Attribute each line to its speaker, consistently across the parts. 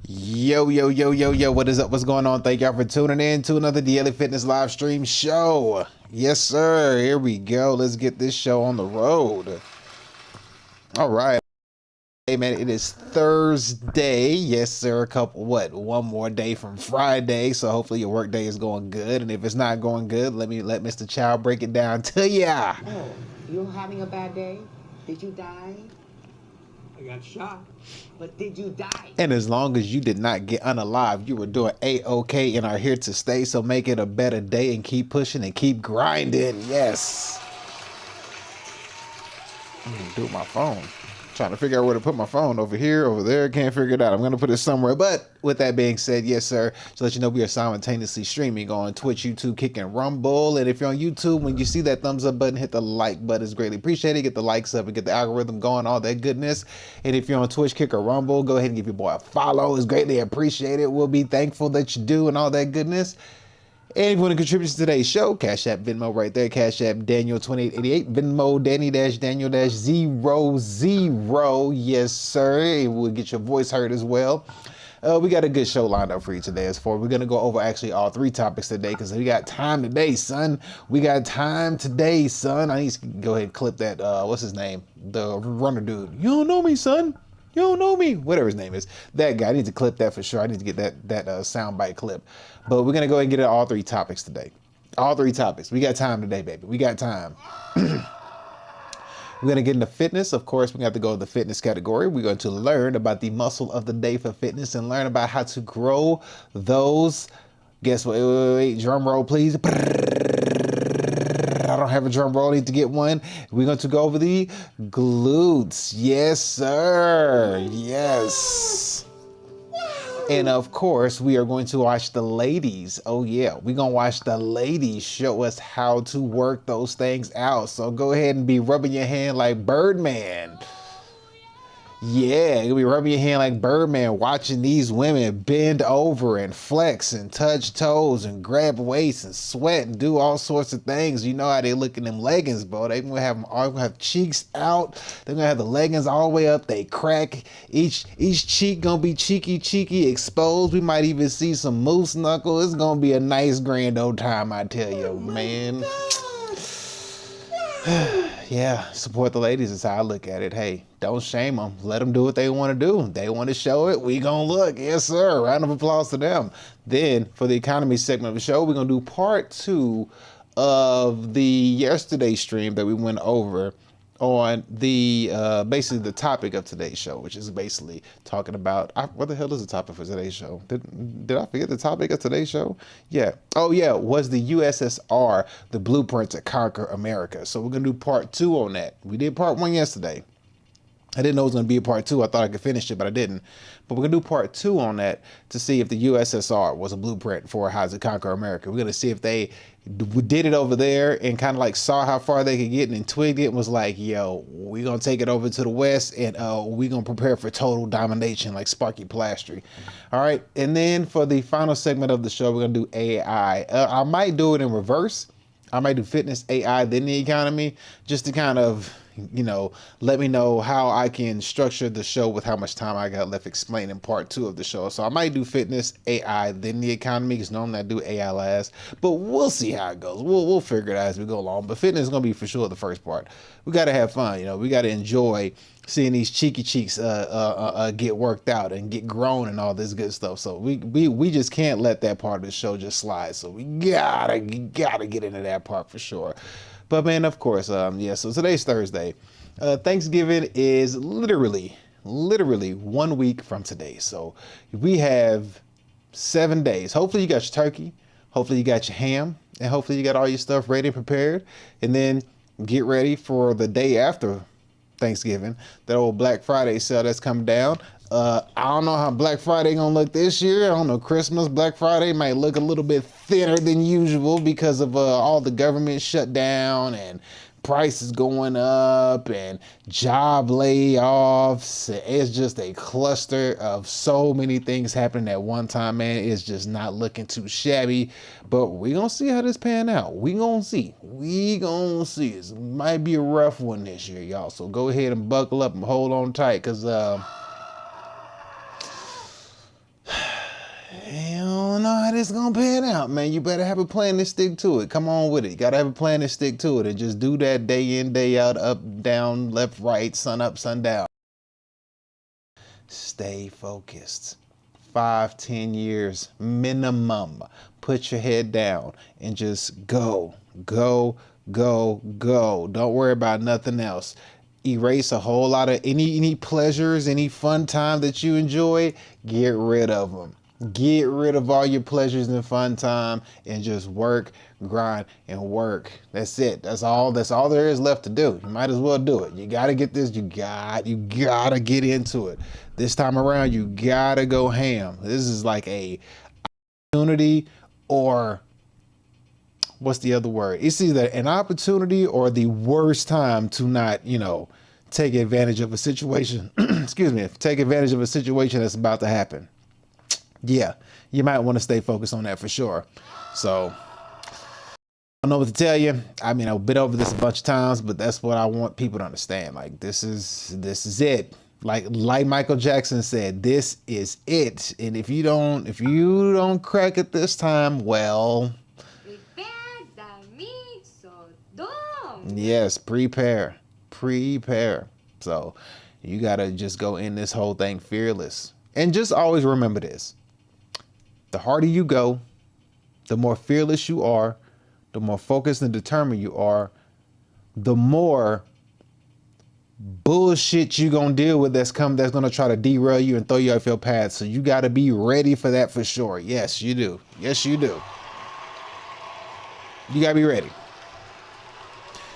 Speaker 1: Yo, yo, yo, yo, yo, what is up? What's going on? Thank y'all for tuning in to another Daily Fitness live stream show. Yes, sir. Here we go. Let's get this show on the road. All right. Hey, man, it is Thursday. Yes, sir. One more day from Friday. So hopefully your work day is going good. And if it's not going good, let Mr. Child break it down to ya.
Speaker 2: Oh, you're having a bad day? Did you die?
Speaker 3: I got shot.
Speaker 2: But did you die?
Speaker 1: And as long as you did not get unalive, you were doing A-OK and are here to stay. So make it a better day and keep pushing and keep grinding. Yes. I'm gonna do it with my phone. Trying to figure out where to put my phone. Over here, over there. Can't figure it out. I'm going to put it somewhere. But with that being said, yes, sir. So let you know we are simultaneously streaming on Twitch, YouTube, Kick, and Rumble. And if you're on YouTube, when you see that thumbs up button, hit the like button. It's greatly appreciated. Get the likes up and get the algorithm going, all that goodness. And if you're on Twitch, Kick, or Rumble, go ahead and give your boy a follow. It's greatly appreciated. We'll be thankful that you do and all that goodness. And if you want to contribute to today's show, Cash App, Venmo right there. Cash App, Daniel2888. Venmo, Danny-Daniel-00. Yes, sir. It will get your voice heard as well. We got a good show lined up for you today. We're going to go over actually all three topics today because we got time today, son. We got time today, son. I need to go ahead and clip that. What's his name? The runner dude. You don't know me, son. You don't know me, whatever his name is. That guy, I need to clip that for sure. I need to get that soundbite clip. But we're gonna go ahead and get at all three topics today. All three topics. We got time today, baby. We got time. We're gonna get into fitness. Of course, we got to go to the fitness category. We're going to learn about the muscle of the day for fitness and learn about how to grow those. Guess what? Wait, drum roll, please. I don't have a drum roll. I need to get one. We're going to go over the glutes. Yes, sir. Yes. And of course, we are going to watch the ladies. Oh yeah, we're going to watch the ladies show us how to work those things out. So go ahead and be rubbing your hand like Birdman. Yeah, you'll be rubbing your hand like Birdman, watching these women bend over and flex and touch toes and grab weights and sweat and do all sorts of things. You know how they look in them leggings, bro. They're gonna have them all gonna have cheeks out. They're gonna have the leggings all the way up. They crack. Each cheek gonna be cheeky exposed. We might even see some moose knuckle. It's gonna be a nice grand old time, I tell you, man. Yeah, support the ladies is how I look at it. Hey, don't shame them. Let them do what they want to do. They want to show it. We gonna look. Yes, sir. Round of applause to them. Then for the economy segment of the show, we're gonna do part 2 of the yesterday stream that we went over on the basically the topic of today's show, which is basically talking about what the hell is the topic for today's show? Did I forget the topic of today's show? Yeah. Oh yeah, was the USSR the blueprint to conquer America? So we're gonna do part 2 on that. We did part 1 yesterday. I didn't know it was going to be a part 2. I thought I could finish it, but I didn't. But we're going to do part 2 on that to see if the USSR was a blueprint for how to conquer America. We're going to see if they did it over there and kind of like saw how far they could get and then twigged it and was like, yo, we're going to take it over to the West and we're going to prepare for total domination like Sparky Plastry. All right. And then for the final segment of the show, we're going to do AI. I might do it in reverse. I might do fitness, AI, then the economy, just to kind of, you know, let me know how I can structure the show with how much time I got left explaining part 2 of the show. So I might do fitness, AI, then the economy, because normally I do AI last, but we'll see how it goes. We'll figure it out as we go along, but fitness is going to be for sure the first part. We got to have fun, you know, we got to enjoy seeing these cheeky cheeks get worked out and get grown and all this good stuff. So we just can't let that part of the show just slide. So we gotta get into that part for sure. But man, of course, yeah. So today's Thursday. Thanksgiving is literally 1 week from today. So we have 7 days. Hopefully you got your turkey. Hopefully you got your ham, and hopefully you got all your stuff ready and prepared. And then get ready for the day after Thanksgiving, that old Black Friday sale that's coming down. I don't know how Black Friday gonna look this year. I don't know, Christmas, Black Friday might look a little bit thinner than usual because of all the government shutdown and prices going up and job layoffs. It's just a cluster of so many things happening at one time, man. It's just not looking too shabby, but we gonna see how this pan out. We gonna see. It might be a rough one this year, y'all. So go ahead and buckle up and hold on tight, because it's gonna pan out, man. You better have a plan and stick to it. Come on with it. You gotta have a plan and stick to it, and just do that day in, day out, up, down, left, right, sun up, sun down. Stay focused. 5-10 years minimum. Put your head down and just go. Don't worry about nothing else. Erase a whole lot of any pleasures, any fun time that you enjoy. Get rid of them. Get rid of all your pleasures and fun time and just work, grind, and work. That's it. That's all there is left to do. You might as well do it. You gotta get this. You gotta get into it. This time around, you gotta go ham. This is like a opportunity, or what's the other word? It's either an opportunity or the worst time to not, take advantage of a situation. Excuse me. Take advantage of a situation that's about to happen. Yeah, you might want to stay focused on that for sure. So I don't know what to tell you. I mean, I've been over this a bunch of times, but that's what I want people to understand. Like, this is it. Like Michael Jackson said, this is it. And if you don't crack it this time, well, yes, prepare. So you gotta just go in this whole thing fearless. And just always remember this. The harder you go, the more fearless you are, the more focused and determined you are, the more bullshit you gonna deal with that's gonna try to derail you and throw you off your path. So you gotta be ready for that for sure. Yes, you do. Yes, you do. You gotta be ready.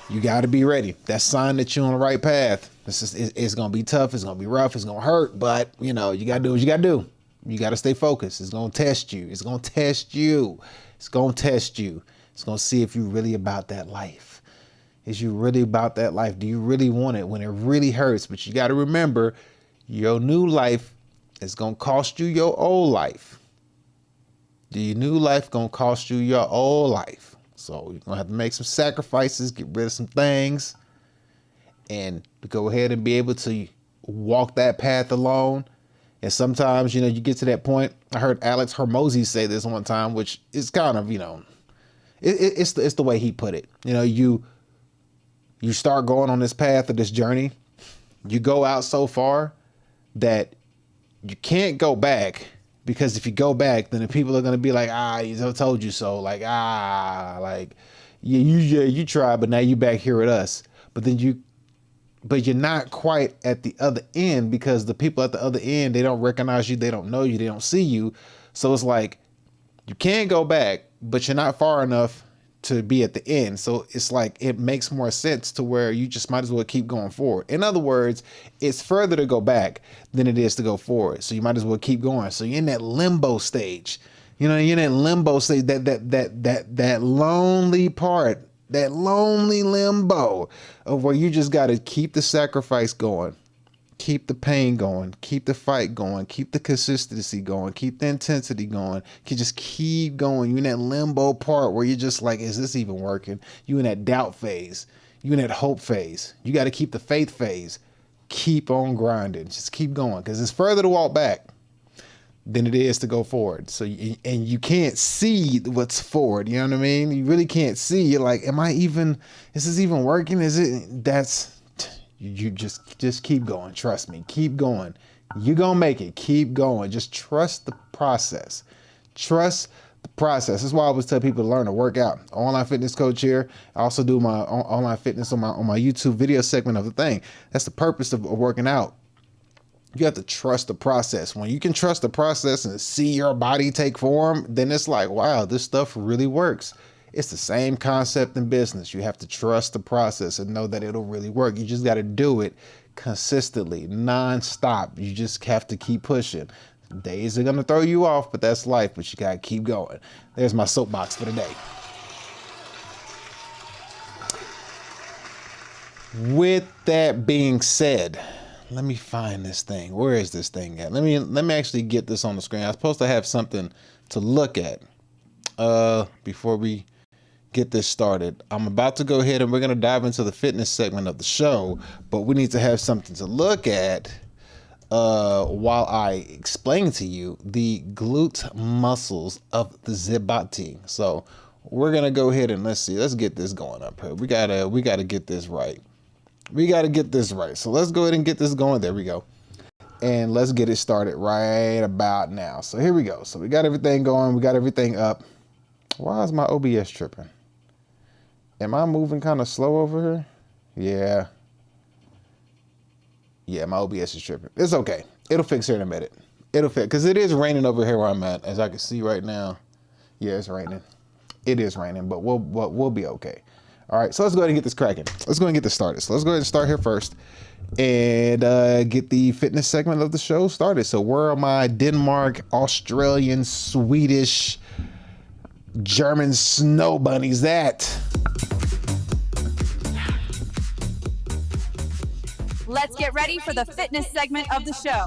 Speaker 1: You gotta be ready. That's a sign that you're on the right path. It's gonna be tough, it's gonna be rough, it's gonna hurt, but you gotta do what you gotta do. You gotta stay focused. It's gonna test you. It's gonna test you. It's gonna test you. It's gonna see if you're really about that life. Is you really about that life? Do you really want it when it really hurts? But you gotta remember, your new life is gonna cost you your old life. Your new life gonna cost you your old life. So you're gonna have to make some sacrifices, get rid of some things, and go ahead and be able to walk that path alone. And sometimes, you get to that point. I heard Alex Hormozy say this one time, which is kind of, it's the way he put it. You start going on this path of this journey. You go out so far that you can't go back, because if you go back, then the people are going to be like, I told you so. Like, you tried, but now you back here with us. But you're not quite at the other end, because the people at the other end, they don't recognize you. They don't know you. They don't see you. So it's like, you can't go back, but you're not far enough to be at the end. So it's like, it makes more sense to where you just might as well keep going forward. In other words, it's further to go back than it is to go forward. So you might as well keep going. So you're in that limbo stage. You're in that limbo stage, that lonely part. That lonely limbo of where you just got to keep the sacrifice going, keep the pain going, keep the fight going, keep the consistency going, keep the intensity going. You just keep going. You're in that limbo part where you're just like, is this even working? You in that doubt phase. You in that hope phase. You got to keep the faith phase. Keep on grinding. Just keep going, because it's further to walk back than it is to go forward. So, and you can't see what's forward. You know what I mean? You really can't see. You're like, is this even working? You just keep going. Trust me, keep going. You're going to make it. Keep going. Just trust the process. Trust the process. That's why I always tell people to learn to work out. Online fitness coach here. I also do my online fitness on my YouTube video segment of the thing. That's the purpose of working out. You have to trust the process. When you can trust the process and see your body take form, then it's like, wow, this stuff really works. It's the same concept in business. You have to trust the process and know that it'll really work. You just got to do it consistently, nonstop. You just have to keep pushing. Days are going to throw you off, but that's life, but you got to keep going. There's my soapbox for the day. With that being said, let me find this thing. Where is this thing at? Let me actually get this on the screen. I was supposed to have something to look at before we get this started. I'm about to go ahead and we're going to dive into the fitness segment of the show, but we need to have something to look at while I explain to you the glute muscles of the zibati. So we're gonna go ahead and let's get this going up here. We gotta get this right. We gotta get this right. So let's go ahead and get this going. There we go. And let's get it started right about now. So here we go. So we got everything going. We got everything up. Why is my OBS tripping? Am I moving kind of slow over here? Yeah. Yeah, my OBS is tripping. It's okay. It'll fix here in a minute. It'll fix, because it is raining over here where I'm at, as I can see right now. Yeah, it's raining. It is raining, but we'll be okay. All right, so let's go ahead and get this cracking. Let's go ahead and get this started. So let's go ahead and start here first and get the fitness segment of the show started. So where are my Denmark, Australian, Swedish, German snow bunnies at?
Speaker 4: Let's get ready for the fitness segment of the show.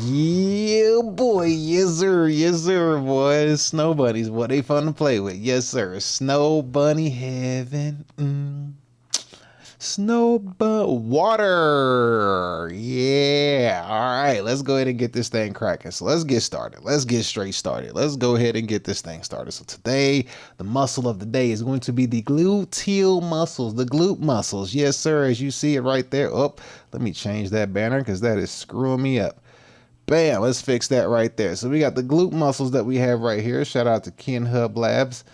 Speaker 1: Yeah, boy. Yes, sir. Yes, sir, boys. Snow bunnies. What they fun to play with. Yes, sir. Snow bunny heaven. Snow water. Yeah. All right. Let's go ahead and get this thing cracking. So let's get started. Let's get straight started. Let's go ahead and get this thing started. So today, the muscle of the day is going to be the gluteal muscles, the glute muscles. Yes, sir. As you see it right there. Oh, let me change that banner because that is screwing me up. Bam, let's fix that right there. So we got the glute muscles that we have right here. Shout out to Ken Hub Labs.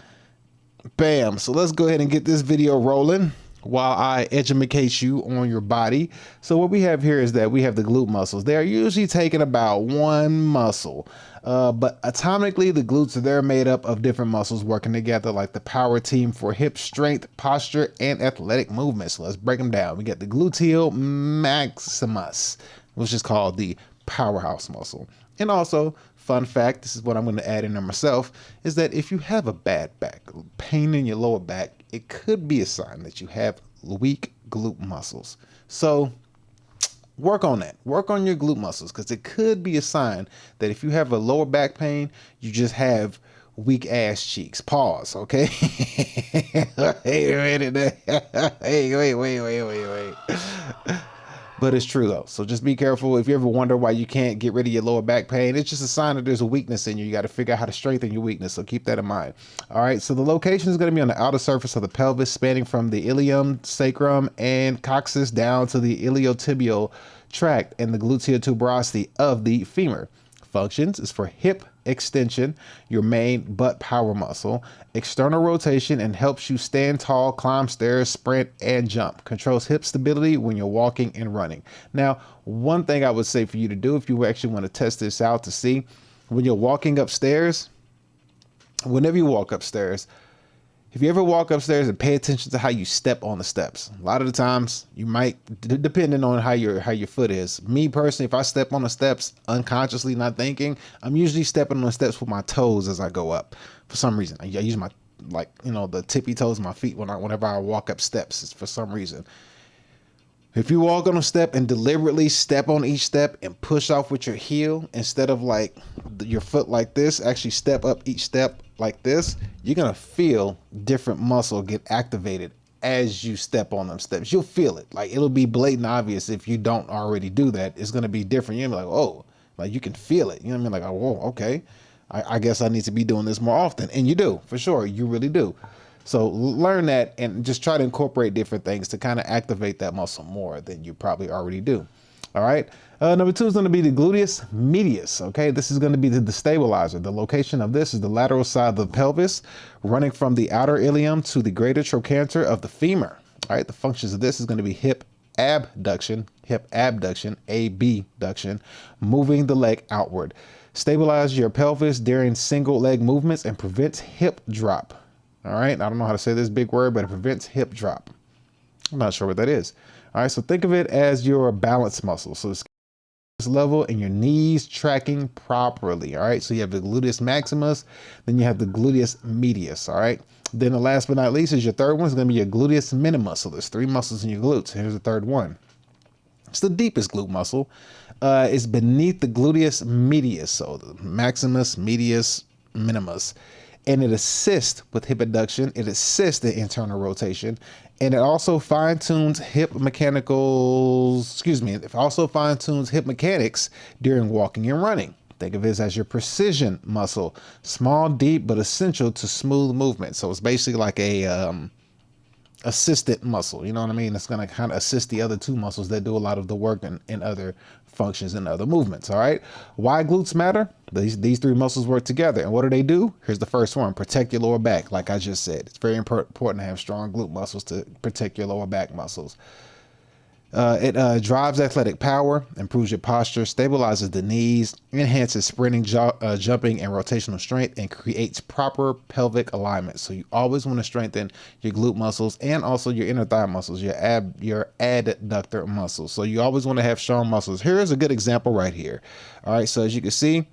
Speaker 1: Bam. So let's go ahead and get this video rolling while I educate you on your body. So what we have here is that we have the glute muscles. They are usually taking about one muscle. But atomically, the glutes they're made up of different muscles working together, like the power team for hip strength, posture, and athletic movement. So let's break them down. We got the gluteal maximus, which is called the powerhouse muscle. And also, fun fact, this is what I'm going to add in there myself, is that if you have a bad back, pain in your lower back, it could be a sign that you have weak glute muscles. So work on that. Work on your glute muscles, because it could be a sign that if you have a lower back pain, you just have weak ass cheeks. Pause, okay? Hey, wait. But it's true though. So just be careful. If you ever wonder why you can't get rid of your lower back pain, it's just a sign that there's a weakness in you. You got to figure out how to strengthen your weakness. So keep that in mind. All right. So the location is going to be on the outer surface of the pelvis, spanning from the ilium, sacrum, and coccyx down to the iliotibial tract and the gluteal tuberosity of the femur. Functions is for hip extension, your main butt power muscle, external rotation, and helps you stand tall, climb stairs, sprint, and jump. Controls hip stability when you're walking and running. Now, one thing I would say for you to do if you actually want to test this out to see, when you're walking upstairs, whenever you walk upstairs, if you ever walk upstairs and pay attention to how you step on the steps, a lot of the times you might, depending on how your foot is. Me personally, if I step on the steps unconsciously, not thinking, I'm usually stepping on the steps with my toes as I go up. For some reason, I use my, the tippy toes of my feet whenever I walk up steps. It's for some reason. If you walk on a step and deliberately step on each step and push off with your heel instead of like your foot like this, actually step up each step like this, you're going to feel different muscle get activated as you step on them steps. You'll feel it. Like it'll be blatant obvious if you don't already do that. It's going to be different. You're going to be like, oh, like you can feel it. You know what I mean? Like, oh, okay. I guess I need to be doing this more often. And you do, for sure. You really do. So learn that and just try to incorporate different things to kind of activate that muscle more than you probably already do. All right. Number 2 is going to be the gluteus medius. Okay. This is going to be the stabilizer. The location of this is the lateral side of the pelvis, running from the outer ilium to the greater trochanter of the femur. All right. The functions of this is going to be hip abduction, abduction, moving the leg outward. Stabilize your pelvis during single leg movements and prevents hip drop. All right. I don't know how to say this big word, but it prevents hip drop. I'm not sure what that is. All right. So think of it as your balance muscle. So it's level and your knees tracking properly. All right. So you have the gluteus maximus, then you have the gluteus medius. All right. Then the last but not least is your third one is going to be your gluteus minimus. So there's 3 muscles in your glutes. Here's the third one. It's the deepest glute muscle. It's beneath the gluteus medius. So the maximus, medius, minimus. and it assists with hip abduction. It assists in internal rotation, and it also fine-tunes hip mechanicals. Excuse me. It also fine-tunes hip mechanics during walking and running. Think of it as your precision muscle, small, deep, but essential to smooth movement. So it's basically like a assistant muscle. You know what I mean? It's going to kind of assist the other two muscles that do a lot of the work in other functions and other movements. All right. Why glutes matter? These three muscles work together. And what do? Here's the first one. Protect your lower back. Like I just said, it's very important to have strong glute muscles to protect your lower back muscles. It drives athletic power, improves your posture, stabilizes the knees, enhances sprinting, jumping, and rotational strength, and creates proper pelvic alignment. So you always want to strengthen your glute muscles and also your inner thigh muscles, your adductor muscles. So you always want to have strong muscles. Here's a good example right here. All right, so as you can see,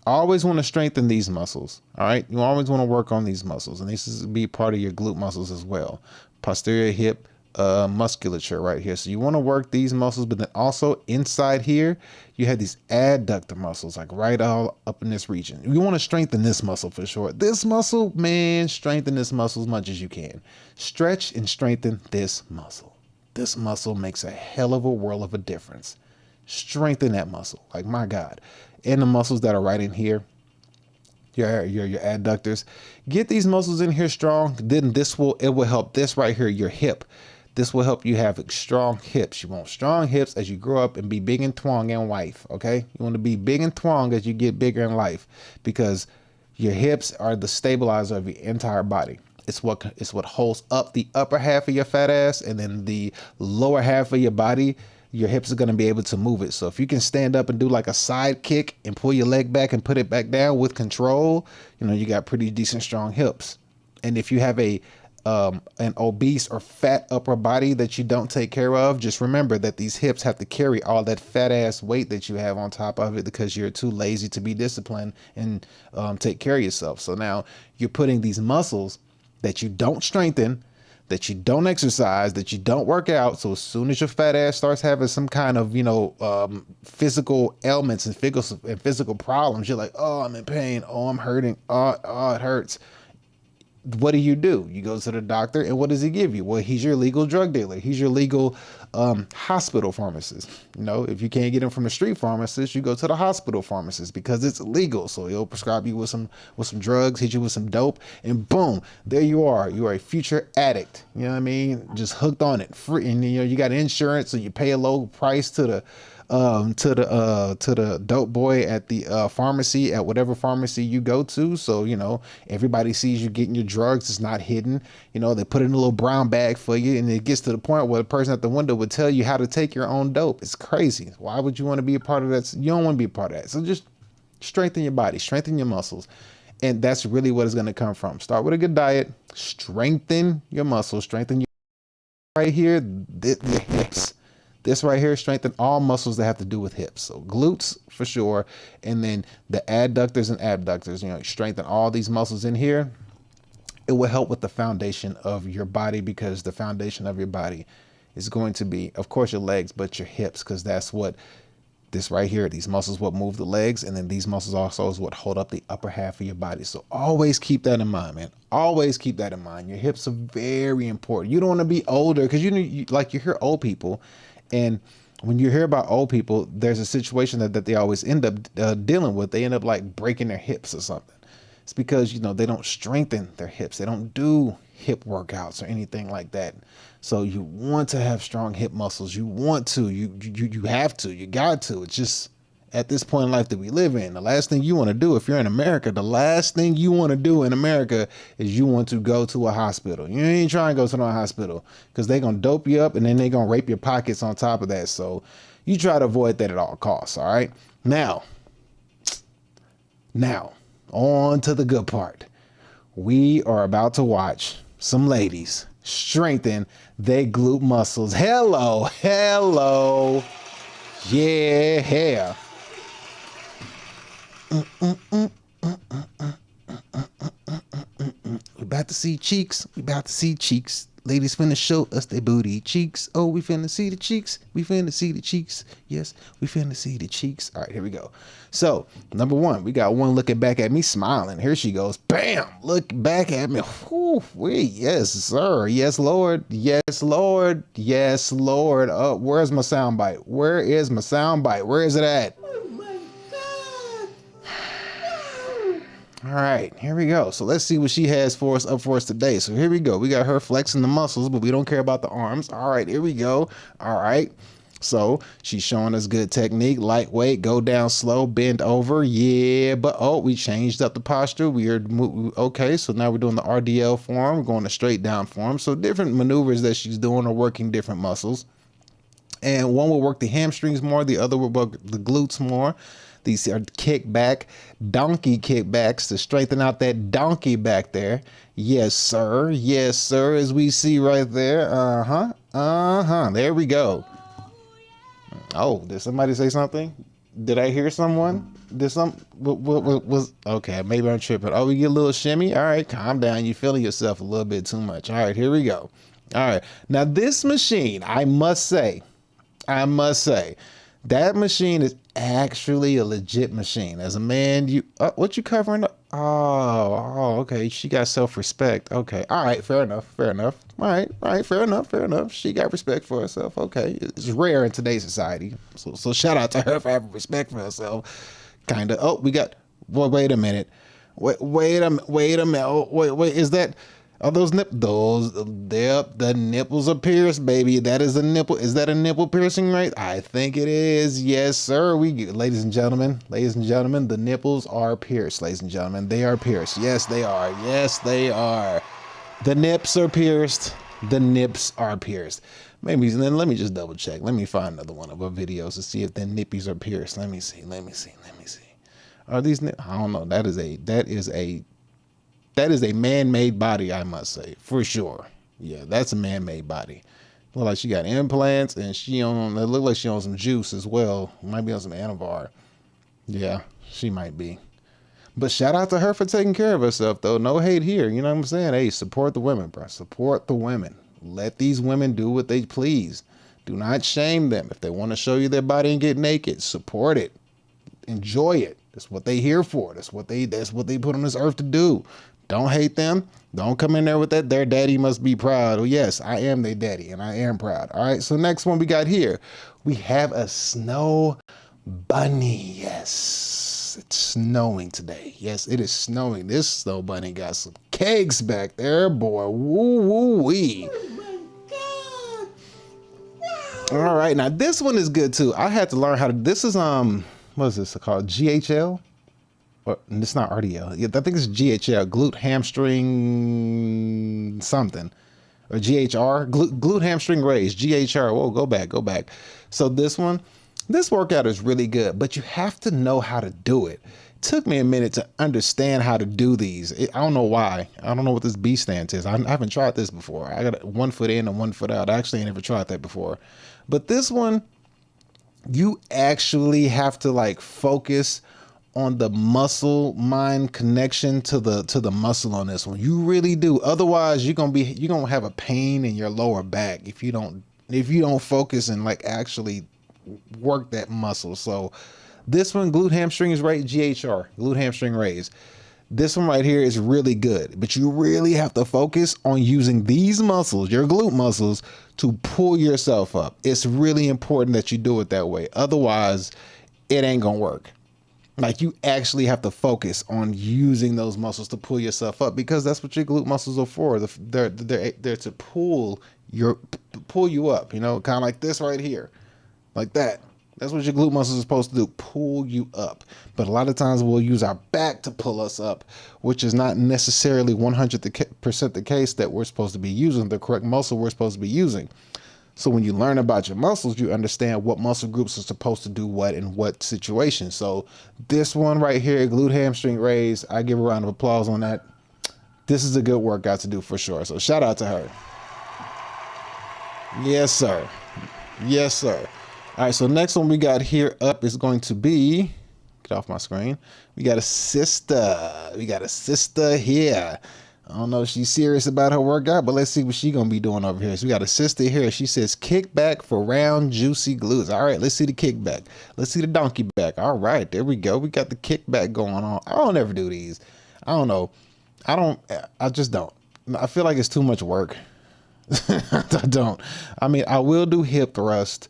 Speaker 1: always want to strengthen these muscles. All right, you always want to work on these muscles, and this is be part of your glute muscles as well. Posterior hip musculature right here. So you want to work these muscles, but then also inside here, you have these adductor muscles, like right all up in this region. You want to strengthen this muscle for sure. This muscle, man, strengthen this muscle as much as you can. Stretch and strengthen this muscle. This muscle makes a hell of a world of a difference. Strengthen that muscle, like my God. And the muscles that are right in here, your adductors. Get these muscles in here strong. Then it will help this right here, your hip. This will help you have strong hips. You want strong hips as you grow up and be big and thwong in life, okay? You want to be big and thwong as you get bigger in life, because your hips are the stabilizer of your entire body. It's what holds up the upper half of your fat ass, and then the lower half of your body, your hips are going to be able to move it. So if you can stand up and do like a side kick and pull your leg back and put it back down with control, you know, you got pretty decent strong hips. And if you have an obese or fat upper body that you don't take care of, just remember that these hips have to carry all that fat ass weight that you have on top of it because you're too lazy to be disciplined and take care of yourself. So now you're putting these muscles that you don't strengthen, that you don't exercise, that you don't work out. So as soon as your fat ass starts having some kind of, physical ailments and physical problems, you're like, oh, I'm in pain. Oh, I'm hurting. Oh, it hurts. What do? You go to the doctor, and what does he give you? Well, he's your legal drug dealer. He's your legal hospital pharmacist. You know, if you can't get him from a street pharmacist, you go to the hospital pharmacist because it's illegal. So he'll prescribe you with some drugs, hit you with some dope, and boom, there you are. You are a future addict. You know what I mean? Just hooked on it, free, and you got insurance, so you pay a low price to the dope boy at the pharmacy, at whatever pharmacy you go to. So, everybody sees you getting your drugs. It's not hidden. They put it in a little brown bag for you, and it gets to the point where the person at the window would tell you how to take your own dope. It's crazy. Why would you want to be a part of that? You don't want to be a part of that. So just strengthen your body, strengthen your muscles. And that's really what it's going to come from. Start with a good diet, strengthen your muscles, strengthen your right here, the hips. This right here, strengthen all muscles that have to do with hips. So glutes for sure. And then the adductors and abductors, strengthen all these muscles in here. It will help with the foundation of your body, because the foundation of your body is going to be, of course, your legs, but your hips, because that's what this right here, these muscles what move the legs, and then these muscles also is what hold up the upper half of your body. So always keep that in mind, man. Always keep that in mind. Your hips are very important. You don't want to be older, because you hear old people, and when you hear about old people, there's a situation that they always end up dealing with. They end up like breaking their hips or something. It's because, they don't strengthen their hips. They don't do hip workouts or anything like that. So you want to have strong hip muscles. You want to, you have to, you got to. It's just at this point in life that we live in, the last thing you want to do, if you're in America, the last thing you want to do in America is you want to go to a hospital. You ain't trying to go to no hospital, because they're going to dope you up, and then they're going to rape your pockets on top of that. So you try to avoid that at all costs. All right. Now, on to the good part. We are about to watch some ladies strengthen their glute muscles. Hello. Yeah. We about to see cheeks. Ladies finna show us their booty cheeks. Oh, we finna see the cheeks. We finna see the cheeks. Yes, we finna see the cheeks. All right, here we go. So, number one, we got one looking back at me smiling. Here she goes. Bam! Look back at me. Whew, yes, sir. Yes, Lord. Yes, Lord. Yes, Lord. Oh, where's my sound bite? Where is my sound bite? Where is it at? All right, here we go. So let's see what she has for us up for us today. So here we go. We got her flexing the muscles, but we don't care about the arms. All right, here we go. All right. So she's showing us good technique, lightweight, go down slow, bend over. Yeah, but oh, we changed up the posture. Okay, so now we're doing the RDL form. We're going to straight down form. So different maneuvers that she's doing are working different muscles. And one will work the hamstrings more, the other will work the glutes more. These are kickback, donkey kickbacks to strengthen out that donkey back there. Yes, sir. Yes, sir. As we see right there. There we go. Oh, did somebody say something? Did I hear someone? Was okay? Maybe I'm tripping. Oh, we get a little shimmy. All right, calm down. You're feeling yourself a little bit too much. All right, here we go. All right, now this machine, I must say, that machine is actually a legit machine. As a man, what you covering up? Oh, okay. She got self-respect. Okay. All right. Fair enough. All right. Fair enough. She got respect for herself. Okay. It's rare in today's society. So shout out to her for having respect for herself. Kind of. Oh, we got, well, wait a minute. Wait a minute. Oh, wait, is that, are those the nipples are pierced, baby. That is a nipple. Is that a nipple piercing, right? I think it is. Yes, sir. Ladies and gentlemen, the nipples are pierced, ladies and gentlemen. They are pierced. Yes, they are. The nips are pierced. Maybe, then let me just double check. Let me find another one of our videos to see if the nippies are pierced. Let me see. Are these I don't know. That is a man-made body, I must say, for sure. Yeah, that's a man-made body. Look like she got implants, and it look like she on some juice as well. Might be on some Anavar. Yeah, she might be. But shout out to her for taking care of herself, though. No hate here. You know what I'm saying? Hey, support the women, bro. Support the women. Let these women do what they please. Do not shame them. If they want to show you their body and get naked, support it. Enjoy it. That's what they here for. That's what they put on this earth to do. Don't hate them. Don't come in there with that. Their daddy must be proud. Well, yes, I am their daddy, and I am proud. All right, so next one we got here. We have a snow bunny. Yes, it's snowing today. Yes, it is snowing. This snow bunny got some cakes back there, boy. Woo-wee. Oh my God. All right, now this one is good, too. I had to learn how to, this is, what is this called? GHL? Or, it's not RDL. Yeah, I think it's GHL, glute hamstring something, or GHR, glute hamstring raise, GHR. Whoa, go back. So this workout is really good, but you have to know how to do it. It took me a minute to understand how to do these. I don't know why. I don't know what this B stance is. I haven't tried this before. I got 1 foot in and 1 foot out. I actually ain't never tried that before. But this one, you actually have to like focus on the muscle mind connection to the muscle on this one. You really do. Otherwise, you're gonna have a pain in your lower back if you don't focus and like actually work that muscle. So this one, glute hamstring is right, GHR, glute hamstring raise. This one right here is really good, but you really have to focus on using these muscles, your glute muscles, to pull yourself up. It's really important that you do it that way. Otherwise, it ain't gonna work. Like, you actually have to focus on using those muscles to pull yourself up, because that's what your glute muscles are for. They're to pull you up, you know, kind of like this right here, like that. That's what your glute muscles are supposed to do, pull you up. But a lot of times we'll use our back to pull us up, which is not necessarily 100% the case that we're supposed to be using, the correct muscle we're supposed to be using. So when you learn about your muscles, you understand what muscle groups are supposed to do what in what situation. So this one right here, glute hamstring raise, I give a round of applause on that. This is a good workout to do for sure. So shout out to her. Yes, sir. Yes, sir. All right, so next one we got here up is going to be, get off my screen. We got a sister. We got a sister here. I don't know if she's serious about her workout, but let's see what she gonna be doing over here. So we got a sister here. She says kickback for round juicy glutes. All right, let's see the kickback. Let's see the donkey back. All right, there we go. We got the kickback going on. I don't ever do these. I don't know. I just don't. I feel like it's too much work. I don't. I mean, I will do hip thrust.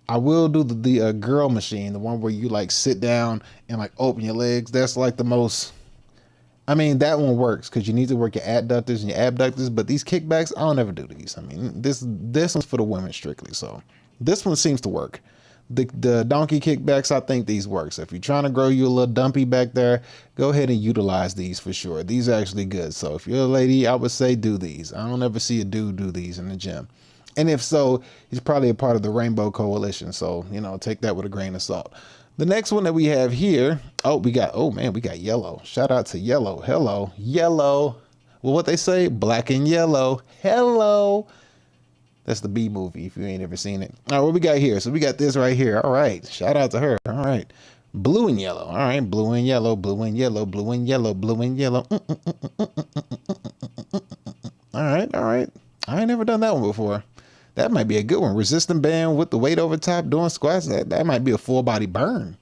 Speaker 1: I will do the girl machine, the one where you like sit down and like open your legs. That's like the most. I mean, that one works because you need to work your adductors and your abductors, but these kickbacks, I don't ever do these. I mean, this one's for the women strictly, so this one seems to work. The donkey kickbacks, I think these work. So if you're trying to grow you a little dumpy back there, go ahead and utilize these for sure. These are actually good. So if you're a lady, I would say do these. I don't ever see a dude do these in the gym. And if so, he's probably a part of the Rainbow Coalition. So, you know, take that with a grain of salt. The next one that we have here, we got yellow. Shout out to yellow. Hello, yellow. Well, what they say, black and yellow. Hello. That's the B movie if you ain't ever seen it. All right, what we got here? So we got this right here. All right, shout out to her. All right, blue and yellow. All right, blue and yellow, blue and yellow, blue and yellow, blue and yellow. All right. I ain't never done that one before. That might be a good one. Resistant band with the weight over top doing squats. That might be a full body burn.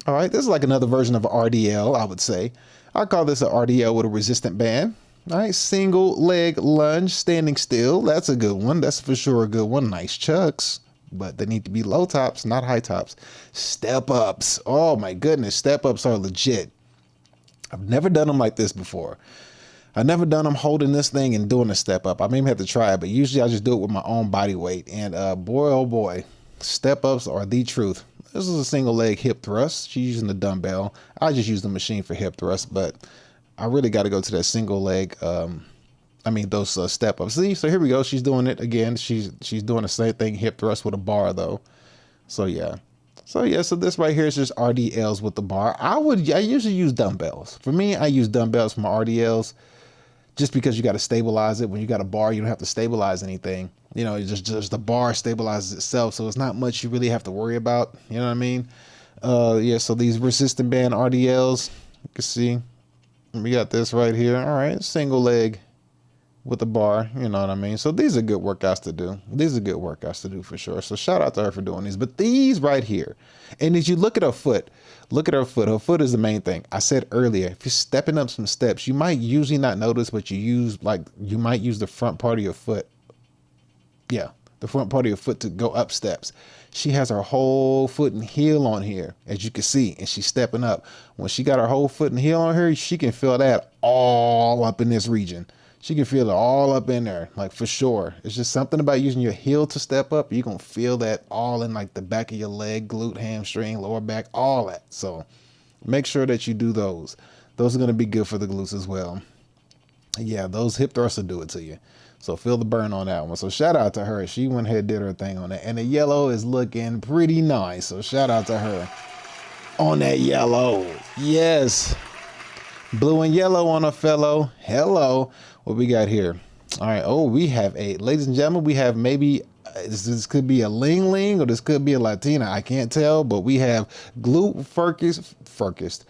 Speaker 1: All right, this is like another version of an RDL, I would say. I call this an RDL with a resistant band. All right, single leg lunge, standing still. That's a good one. That's for sure a good one. Nice chucks, but they need to be low tops, not high tops. Step ups. Oh my goodness, step ups are legit. I've never done them like this before. I've never done them holding this thing and doing a step up. I may have to try it, but usually I just do it with my own body weight. And boy, oh boy, step ups are the truth. This is a single leg hip thrust. She's using the dumbbell. I just use the machine for hip thrust, but I really got to go to that single leg. Those step ups. See, so here we go. She's doing it again. She's doing the same thing, hip thrust with a bar though. So yeah. So this right here is just RDLs with the bar. I usually use dumbbells. For me, I use dumbbells for my RDLs. Just because you got to stabilize it. When you got a bar, you don't have to stabilize anything. You know, just the bar stabilizes itself. So it's not much you really have to worry about. You know what I mean? So these resistant band RDLs, you can see we got this right here. All right, single leg with the bar. You know what I mean? So these are good workouts to do. These are good workouts to do for sure. So shout out to her for doing these. But these right here, and as you look at her foot, her foot is the main thing. I said earlier, if you're stepping up some steps, you might usually not notice, but you might use the front part of your foot. Yeah, the front part of your foot to go up steps. She has her whole foot and heel on here, as you can see, and she's stepping up. When she got her whole foot and heel on her, she can feel that all up in this region. She can feel it all up in there, like for sure. It's just something about using your heel to step up. You're going to feel that all in like the back of your leg, glute, hamstring, lower back, all that. So make sure that you do those. Those are going to be good for the glutes as well. Yeah, those hip thrusts will do it to you. So feel the burn on that one. So shout out to her. She went ahead and did her thing on that. And the yellow is looking pretty nice. So shout out to her on that yellow. Yes. Blue and yellow on a fellow. Hello. What we got here? All right. Oh, we have ladies and gentlemen, we have maybe, this could be a Ling Ling or this could be a Latina. I can't tell, but we have glute focused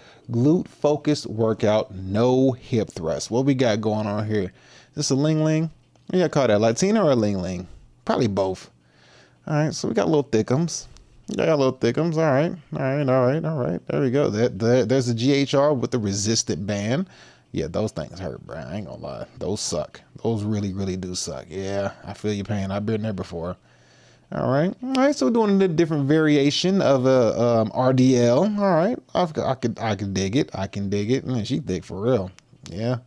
Speaker 1: workout, no hip thrust. What we got going on here? Is this a Ling Ling? Yeah, I call that Latina or a Ling Ling? Probably both. All right. So we got little thickums. All right. There we go. There's a GHR with the resistant band. Yeah, those things hurt, bro. I ain't gonna lie. Those suck. Those really, really do suck. Yeah, I feel your pain. I've been there before. All right. So we're doing a different variation of a RDL. All right. I can dig it. Man, she thick for real. Yeah.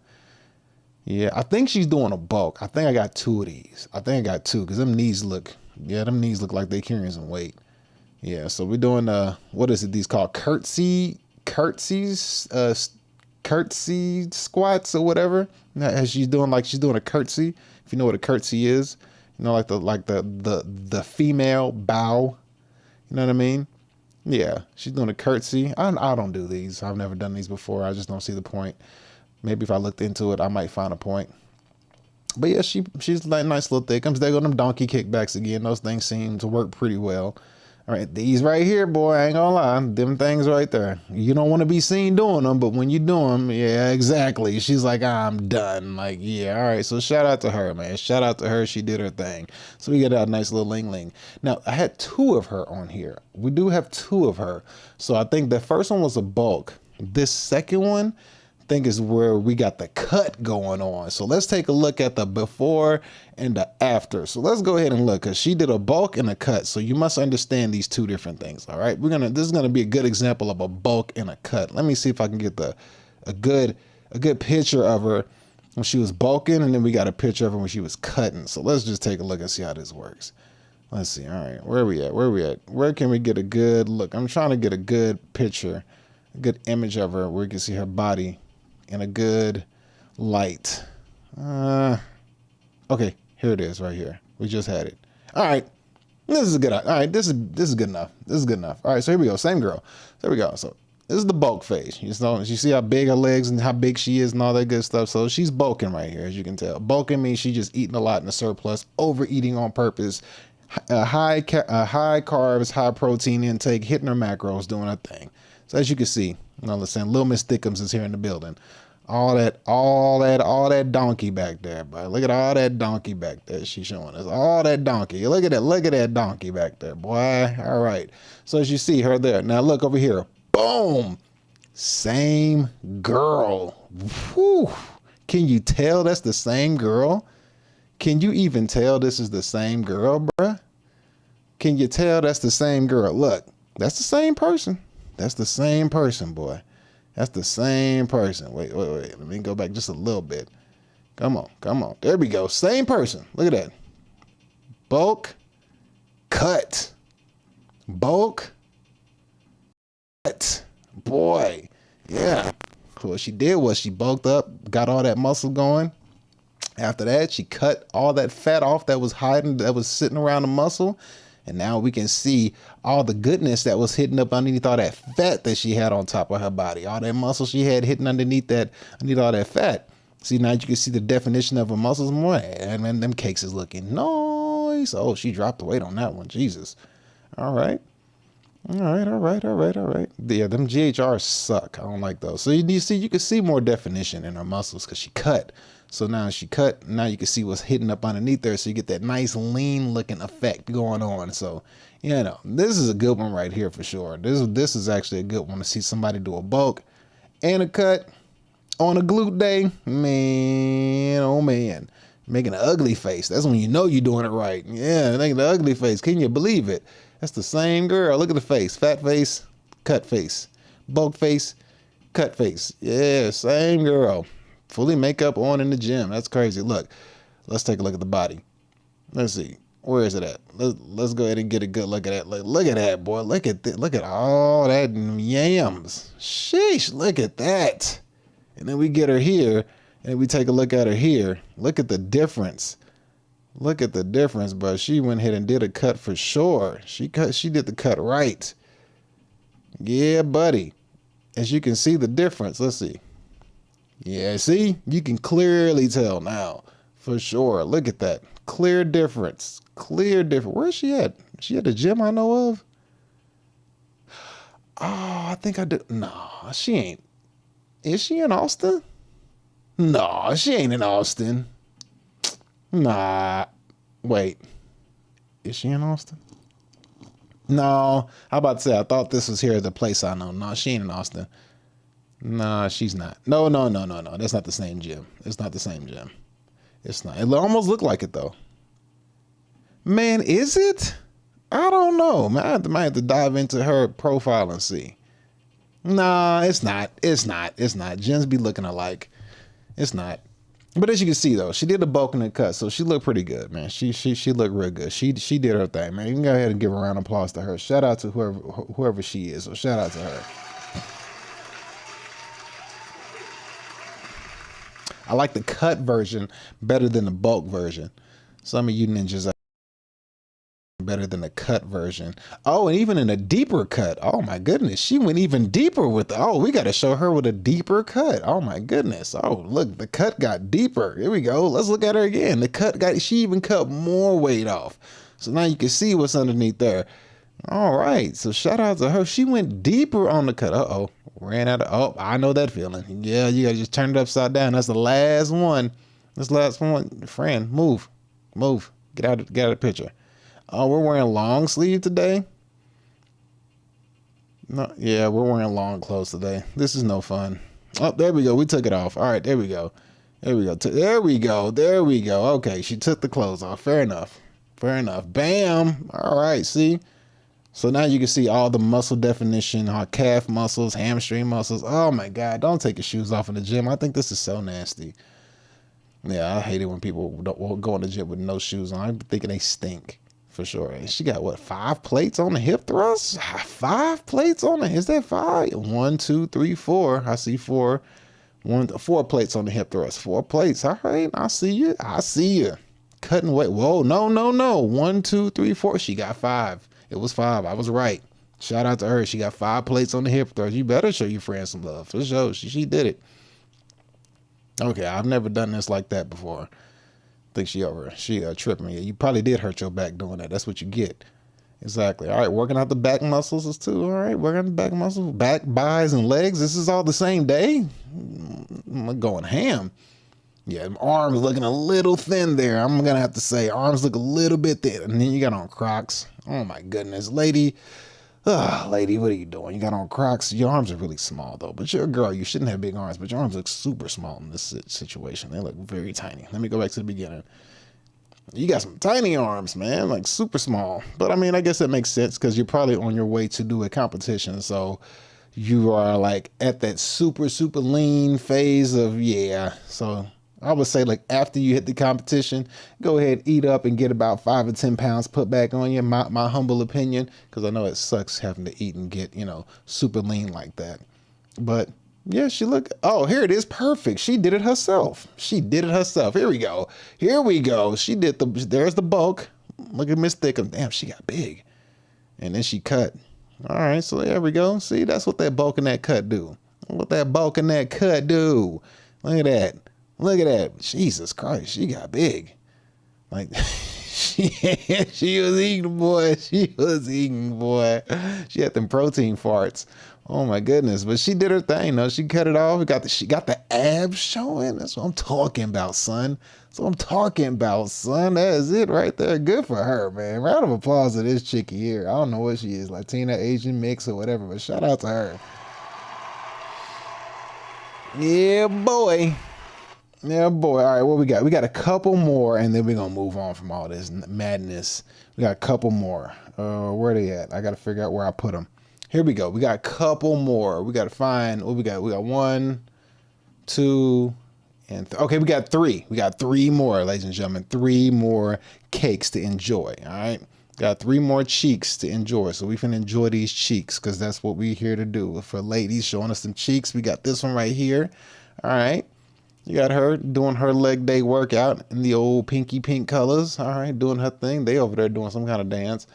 Speaker 1: I think she's doing a bulk. I think I got two of these. Because them knees look like they carrying some weight. Yeah, so we're doing what is it? These called curtsy squats or whatever. As she's doing a curtsy. If you know what a curtsy is, you know, like the female bow. You know what I mean? Yeah, she's doing a curtsy. I don't do these. I've never done these before. I just don't see the point. Maybe if I looked into it, I might find a point. But yeah, she's like nice little thickums. There go them donkey kickbacks again. Those things seem to work pretty well. All right, these right here, boy, I ain't gonna lie, them things right there. You don't want to be seen doing them, but when you do them, yeah, exactly. She's like, I'm done. Like, yeah, all right. So shout out to her, man. Shout out to her. She did her thing. So we get a nice little ling ling. Now, I had 2 of her on here. We do have 2 of her. So I think the first one was a bulk. This second one, I think is where we got the cut going on. So let's take a look at the before and the after. So let's go ahead and look, because she did a bulk and a cut. So you must understand these 2 different things. All right, this is gonna be a good example of a bulk and a cut. Let me see if I can get a good picture of her when she was bulking, and then we got a picture of her when she was cutting. So let's just take a look and see how this works. Let's see. All right, where are we at? Where can we get a good look? I'm trying to get a good picture, a good image of her where you can see her body in a good light. Okay, here it is right here. We just had it. All right, this is good. All right, this is good enough. This is good enough. All right, so here we go. Same girl. There we go. So this is the bulk phase. You see how big her legs and how big she is and all that good stuff. So she's bulking right here, as you can tell. Bulking means she's just eating a lot in the surplus, overeating on purpose, high carbs, high protein intake, hitting her macros, doing her thing. So as you can see, listen, Little Miss Thickums is here in the building. All that donkey back there, boy. Look at all that donkey back there she's showing us. All that donkey. Look at that donkey back there, boy. All right. So as you see her there. Now look over here. Boom. Same girl. Whew. Can you tell that's the same girl? Can you even tell this is the same girl, bruh? Can you tell that's the same girl? Look, that's the same person. That's the same person, boy. That's the same person. Wait. Let me go back just a little bit. Come on. There we go. Same person. Look at that. Bulk, cut. Bulk, cut. Boy, yeah. What she did was she bulked up, got all that muscle going. After that, she cut all that fat off that was hiding, that was sitting around the muscle. And now we can see all the goodness that was hidden up underneath all that fat that she had on top of her body. All that muscle she had hidden underneath all that fat. See, now you can see the definition of her muscles more. And man, them cakes is looking nice. Oh, she dropped the weight on that one. Jesus. All right. Yeah, them GHRs suck. I don't like those. So you see, you can see more definition in her muscles because she cut. So now she cut. Now you can see what's hidden up underneath there. So you get that nice lean looking effect going on. So, this is a good one right here for sure. This is actually a good one to see somebody do a bulk and a cut on a glute day. Man, oh man. Making an ugly face. That's when you know you're doing it right. Yeah, making the ugly face. Can you believe it? That's the same girl. Look at the face. Fat face, cut face. Bulk face, cut face. Yeah, same girl. Fully makeup on in the gym. That's crazy. Look, let's take a look at the body. Let's see. Where is it at? Let's go ahead and get a good look at that. Look at that, boy. Look at all that yams. Sheesh, look at that. And then we get her here, and we take a look at her here. Look at the difference. Look at the difference, bro. She went ahead and did a cut for sure. She did the cut right. Yeah, buddy. As you can see the difference. Let's see. Yeah, see? You can clearly tell now. For sure. Look at that. Clear difference. Clear difference. Where's she at? She at the gym I know of? Oh, I think I do. No, she ain't. Is she in Austin? No, she ain't in Austin. Nah. Wait. Is she in Austin? No. How about to say, I thought this was here at the place I know. No, she ain't in Austin. Nah, she's not. No. That's not the same gym. It's not the same gym. It's not. It almost looked like it, though. Man, is it? I don't know. Man, I might have to dive into her profile and see. Nah, it's not. It's not. Gyms be looking alike. It's not. But as you can see, though, she did a bulk and a cut, so she looked pretty good, man. She looked real good. She did her thing, man. You can go ahead and give a round of applause to her. Shout out to whoever she is. So shout out to her. I like the cut version better than the bulk version. Some of you ninjas are better than the cut version. Oh, and even in a deeper cut. Oh my goodness, she went even deeper with the, oh, we got to show her with a deeper cut. Oh my goodness. Oh, look, the cut got deeper. Here we go. Let's look at her again. The cut got, she even cut more weight off. So now you can see what's underneath there. All right, so shout out to her. She went deeper on the cut. Uh-oh, ran out of, oh, I know that feeling. Yeah, you gotta just turn it upside down. That's the last one. This last one. Friend, move. Get out of the picture. Oh, we're wearing long sleeve today. No, yeah, we're wearing long clothes today. This is no fun. Oh, there we go. We took it off. All right, there we go. There we go. Okay, she took the clothes off. Fair enough. Bam. All right, see? So now you can see all the muscle definition, our calf muscles, hamstring muscles. Oh my God, don't take your shoes off in the gym. I think this is so nasty. Yeah, I hate it when people don't go in the gym with no shoes on. I'm thinking they stink for sure. She got what, 5 plates on the hip thrust? 5 plates on it. Is that 5? 1, 2, 3, 4. I see 4. 4 plates on the hip thrust. 4 plates. All right, I see you. Cutting weight. Whoa, no. 1, 2, 3, 4. She got 5. It was 5. I was right. Shout out to her. She got 5 plates on the hip thrust. You better show your friends some love. For sure. She did it. Okay, I've never done this like that before. I think she tripped me. You probably did hurt your back doing that. That's what you get. Exactly. All right, working out the back muscles is too. All right, working out the back muscles, back, buys, and legs. This is all the same day. I'm going ham. Yeah, arms looking a little thin there. I'm going to have to say arms look a little bit thin. And then you got on Crocs. Oh, my goodness. Lady, what are you doing? You got on Crocs. Your arms are really small, though. But you're a girl. You shouldn't have big arms. But your arms look super small in this situation. They look very tiny. Let me go back to the beginning. You got some tiny arms, man, like super small. But I mean, I guess that makes sense because you're probably on your way to do a competition. So you are like at that super lean phase of, yeah. So I would say like after you hit the competition, go ahead, eat up and get about 5 or 10 pounds put back on you. My humble opinion, because I know it sucks having to eat and get, super lean like that. But yeah, oh, here it is. Perfect. She did it herself. Here we go. There's the bulk. Look at Miss Thickum. Damn, she got big. And then she cut. All right, so there we go. See, that's what that bulk and that cut do. Look at that. Jesus Christ, she got big. Like, she was eating, boy. She had them protein farts. Oh my goodness. But she did her thing, though. She cut it off. She got the abs showing. That's what I'm talking about, son. That is it right there. Good for her, man. Round of applause to this chickie here. I don't know what she is, Latina, Asian, mix, or whatever, but shout out to her. Yeah, boy. All right, what we got? We got a couple more, and then we're going to move on from all this madness. We got a couple more. Where are they at? I got to figure out where I put them. Here we go. We got a couple more. We got to find what we got. We got 1, 2, and okay, we got 3. We got 3 more, ladies and gentlemen. 3 more cakes to enjoy. All right. Got 3 more cheeks to enjoy. So we can enjoy these cheeks because that's what we're here to do. For ladies showing us some cheeks, we got this one right here. All right. You got her doing her leg day workout in the old pinky pink colors. All right, doing her thing. They over there doing some kind of dance.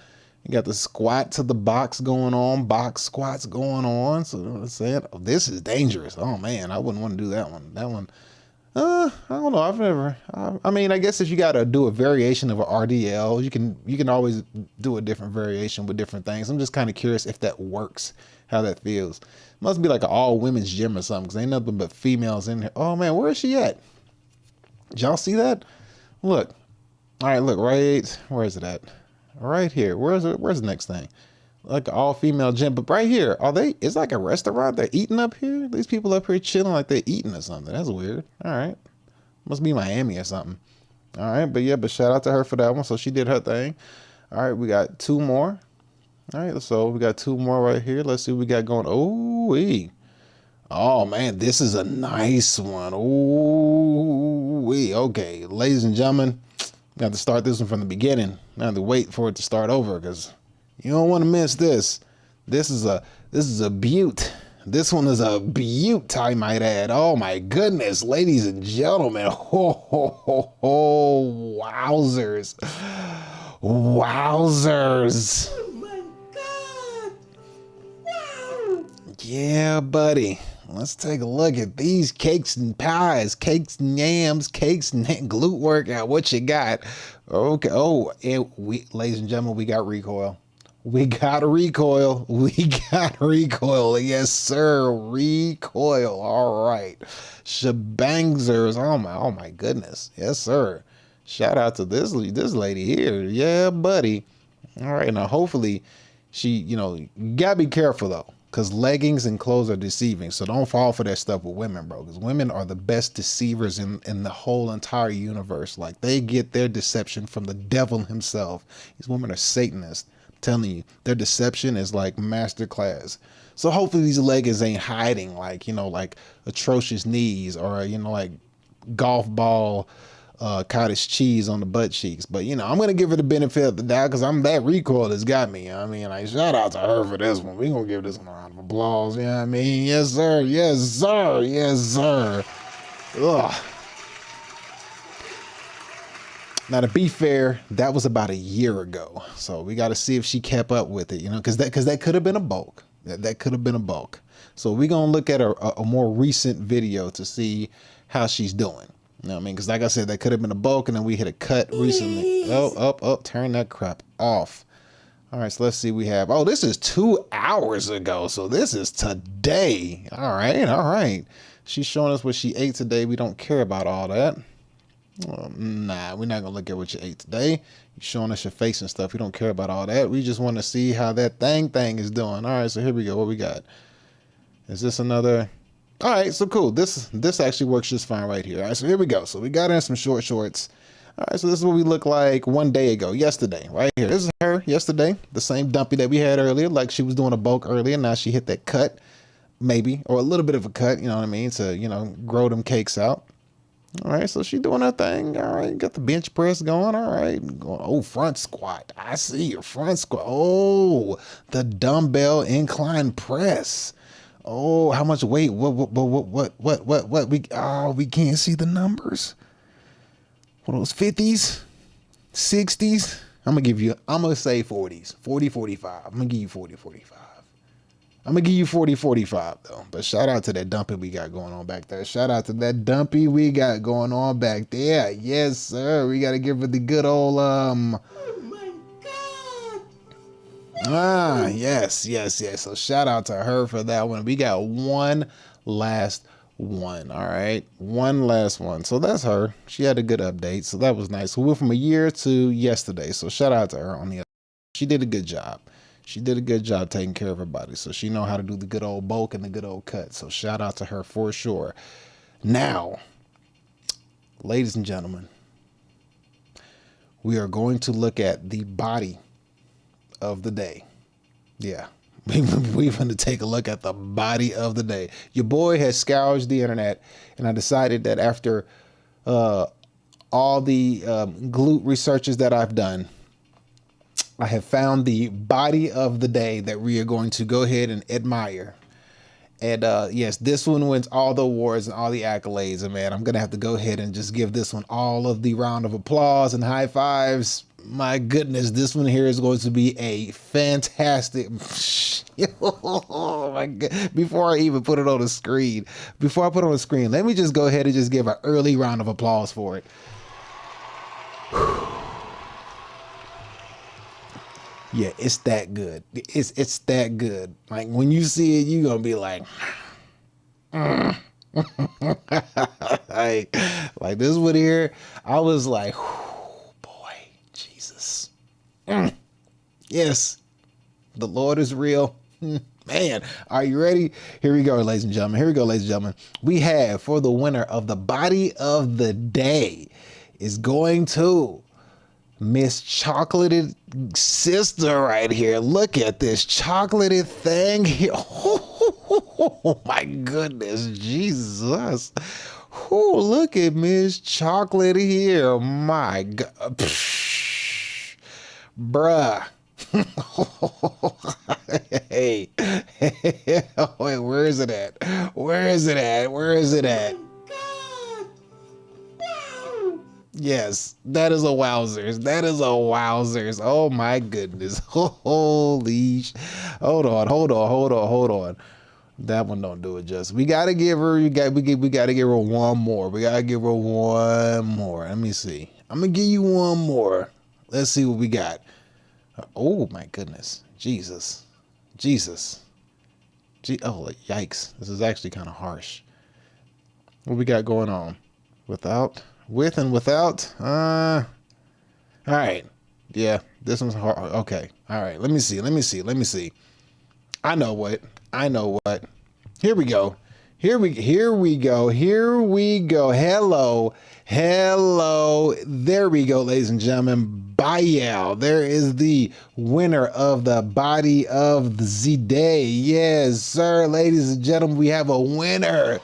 Speaker 1: You got the squat to the box going on, box squats going on. So I'm saying, oh, this is dangerous. Oh man, I wouldn't want to do that one. I don't know. I mean, I guess if you got to do a variation of an RDL, you can always do a different variation with different things. I'm just kind of curious if that works, how that feels. Must be like an all women's gym or something because ain't nothing but females in here. Oh man, where is she at? Did y'all see that? Look. All right, look, right. Where is it at? Right here. Where's the next thing? Like an all female gym, but right here. It's like a restaurant. They're eating up here. These people up here chilling like they're eating or something. That's weird. All right. Must be Miami or something. All right, but shout out to her for that one. So she did her thing. All right, we got 2 more. All right, so we got 2 more right here. Let's see what we got going. Oh man, this is a nice one. Okay, ladies and gentlemen, got to start this one from the beginning. I have to wait for it to start over because you don't want to miss this. This is a beaut. This one is a beaut, I might add. Oh my goodness, ladies and gentlemen. Wowzers.
Speaker 2: Oh my God! Wow!
Speaker 1: Yeah, buddy. Let's take a look at these cakes and pies, cakes and yams, cakes and glute workout. What you got? Okay. Oh, and ladies and gentlemen, we got recoil. We got a recoil. We got recoil. Yes, sir. Recoil. All right. Shebangzers. Oh my goodness. Yes, sir. Shout out to this lady here. Yeah, buddy. All right. Now, hopefully she, you gotta be careful though, because leggings and clothes are deceiving. So don't fall for that stuff with women, bro, because women are the best deceivers in the whole entire universe. Like, they get their deception from the devil himself. These women are Satanists. Telling you, their deception is like masterclass. So hopefully these leggings ain't hiding like, like atrocious knees or, like golf ball cottage cheese on the butt cheeks. But, I'm going to give her the benefit of the doubt because that recoil has got me. I mean, like, shout out to her for this one. We're going to give this one a round of applause. You know what I mean? Yes, sir. Yes, sir. Yes, sir. Ugh. Now, to be fair, that was about a year ago. So we got to see if she kept up with it, because that could have been a bulk. That could have been a bulk. So we're going to look at a more recent video to see how she's doing. You know what I mean? Because like I said, that could have been a bulk, and then we hit a cut recently. Oh, turn that crap off. All right, so let's see. We have, this is 2 hours ago. So this is today. All right. She's showing us what she ate today. We don't care about all that. Nah, we're not gonna look at what you ate today. You're showing us your face and stuff. We don't care about all that. We just want to see how that thing is doing. All right, so here we go. What we got? Is this another? All right, so cool. This actually works just fine right here. All right, so here we go. So we got in some shorts. All right, so this is what we look like one day ago, yesterday, right here. This is her yesterday, the same dumpy that we had earlier. Like, she was doing a bulk earlier. Now she hit that cut, maybe, or a little bit of a cut. You know what I mean? To grow them cakes out. All right, so she doing her thing. All right, got the bench press going. All right, front squat. I see your front squat. Oh, the dumbbell incline press. Oh, how much weight? What? We can't see the numbers. What are those 50s, 60s? I'm gonna say 40s, 40, 45. I'm gonna give you 40, 45. I'm going to give you 40, 45, though. But shout out to that dumpy we got going on back there. Shout out to that dumpy we got going on back there. Yes, sir. We got to give her the good old,
Speaker 3: Oh my God.
Speaker 1: Yes. So shout out to her for that one. We got one last one. All right. One last one. So that's her. She had a good update. So that was nice. So we went from a year to yesterday. So shout out to her on the other. She did a good job. She did a good job taking care of her body. So she know how to do the good old bulk and the good old cut. So shout out to her for sure. Now, ladies and gentlemen, we are going to look at the body of the day. Yeah, we're going to take a look at the body of the day. Your boy has scourged the internet, and I decided that after all the glute researches that I've done, I have found the body of the day that we are going to go ahead and admire. And yes, this one wins all the awards and all the accolades. And man, I'm going to have to go ahead and just give this one all of the round of applause and high fives. My goodness, this one here is going to be a fantastic. Oh my God. Before I even put it on the screen, let me just go ahead and just give an early round of applause for it. Yeah, it's that good. It's that good. Like, when you see it, you're going to be like, like this one here, I was like, boy, Jesus. Yes, the Lord is real. Man, are you ready? Here we go, ladies and gentlemen. We have, for the winner of the body of the day, is going to Miss Chocolated Sister right here. Look at this chocolated thing here. Oh my goodness, Jesus. Oh, look at Miss Chocolate here. My God. Bruh. Hey. Wait, where is it at? Yes, that is a wowzers. Oh my goodness. Holy Hold on. That one don't do it justice. We gotta give her, we gotta give her one more. Let me see. I'm gonna give you one more. Let's see what we got. Oh my goodness. Jesus. Jesus. Oh, yikes. This is actually kind of harsh. What we got going on? Without, with and without. All right. Yeah, this one's hard. Okay. All right. Let me see. I know what. Here we go. Here we go. Hello. There we go, ladies and gentlemen. Bayal. There is the winner of the body of the day. Yes, sir. Ladies and gentlemen, we have a winner.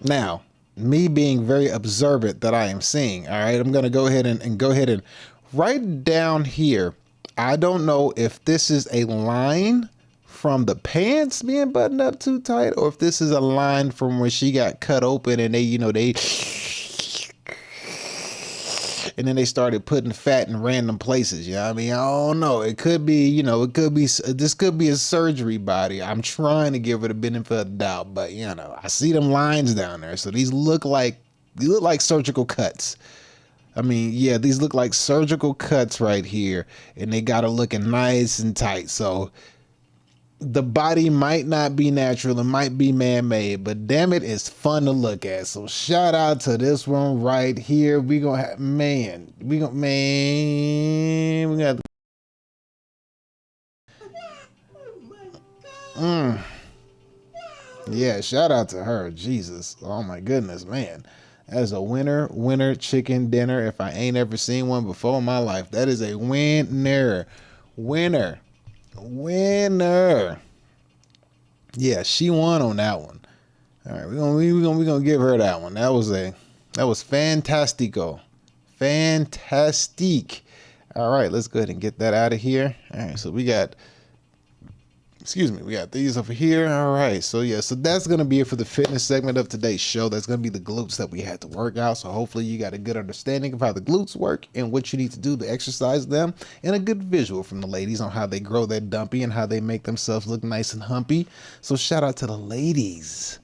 Speaker 1: Now, me being very observant that I am seeing, all right, I'm going to go ahead and write down here. I don't know if this is a line from the pants being buttoned up too tight, or if this is a line from where she got cut open and and then they started putting fat in random places. You know what I mean? I don't know. It could be, this could be a surgery body. I'm trying to give it a benefit of the doubt, but I see them lines down there. So these look like surgical cuts. I mean, yeah, these look like surgical cuts right here, and they got her looking nice and tight. So the body might not be natural, it might be man-made, but damn it, it's fun to look at. So shout out to this one right here. We got yeah, shout out to her. Jesus, oh my goodness, man. As a winner chicken dinner, if I ain't ever seen one before in my life. That is a winner. Yeah, she won on that one. All right, we're gonna give her that one. That was fantastico. Fantastique. All right, let's go ahead and get that out of here. All right, so we got these over here. All right, so yeah, so that's gonna be it for the fitness segment of today's show. That's gonna be the glutes that we had to work out. So hopefully you got a good understanding of how the glutes work and what you need to do to exercise them, and a good visual from the ladies on how they grow their dumpy and how they make themselves look nice and humpy. So shout out to the ladies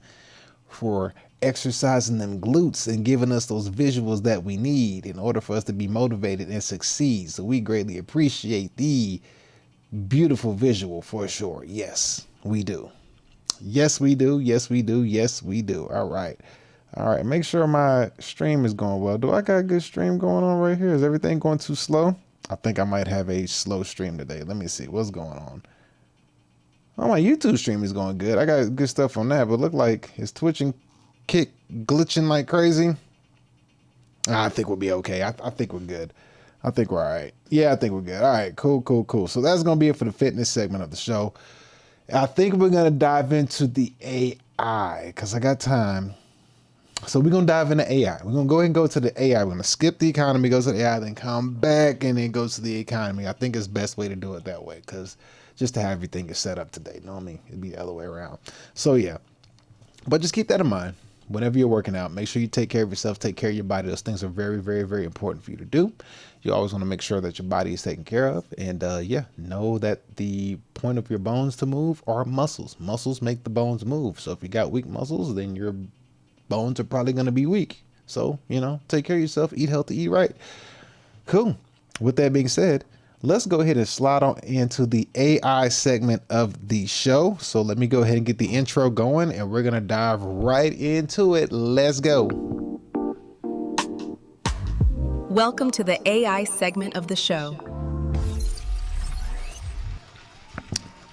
Speaker 1: for exercising them glutes and giving us those visuals that we need in order for us to be motivated and succeed. So we greatly appreciate the beautiful visual for sure. Yes, we do. All right. Make sure my stream is going well. Do I got a good stream going on right here? Is everything going too slow? I think I might have a slow stream today. Let me see what's going on. Oh, my YouTube stream is going good. I got good stuff on that, but look like it's twitching, glitching like crazy. I think we'll be okay. I think we're good. I think we're all right. Yeah, I think we're good. All right, cool. So that's going to be it for the fitness segment of the show. I think we're going to dive into the AI because I got time. So we're going to dive into AI. We're going to go ahead and go to the AI. We're going to skip the economy, go to the AI, then come back and then go to the economy. I think it's the best way to do it that way because just to have everything is set up today. Normally, it'd be the other way around. So, yeah. But just keep that in mind. Whenever you're working out, make sure you take care of yourself, take care of your body. Those things are very, very, very important for you to do. You always want to make sure that your body is taken care of. And know that the point of your bones to move are muscles. Muscles make the bones move. So if you got weak muscles, then your bones are probably going to be weak. So, take care of yourself, eat healthy, eat right. Cool. With that being said, let's go ahead and slide on into the AI segment of the show. So let me go ahead and get the intro going and we're going to dive right into it. Let's go.
Speaker 5: Welcome to the AI segment of the show.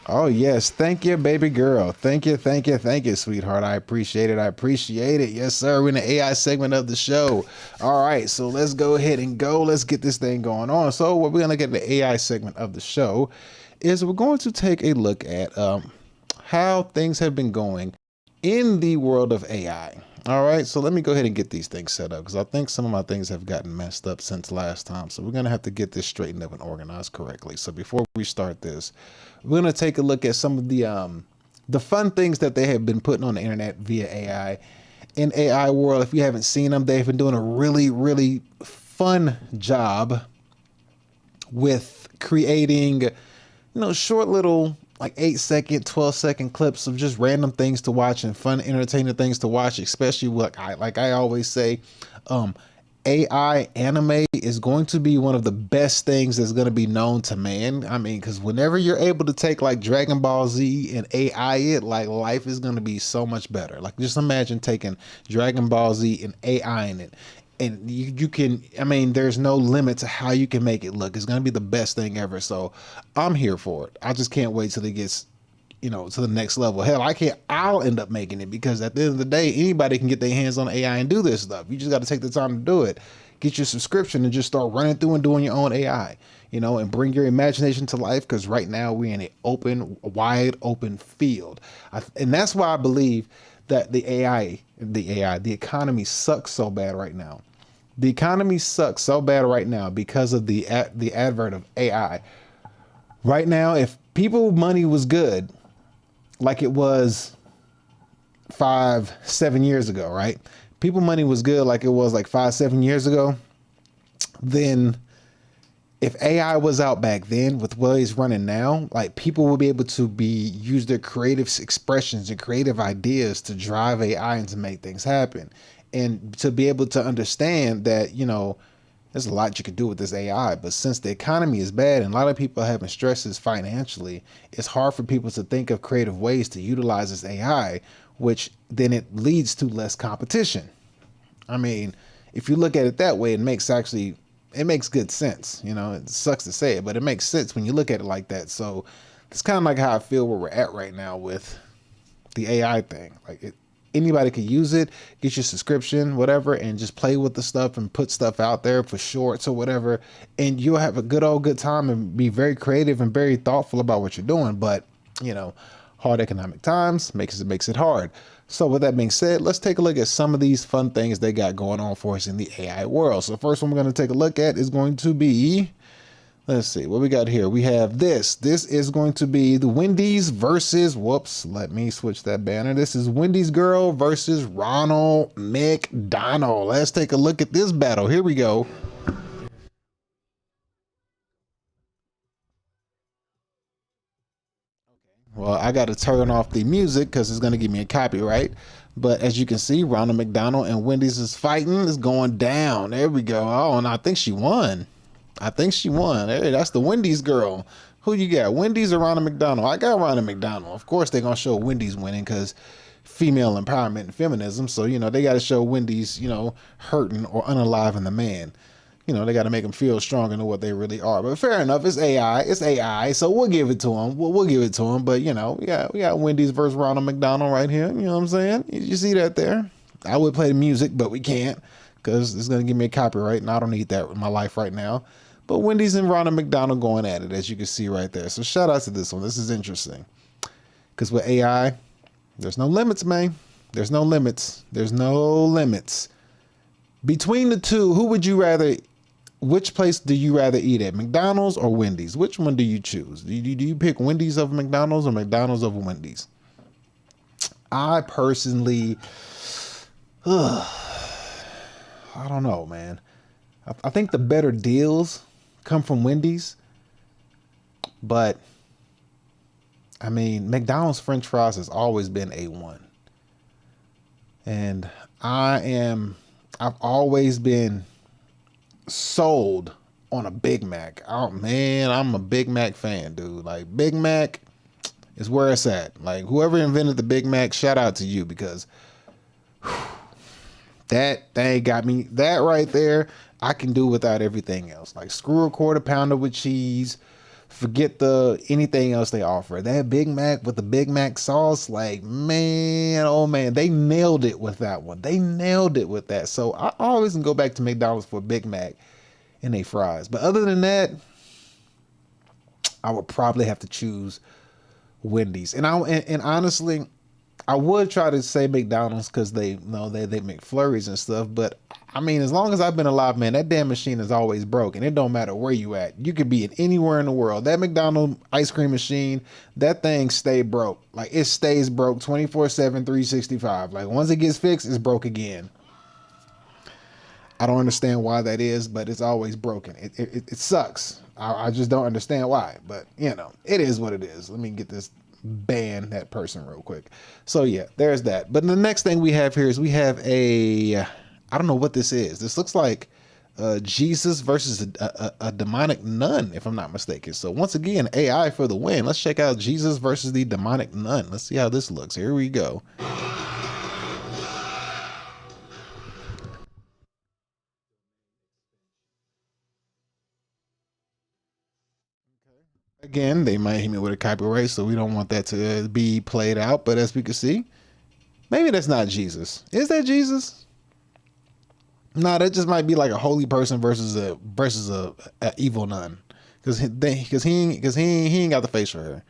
Speaker 1: Oh, yes. Thank you, baby girl. Thank you, sweetheart. I appreciate it. Yes, sir. We're in the AI segment of the show. All right. So let's go ahead and go. Let's get this thing going on. So what we're going to get in the AI segment of the show is we're going to take a look at how things have been going in the world of AI. All right. So let me go ahead and get these things set up because I think some of my things have gotten messed up since last time. So we're going to have to get this straightened up and organized correctly. So before we start this, we're going to take a look at some of the fun things that they have been putting on the internet via AI. In AI world, if you haven't seen them, they've been doing a really, really fun job with creating, short little like 8-second, 12-second clips of just random things to watch and fun, entertaining things to watch, especially like I always say, AI anime is going to be one of the best things that's going to be known to man. I mean, because whenever you're able to take like Dragon Ball Z and AI it, like life is going to be so much better. Like just imagine taking Dragon Ball Z and AI in it. And you can, I mean, there's no limit to how you can make it look. It's going to be the best thing ever. So I'm here for it. I just can't wait till it gets, to the next level. Hell, I'll end up making it, because at the end of the day, anybody can get their hands on AI and do this stuff. You just got to take the time to do it. Get your subscription and just start running through and doing your own AI, and bring your imagination to life. Because right now we're in an wide open field. And that's why I believe that the economy sucks so bad right now. The economy sucks so bad right now because of the advert of AI. Right now, if people money was good, like it was 5-7 years ago, right? People money was good like it was like 5-7 years ago. Then if AI was out back then with what it's running now, like people will be able to use their creative expressions and creative ideas to drive AI and to make things happen. And to be able to understand that, there's a lot you could do with this AI, but since the economy is bad and a lot of people are having stresses financially, it's hard for people to think of creative ways to utilize this AI, which then it leads to less competition. I mean, if you look at it that way, it makes good sense. It sucks to say it, but it makes sense when you look at it like that. So it's kind of like how I feel where we're at right now with the AI thing. Like anybody could use it, get your subscription, whatever, and just play with the stuff and put stuff out there for shorts or whatever. And you'll have a good time and be very creative and very thoughtful about what you're doing. But, hard economic times makes it hard. So with that being said, let's take a look at some of these fun things they got going on for us in the AI world. So the first one we're going to take a look at is going to be, let's see what we got here. We have this. This is going to be the Wendy's versus, let me switch that banner. This is Wendy's girl versus Ronald McDonald. Let's take a look at this battle. Here we go. Well, I got to turn off the music because it's going to give me a copyright. But as you can see, Ronald McDonald and Wendy's is fighting. It's going down. There we go. Oh, and I think she won. Hey, that's the Wendy's girl. Who you got? Wendy's or Ronald McDonald? I got Ronald McDonald. Of course, they're going to show Wendy's winning because female empowerment and feminism. So, they got to show Wendy's, hurting or unaliving the man. They got to make them feel stronger than what they really are. But fair enough. It's AI. So we'll give it to them. We'll give it to them. But, we got Wendy's versus Ronald McDonald right here. You know what I'm saying? You see that there? I would play the music, but we can't because it's going to give me a copyright, and I don't need that in my life right now. But Wendy's and Ronald McDonald going at it, as you can see right there. So shout out to this one. This is interesting. Because with AI, there's no limits, man. There's no limits. Between the two, which place do you rather eat at? McDonald's or Wendy's? Which one do you choose? Do you pick Wendy's over McDonald's or McDonald's over Wendy's? I personally, I don't know, man. I think the better deals come from Wendy's, but I mean, McDonald's French fries has always been A1. And I've always been sold on a Big Mac. Oh man, I'm a Big Mac fan, dude. Like Big Mac is where it's at. Like whoever invented the Big Mac, shout out to you, because that thing got me. That right there, I can do without everything else. Like screw a quarter pounder with cheese. Forget anything else they offer. That Big Mac with the Big Mac sauce, like man, oh man, they nailed it with that one. They nailed it with that. So I always can go back to McDonald's for a Big Mac and they fries. But other than that, I would probably have to choose Wendy's. And honestly, I would try to say McDonald's because they make flurries and stuff. But I mean, as long as I've been alive, man, that damn machine is always broken. It don't matter where you at. You could be anywhere in the world. That McDonald's ice cream machine, that thing stay broke. Like it stays broke 24/7, 365. Like once it gets fixed, it's broke again. I don't understand why that is, but it's always broken. It sucks. I just don't understand why. But you know, it is what it is. Let me get this ban that person real quick. So yeah, there's that. But the next thing we have here is we have a, I don't know what this is. This looks like Jesus versus a demonic nun, if I'm not mistaken. So once again, AI for the win. Let's check out Jesus versus the demonic nun. Let's see how this looks. Here we go. Again, they might hit me with a copyright, so we don't want that to be played out. But as we can see, maybe that's not Jesus. Is that Jesus? No, that just might be like a holy person versus a evil nun, because he ain't got the face for her,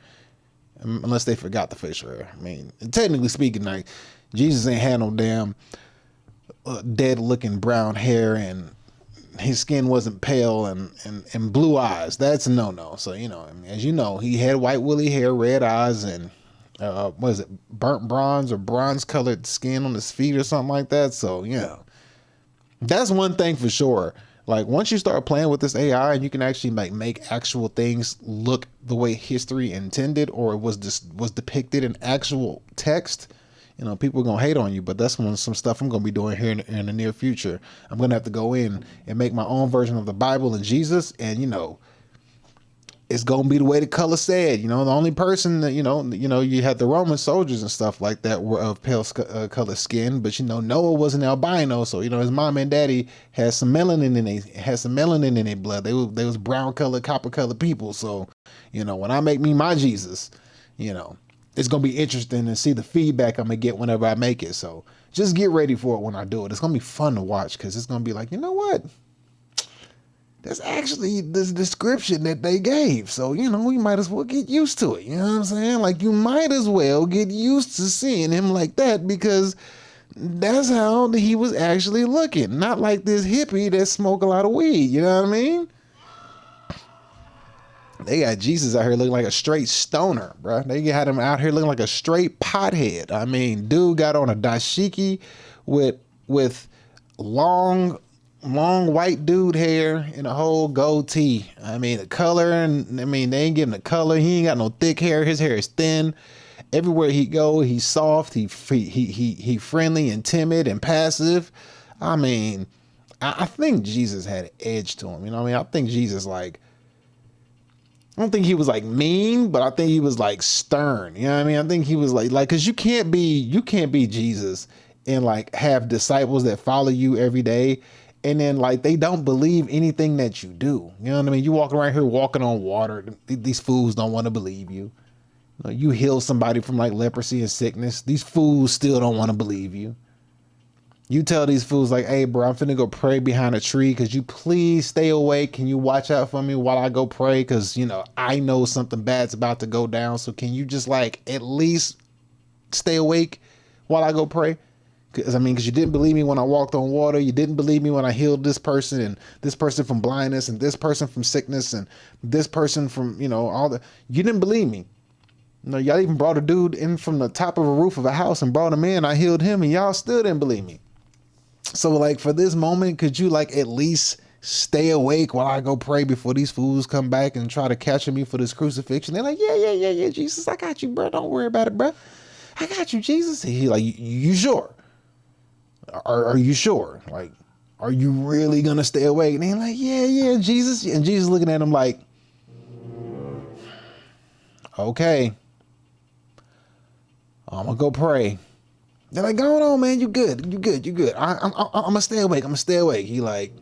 Speaker 1: unless they forgot the face for her. I mean, technically speaking, like Jesus ain't had no damn dead looking brown hair, and his skin wasn't pale and blue eyes. That's a no. So you know, I mean, as you know, he had white woolly hair, red eyes, and what is it, burnt bronze or bronze colored skin on his feet or something like that. So yeah. That's one thing for sure. Like once you start playing with this AI and you can actually like make actual things look the way history intended or was depicted in actual text, you know, people are gonna hate on you. But that's some stuff I'm gonna be doing here in the near future. I'm gonna have to go in and make my own version of the Bible and Jesus, and you know, it's gonna be the way the color said. You know, the only person that you had the Roman soldiers and stuff like that were of pale color skin, but you know Noah was an albino, so you know his mom and daddy had some melanin in their blood. They was brown colored, copper colored people. So you know when I make me my Jesus, you know it's gonna be interesting to see the feedback I'm gonna get whenever I make it. So just get ready for it when I do it. It's gonna be fun to watch because it's gonna be like, you know what? That's actually the description that they gave. So, you know, we might as well get used to it. You know what I'm saying? Like, you might as well get used to seeing him like that because that's how he was actually looking. Not like this hippie that smoke a lot of weed. You know what I mean? They got Jesus out here looking like a straight stoner, bro. They had him out here looking like a straight pothead. I mean, dude got on a dashiki with long white dude hair and a whole goatee. I mean, the color, and I mean, they ain't giving the color. He ain't got no thick hair. His hair is thin. Everywhere he go, he's soft. He friendly and timid and passive. I mean, I think Jesus had an edge to him. You know what I mean? I think Jesus I don't think he was like mean, but I think he was like stern. You know what I mean? I think he was like, cause you can't be Jesus and like have disciples that follow you every day. And then like, they don't believe anything that you do. You know what I mean? You walk around here walking on water. These fools don't want to believe you. You heal somebody from like leprosy and sickness. These fools still don't want to believe you. You tell these fools like, hey bro, I'm finna go pray behind a tree. Could you please stay awake? Can you watch out for me while I go pray? Cause you know, I know something bad's about to go down. So can you just like, at least stay awake while I go pray? Cause I mean, cause you didn't believe me when I walked on water. You didn't believe me when I healed this person and this person from blindness and this person from sickness and this person from, you know, you didn't believe me. You know, y'all even brought a dude in from the top of a roof of a house and brought him in. I healed him and y'all still didn't believe me. So like for this moment, could you like at least stay awake while I go pray before these fools come back and try to capture me for this crucifixion? They're like, yeah, Jesus, I got you, bro. Don't worry about it, bro. I got you, Jesus. And he like, you sure? Are you sure? Like, are you really gonna stay awake? And they're like, yeah, Jesus. And Jesus looking at him like, okay, I'm gonna go pray. They're like, going on, man. You good. I'm gonna stay awake. He like,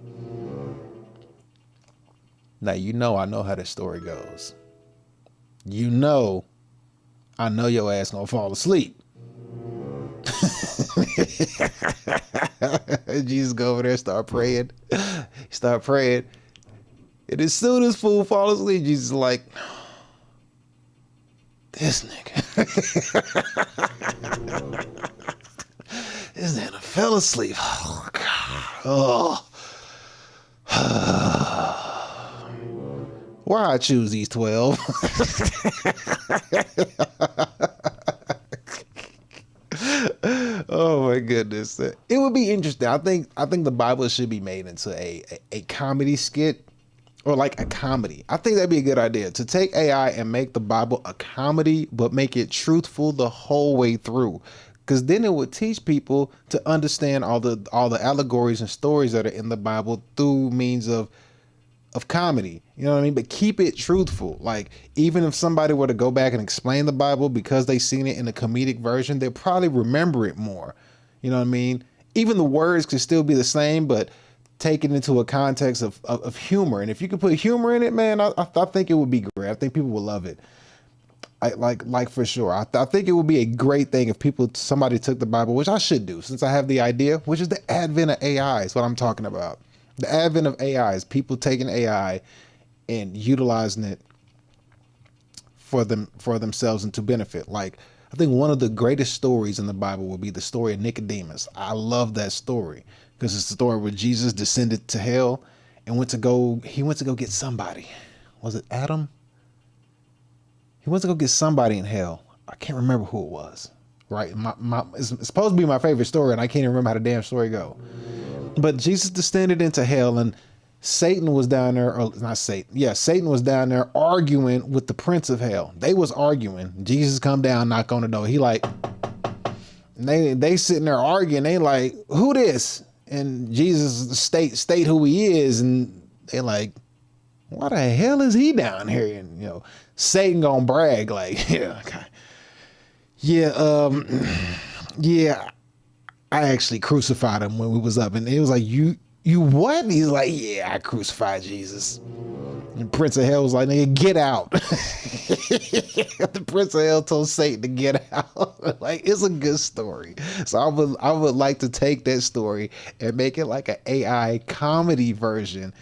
Speaker 1: now, you know, I know how this story goes. You know, I know your ass gonna fall asleep. Jesus go over there, start praying. And as soon as fool fall asleep, Jesus is like, this nigga. This nigga fell asleep. Oh, God. Oh. Why I choose these 12? Oh my goodness. It would be interesting. I think the Bible should be made into a comedy skit. or like a comedy. I think that'd be a good idea to take AI and make the Bible a comedy, but make it truthful the whole way through. Because then it would teach people to understand all the allegories and stories that are in the Bible through means of comedy. You know what I mean? But keep it truthful. Like, even if somebody were to go back and explain the Bible because they seen it in a comedic version, they'll probably remember it more. You know what I mean? Even the words could still be the same, but taken into a context of humor. And if you could put humor in it, man, I think it would be great. I think people would love it. Like for sure. I think it would be a great thing if somebody took the Bible, which I should do since I have the idea, which is the advent of AI is what I'm talking about. The advent of AI is people taking AI and utilizing it for themselves and to benefit. Like, I think one of the greatest stories in the Bible would be the story of Nicodemus. I love that story because it's the story where Jesus descended to hell and went to go get somebody. Was it Adam? He went to go get somebody in hell. I can't remember who it was. Right? It's supposed to be my favorite story, and I can't even remember how the damn story go. But Jesus descended into hell, and Satan was down there, or not Satan. Yeah, Satan was down there arguing with the prince of hell. They was arguing. Jesus come down, knock on the door. He like, they sitting there arguing. They like, who this? And Jesus state who he is, and they like, why the hell is he down here? And Satan gonna brag like, yeah, I actually crucified him when we was up. And it was like, you what? And he's like, yeah, I crucified Jesus. And Prince of Hell was like, nigga, get out. The Prince of Hell told Satan to get out. Like, it's a good story. So I would like to take that story and make it like an AI comedy version,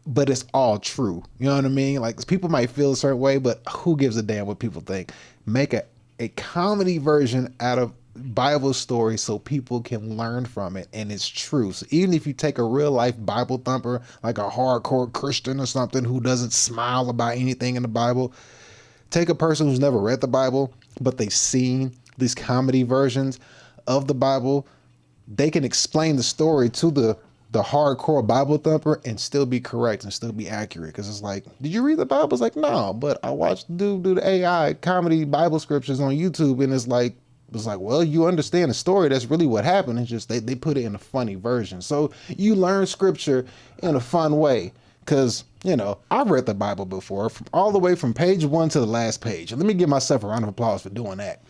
Speaker 1: but it's all true. You know what I mean? Like, people might feel a certain way, but who gives a damn what people think? Make a comedy version out of Bible story so people can learn from it, and it's true. So even if you take a real life Bible thumper, like a hardcore Christian or something who doesn't smile about anything in the Bible, take a person who's never read the Bible, but they've seen these comedy versions of the Bible, they can explain the story to the hardcore Bible thumper and still be correct and still be accurate. Because it's like, did you read the Bible? It's like, no, but I watched the dude do the AI comedy Bible scriptures on YouTube, and it's like, well, you understand the story. That's really what happened. It's just they put it in a funny version. So you learn scripture in a fun way. Because, I've read the Bible before, all the way from page 1 to the last page. And let me give myself a round of applause for doing that.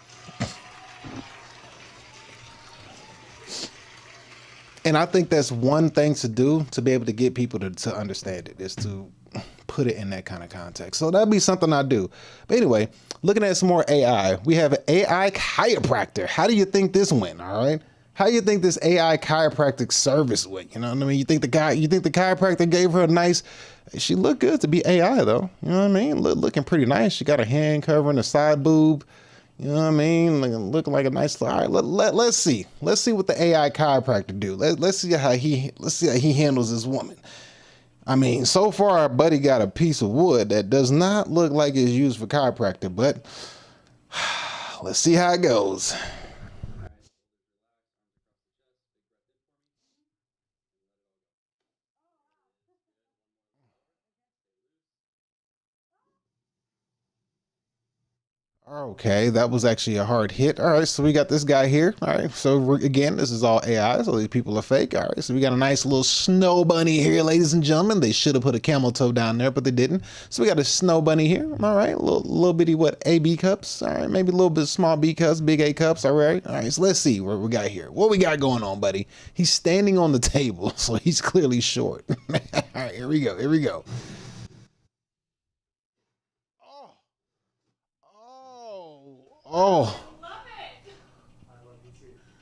Speaker 1: And I think that's one thing to do to be able to get people to understand it, is to put it in that kind of context. So that'd be something I do. But anyway, looking at some more AI, we have an AI chiropractor. How do you think this went? All right. How do you think this AI chiropractic service went? You know what I mean? You think the chiropractor gave her a nice, she looked good to be AI though. You know what I mean? Looking pretty nice. She got a hand covering a side boob. You know what I mean? Looking like a nice. All right, let's see. Let's see what the AI chiropractor do. Let's see how he handles this woman. I mean, so far our buddy got a piece of wood that does not look like it's used for chiropractic, but let's see how it goes. Okay, that was actually a hard hit. All right, so we got this guy here. All right, so again, this is all AI, so these people are fake. All right, so we got a nice little snow bunny here, ladies and gentlemen. They should have put a camel toe down there, but they didn't. So we got a snow bunny here. All right, little bitty AB cups. All right, maybe a little bit small B cups, big A cups. All right, so let's see what we got here. What we got going on, buddy? He's standing on the table, so he's clearly short. All right, here we go.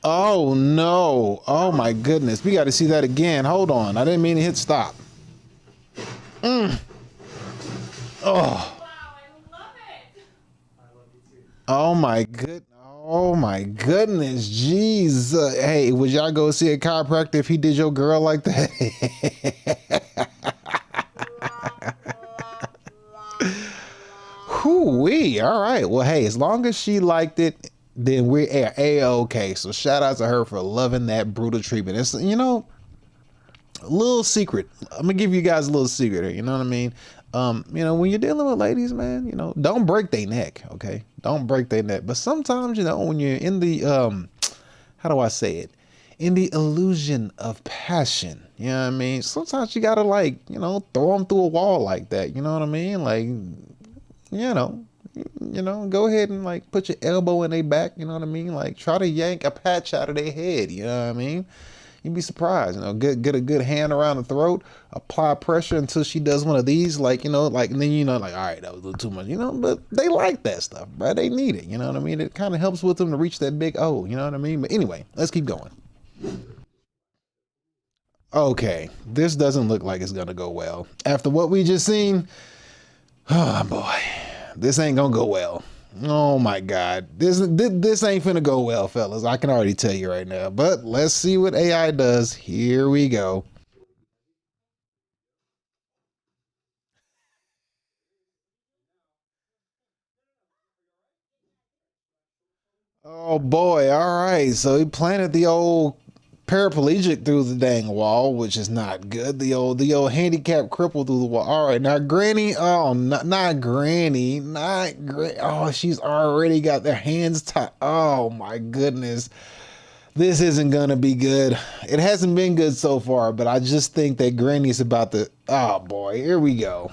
Speaker 1: Oh no. Oh my goodness. We got to see that again. Hold on. I didn't mean to hit stop. Oh. Oh my goodness. Jeez. Hey, would y'all go see a chiropractor if he did your girl like that? Whoo-wee. All right. Well, hey, as long as she liked it, then we're A-okay. So shout out to her for loving that brutal treatment. It's, A little secret. I'm gonna give you guys a little secret here. You know what I mean? When you're dealing with ladies, man, don't break their neck. Okay, don't break their neck. But sometimes, when you're in the how do I say it? In the illusion of passion, you know what I mean? Sometimes you gotta throw them through a wall like that. You know what I mean? Like, go ahead and put your elbow in their back. You know what I mean? Like, try to yank a patch out of their head. You know what I mean? You'd be surprised. Get a good hand around the throat, apply pressure until she does one of these, and then all right, that was a little too much, but they like that stuff, bro. They need it, you know what I mean? It kind of helps with them to reach that big O, you know what I mean? But anyway, let's keep going. Okay, this doesn't look like it's gonna go well. After what we just seen, oh boy, this ain't gonna go well. Oh my God, this ain't finna go well, fellas. I can already tell you right now. But let's see what AI does. Here we go. Oh boy, all right. So he planted the old paraplegic through the dang wall, which is not good. The old handicapped cripple through the wall. All right, now Granny. Oh, not Granny. Oh, she's already got their hands tied. Oh my goodness, this isn't gonna be good. It hasn't been good so far, but I just think that Granny's about to. Oh boy, here we go.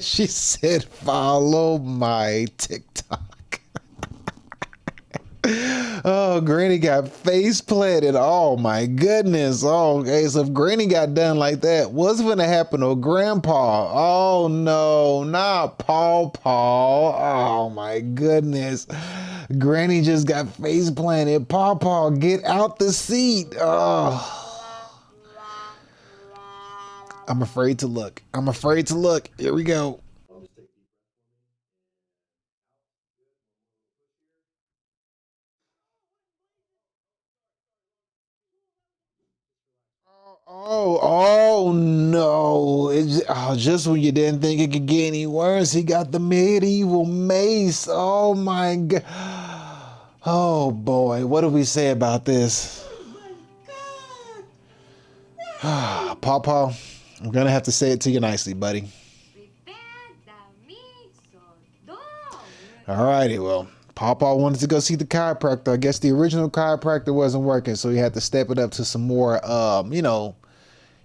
Speaker 1: She said, follow my TikTok. Oh, Granny got face planted. Oh my goodness. Oh, okay. So if Granny got done like that, what's gonna happen to Grandpa? Oh no, not Paw. Oh my goodness. Granny just got face planted. Paw, get out the seat. Oh. I'm afraid to look. Here we go. Oh no. Just when you didn't think it could get any worse, he got the medieval mace. Oh my God. Oh boy, what do we say about this? Paw, I'm gonna have to say it to you nicely, buddy. Alrighty, well, Pawpaw wanted to go see the chiropractor. I guess the original chiropractor wasn't working, so he had to step it up to some more,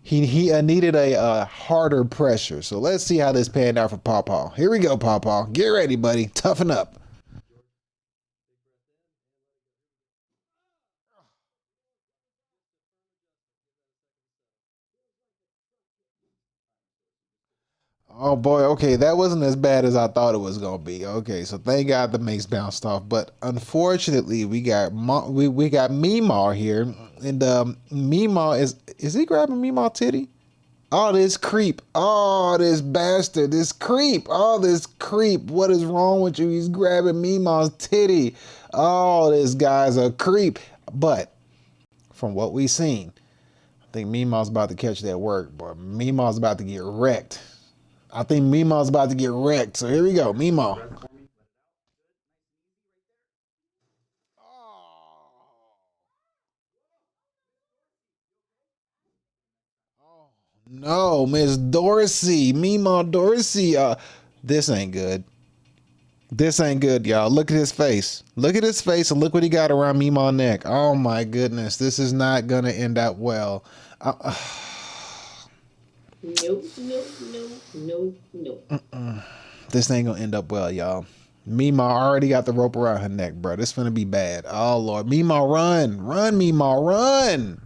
Speaker 1: he needed a harder pressure. So let's see how this panned out for Pawpaw. Here we go, Pawpaw. Get ready, buddy. Toughen up. Oh boy, okay, that wasn't as bad as I thought it was gonna be. Okay, so thank God the mace bounced off, but unfortunately we got we got Meemaw here, and Meemaw is he grabbing Meemaw titty? Oh, this creep! Oh, this bastard! This creep! Oh, this creep! What is wrong with you? He's grabbing Meemaw's titty. Oh, this guy's a creep. But from what we've seen, I think Meemaw's about to catch that work, boy. Meemaw's about to get wrecked. I think Meemaw's about to get wrecked. So here we go, Meemaw. Oh, no, Miss Dorsey, Meemaw Dorsey. This ain't good. This ain't good, y'all. Look at his face. Look at his face and look what he got around Meemaw's neck. Oh my goodness, this is not gonna end up well.
Speaker 2: Nope.
Speaker 1: This ain't gonna end up well, y'all. Meemaw already got the rope around her neck, bro. This finna be bad. Oh Lord, Meemaw, run, Meemaw, run.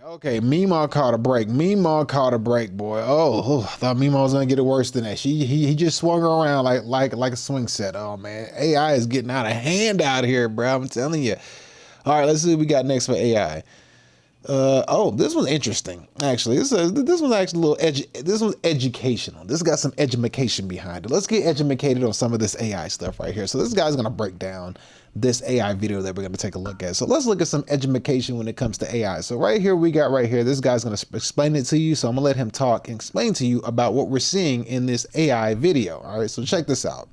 Speaker 1: Okay, Meemaw caught a break. Boy. Oh, I thought Meemaw was gonna get it worse than that. He just swung her around like a swing set. Oh man, AI is getting out of hand out here, bro. I'm telling you. All right, let's see what we got next for AI. This was interesting. Actually, this one's actually a little this one's educational. This got some edumacation behind it. Let's get educated on some of this AI stuff right here. So this guy's gonna break down this AI video that we're going to take a look at. So let's look at some education when it comes to AI. So right here, this guy's going to explain it to you. So I'm gonna let him talk and explain to you about what we're seeing in this AI video. All right, so check this out.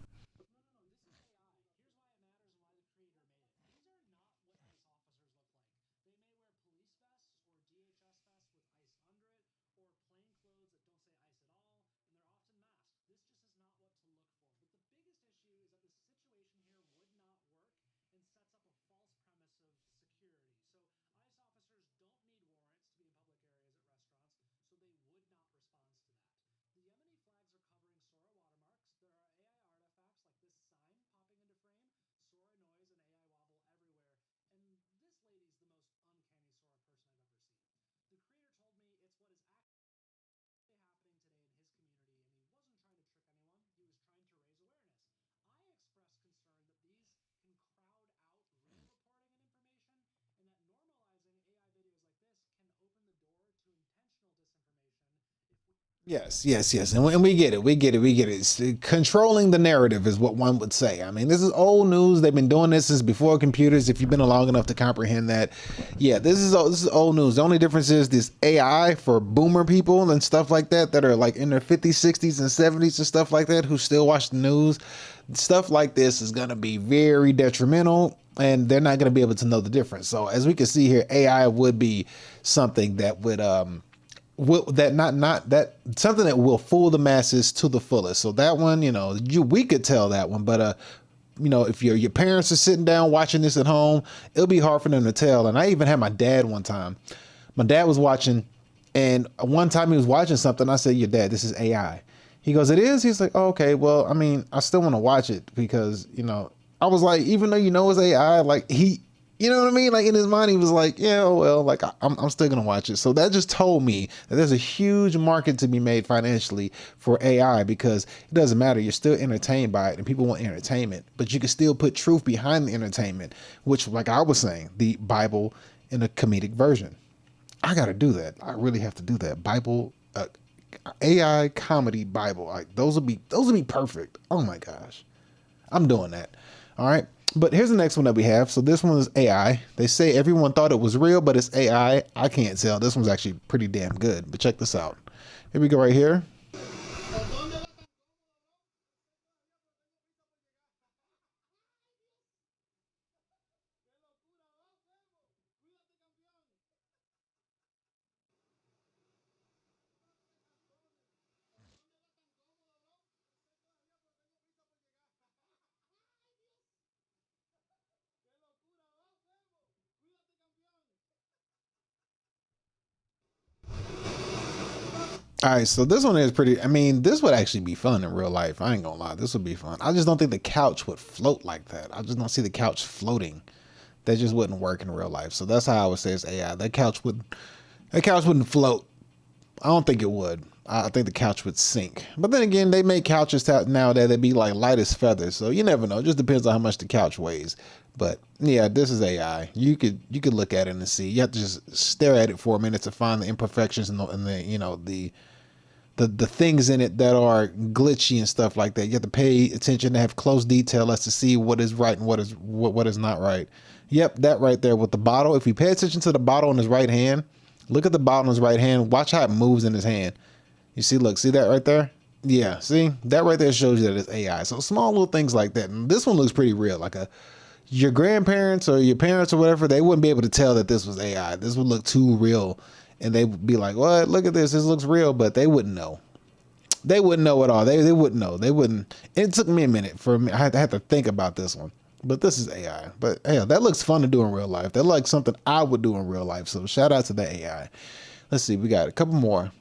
Speaker 1: Yes. And we get it. We get it. It's, controlling the narrative is what one would say. I mean, this is old news. They've been doing this since before computers. If you've been long enough to comprehend that, yeah, this is old news. The only difference is this AI for boomer people and stuff like that are like in their 50s, 60s, and 70s and stuff like that who still watch the news. Stuff like this is going to be very detrimental, and they're not going to be able to know the difference. So as we can see here, AI would be something that would something that will fool the masses to the fullest. So that one, we could tell that one, but if your parents are sitting down watching this at home, it'll be hard for them to tell. And I even had my dad one time. My dad was watching, and one time he was watching something. I said, "Your dad, this is AI." He goes, "It is?" He's like, "Oh, okay. Well, I mean, I still want to watch it because I was like, even though it's AI, like you know what I mean? Like in his mind, he was like, yeah, well, like I'm still going to watch it." So that just told me that there's a huge market to be made financially for AI, because it doesn't matter. You're still entertained by it and people want entertainment, but you can still put truth behind the entertainment, which, like I was saying, the Bible in a comedic version. I got to do that. I really have to do that. Bible, AI comedy Bible. Like those would be perfect. Oh my gosh. I'm doing that. All right. But here's the next one that we have. So this one is AI. They say everyone thought it was real, but it's AI. I can't tell. This one's actually pretty damn good. But check this out. Here we go right here. All right, so this one is pretty. I mean, this would actually be fun in real life. I ain't gonna lie, this would be fun. I just don't think the couch would float like that. I just don't see the couch floating. That just wouldn't work in real life. So that's how I would say it's AI. That couch wouldn't float. I don't think it would. I think the couch would sink. But then again, they make couches nowadays that be like light as feathers. So you never know. It just depends on how much the couch weighs. But yeah, this is AI. You could look at it and see. You have to just stare at it for a minute to find the imperfections and the things in it that are glitchy and stuff like that. You have to pay attention to have close detail as to see what is right and what is not right. Yep, that right there with the bottle. If you pay attention to the bottle in his right hand, look at the bottle in his right hand. Watch how it moves in his hand. You see, look, see that right there? Yeah, see? That right there shows you that it's AI. So small little things like that. And this one looks pretty real. Like your grandparents or your parents or whatever, they wouldn't be able to tell that this was AI. This would look too real. And they would be like, "What? Look at this. This looks real." But they wouldn't know. They wouldn't know at all. They wouldn't know. They wouldn't. It took me a minute for me. I had to think about this one. But this is AI. But hey, that looks fun to do in real life. That looks like something I would do in real life. So shout out to the AI. Let's see. We got a couple more.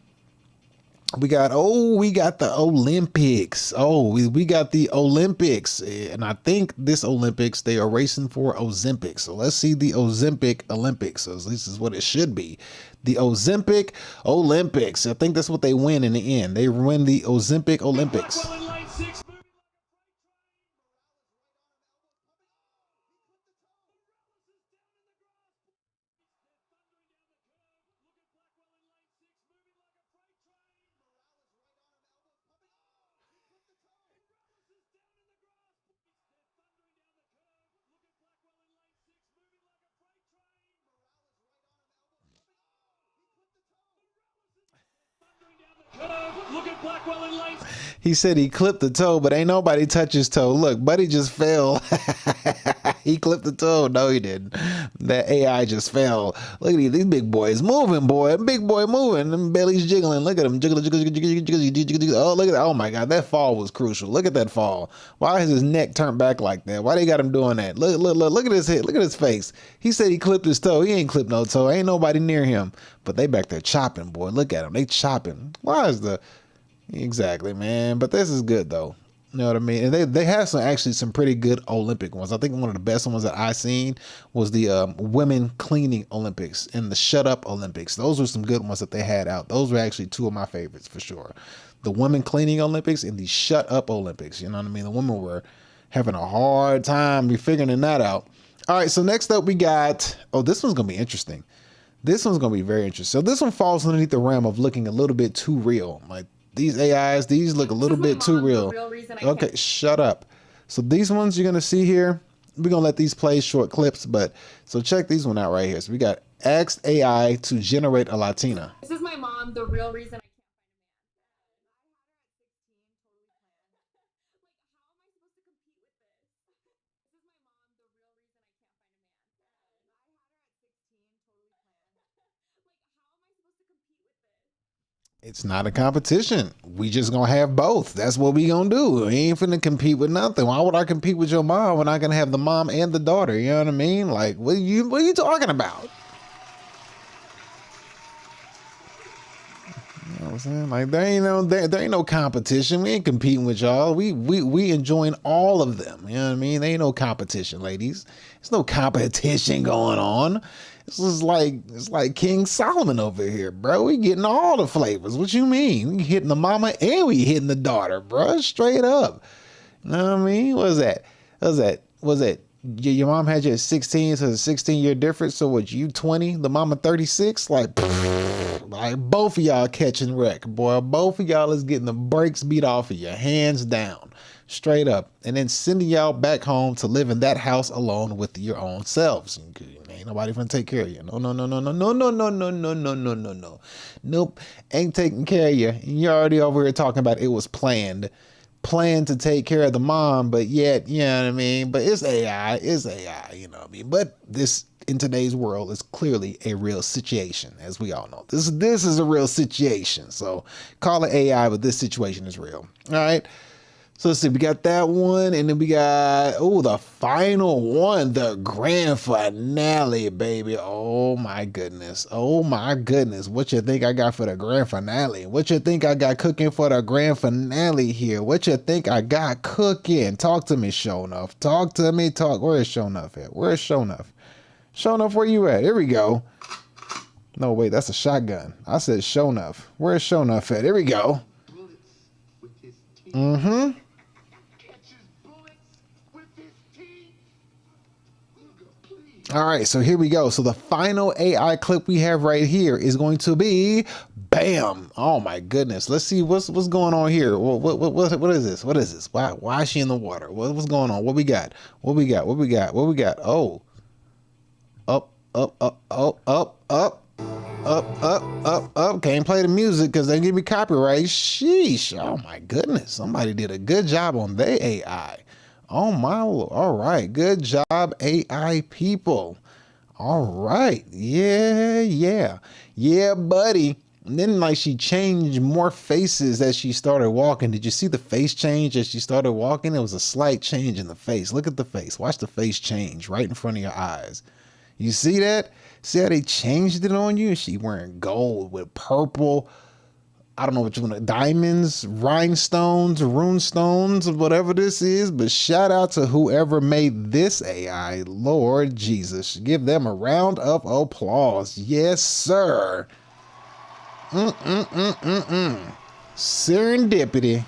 Speaker 1: We got the Olympics. We got the Olympics. And I think this Olympics, they are racing for Ozempic. So let's see the Ozempic Olympics. So this is what it should be. The Ozempic Olympics. I think that's what they win in the end. They win the Ozempic Olympics. He said he clipped the toe, but ain't nobody touch his toe. Look, buddy just fell. He clipped the toe. No, he didn't. That AI just fell. Look at these big boys moving, boy. Big boy moving. Them bellies jiggling. Look at him. Jiggle, jiggle, jiggle, jiggle, jiggle, jiggle, jiggle. Oh, look at that. Oh, my God. That fall was crucial. Look at that fall. Why is his neck turned back like that? Why they got him doing that? Look at his head. Look at his face. He said he clipped his toe. He ain't clipped no toe. Ain't nobody near him. But they back there chopping, boy. Look at them. They chopping. Why is the... Exactly, man. But this is good, though. You know what I mean? And they have some pretty good Olympic ones. I think one of the best ones that I seen was the women cleaning Olympics and the shut up Olympics. Those were some good ones that they had out. Those were actually two of my favorites for sure. The women cleaning Olympics and the shut up Olympics. You know what I mean? The women were having a hard time figuring that out. All right, so next up we got, oh, this one's going to be interesting. This one's going to be very interesting. So this one falls underneath the realm of looking a little bit too real. Like, these AIs, these look a little bit too real. Okay, shut up. So these ones you're going to see here, we're going to let these play short clips, but so check these one out right here. So we got asked AI to generate a Latina.
Speaker 6: This is my mom, the real reason I
Speaker 1: It's not a competition. We just gonna have both. That's what we gonna do. We ain't finna compete with nothing. Why would I compete with your mom when I can have the mom and the daughter? You know what I mean? Like, what are you talking about? You know what I'm saying? Like, there ain't no competition. We ain't competing with y'all. We enjoying all of them. You know what I mean? There ain't no competition, ladies. There's no competition going on. This is it's like King Solomon over here, bro. We getting all the flavors. What you mean? We hitting the mama and we hitting the daughter, bro. Straight up. You know what I mean? What was that? Your mom had you at 16, so it's a 16-year difference. So what, you 20, the mama 36? Like both of y'all catching wreck, boy. Both of y'all is getting the brakes beat off of you, hands down, straight up. And then sending y'all back home to live in that house alone with your own selves. Ain't nobody gonna take care of you. No. Nope. Ain't taking care of you. You're already over here talking about it was planned to take care of the mom, but yet, you know what I mean? But it's AI, you know what I mean? But this, in today's world, is clearly a real situation, as we all know. This is a real situation. So call it AI, but this situation is real. All right. So let's see, we got that one, and then we got, the final one, the grand finale, baby. Oh my goodness. What you think I got for the grand finale? What you think I got cooking for the grand finale here? What you think I got cooking? Talk to me, Shonuff. Talk to me, Where is Shonuff at? Where is Shonuff? Shonuff, where you at? Here we go. No, wait, that's a shotgun. I said Shonuff. Where is Shonuff at? Here we go. Mm-hmm. All right, so here we go. So the final AI clip we have right here is going to be, bam! Oh my goodness. Let's see what's going on here. What is this? What is this? Why is she in the water? What's going on? What we got? Oh, up. Can't play the music because they give me copyright. Sheesh. Oh my goodness. Somebody did a good job on their AI. Oh my Lord. All right. Good job, AI people. All right. Yeah, buddy. And then she changed more faces as she started walking. Did you see the face change as she started walking? It was a slight change in the face. Look at the face. Watch the face change right in front of your eyes. You see that? See how they changed it on you? She wearing gold with purple, I don't know what you want, diamonds, rhinestones, runestones, whatever this is. But shout out to whoever made this AI. Lord Jesus. Give them a round of applause. Yes, sir. Serendipity.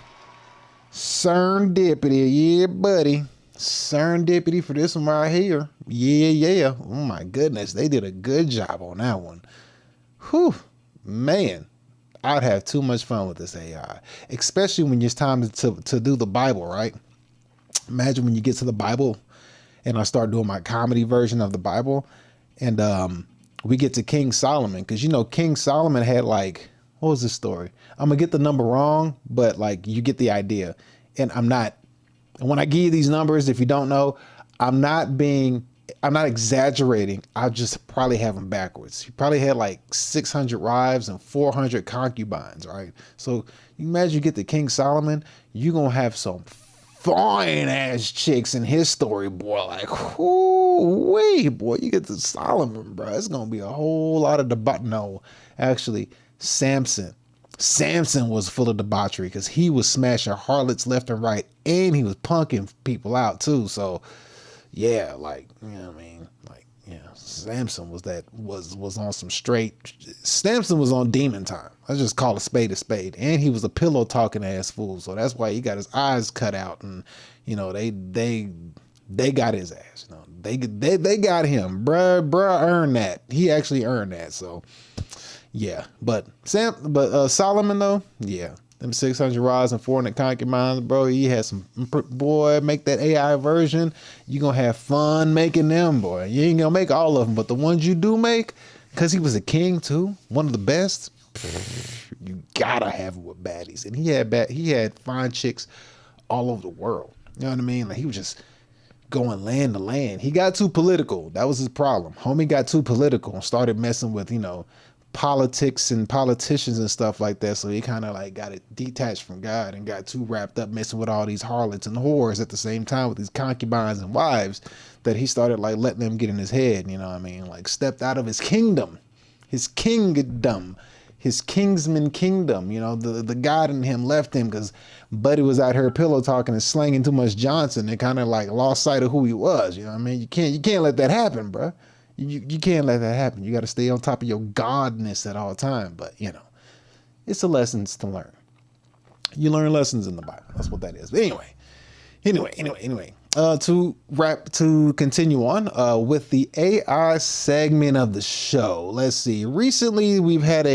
Speaker 1: Yeah, buddy. Serendipity for this one right here. Yeah. Oh my goodness. They did a good job on that one. Whew, man. I'd have too much fun with this AI, especially when it's time to do the Bible, right? Imagine when you get to the Bible and I start doing my comedy version of the Bible and we get to King Solomon, because King Solomon had what was this story? I'm gonna get the number wrong, but like you get the idea. And when I give you these numbers, if you don't know, I'm not exaggerating. I just probably have them backwards. He probably had like 600 wives and 400 concubines, right? So you imagine you get the King Solomon, you're going to have some fine ass chicks in his story, boy. Like, whoo-wee, boy, you get to Solomon, bro. It's going to be a whole lot of debauchery. No, actually, Samson was full of debauchery because he was smashing harlots left and right, and he was punking people out too. So yeah, like, you know what I mean? Like, yeah, Samson was on some straight, Samson was on demon time. I just call a spade a spade. And he was a pillow talking ass fool. So that's why he got his eyes cut out, and you know, they got his ass. You know, they got him. Bruh earned that. He actually earned that. So yeah, but Solomon though, yeah, them 600 rods and 400 concubines, bro. He had some, boy, make that AI version. You gonna have fun making them, boy. You ain't gonna make all of them, but the ones you do make, cause he was a king too, one of the best. You gotta have it with baddies, and he had fine chicks all over the world. You know what I mean? Like he was just going land to land. He got too political. That was his problem. Homie got too political and started messing with, you know, politics and politicians and stuff like that. So he kind of like got it detached from God and got too wrapped up messing with all these harlots and whores at the same time with these concubines and wives that he started like letting them get in his head. You know what I mean? Like stepped out of his kingdom, his kingsman kingdom. You know, the God in him left him because Buddy was out here pillow talking and slanging too much Johnson and kind of like lost sight of who he was. You know what I mean? You can't let that happen, bro. You can't let that happen. You got to stay on top of your godness at all time. But, you know, it's a lessons to learn. You learn lessons in the Bible. That's what that is. But anyway, to continue on with the AI segment of the show. Let's see. Recently, we've had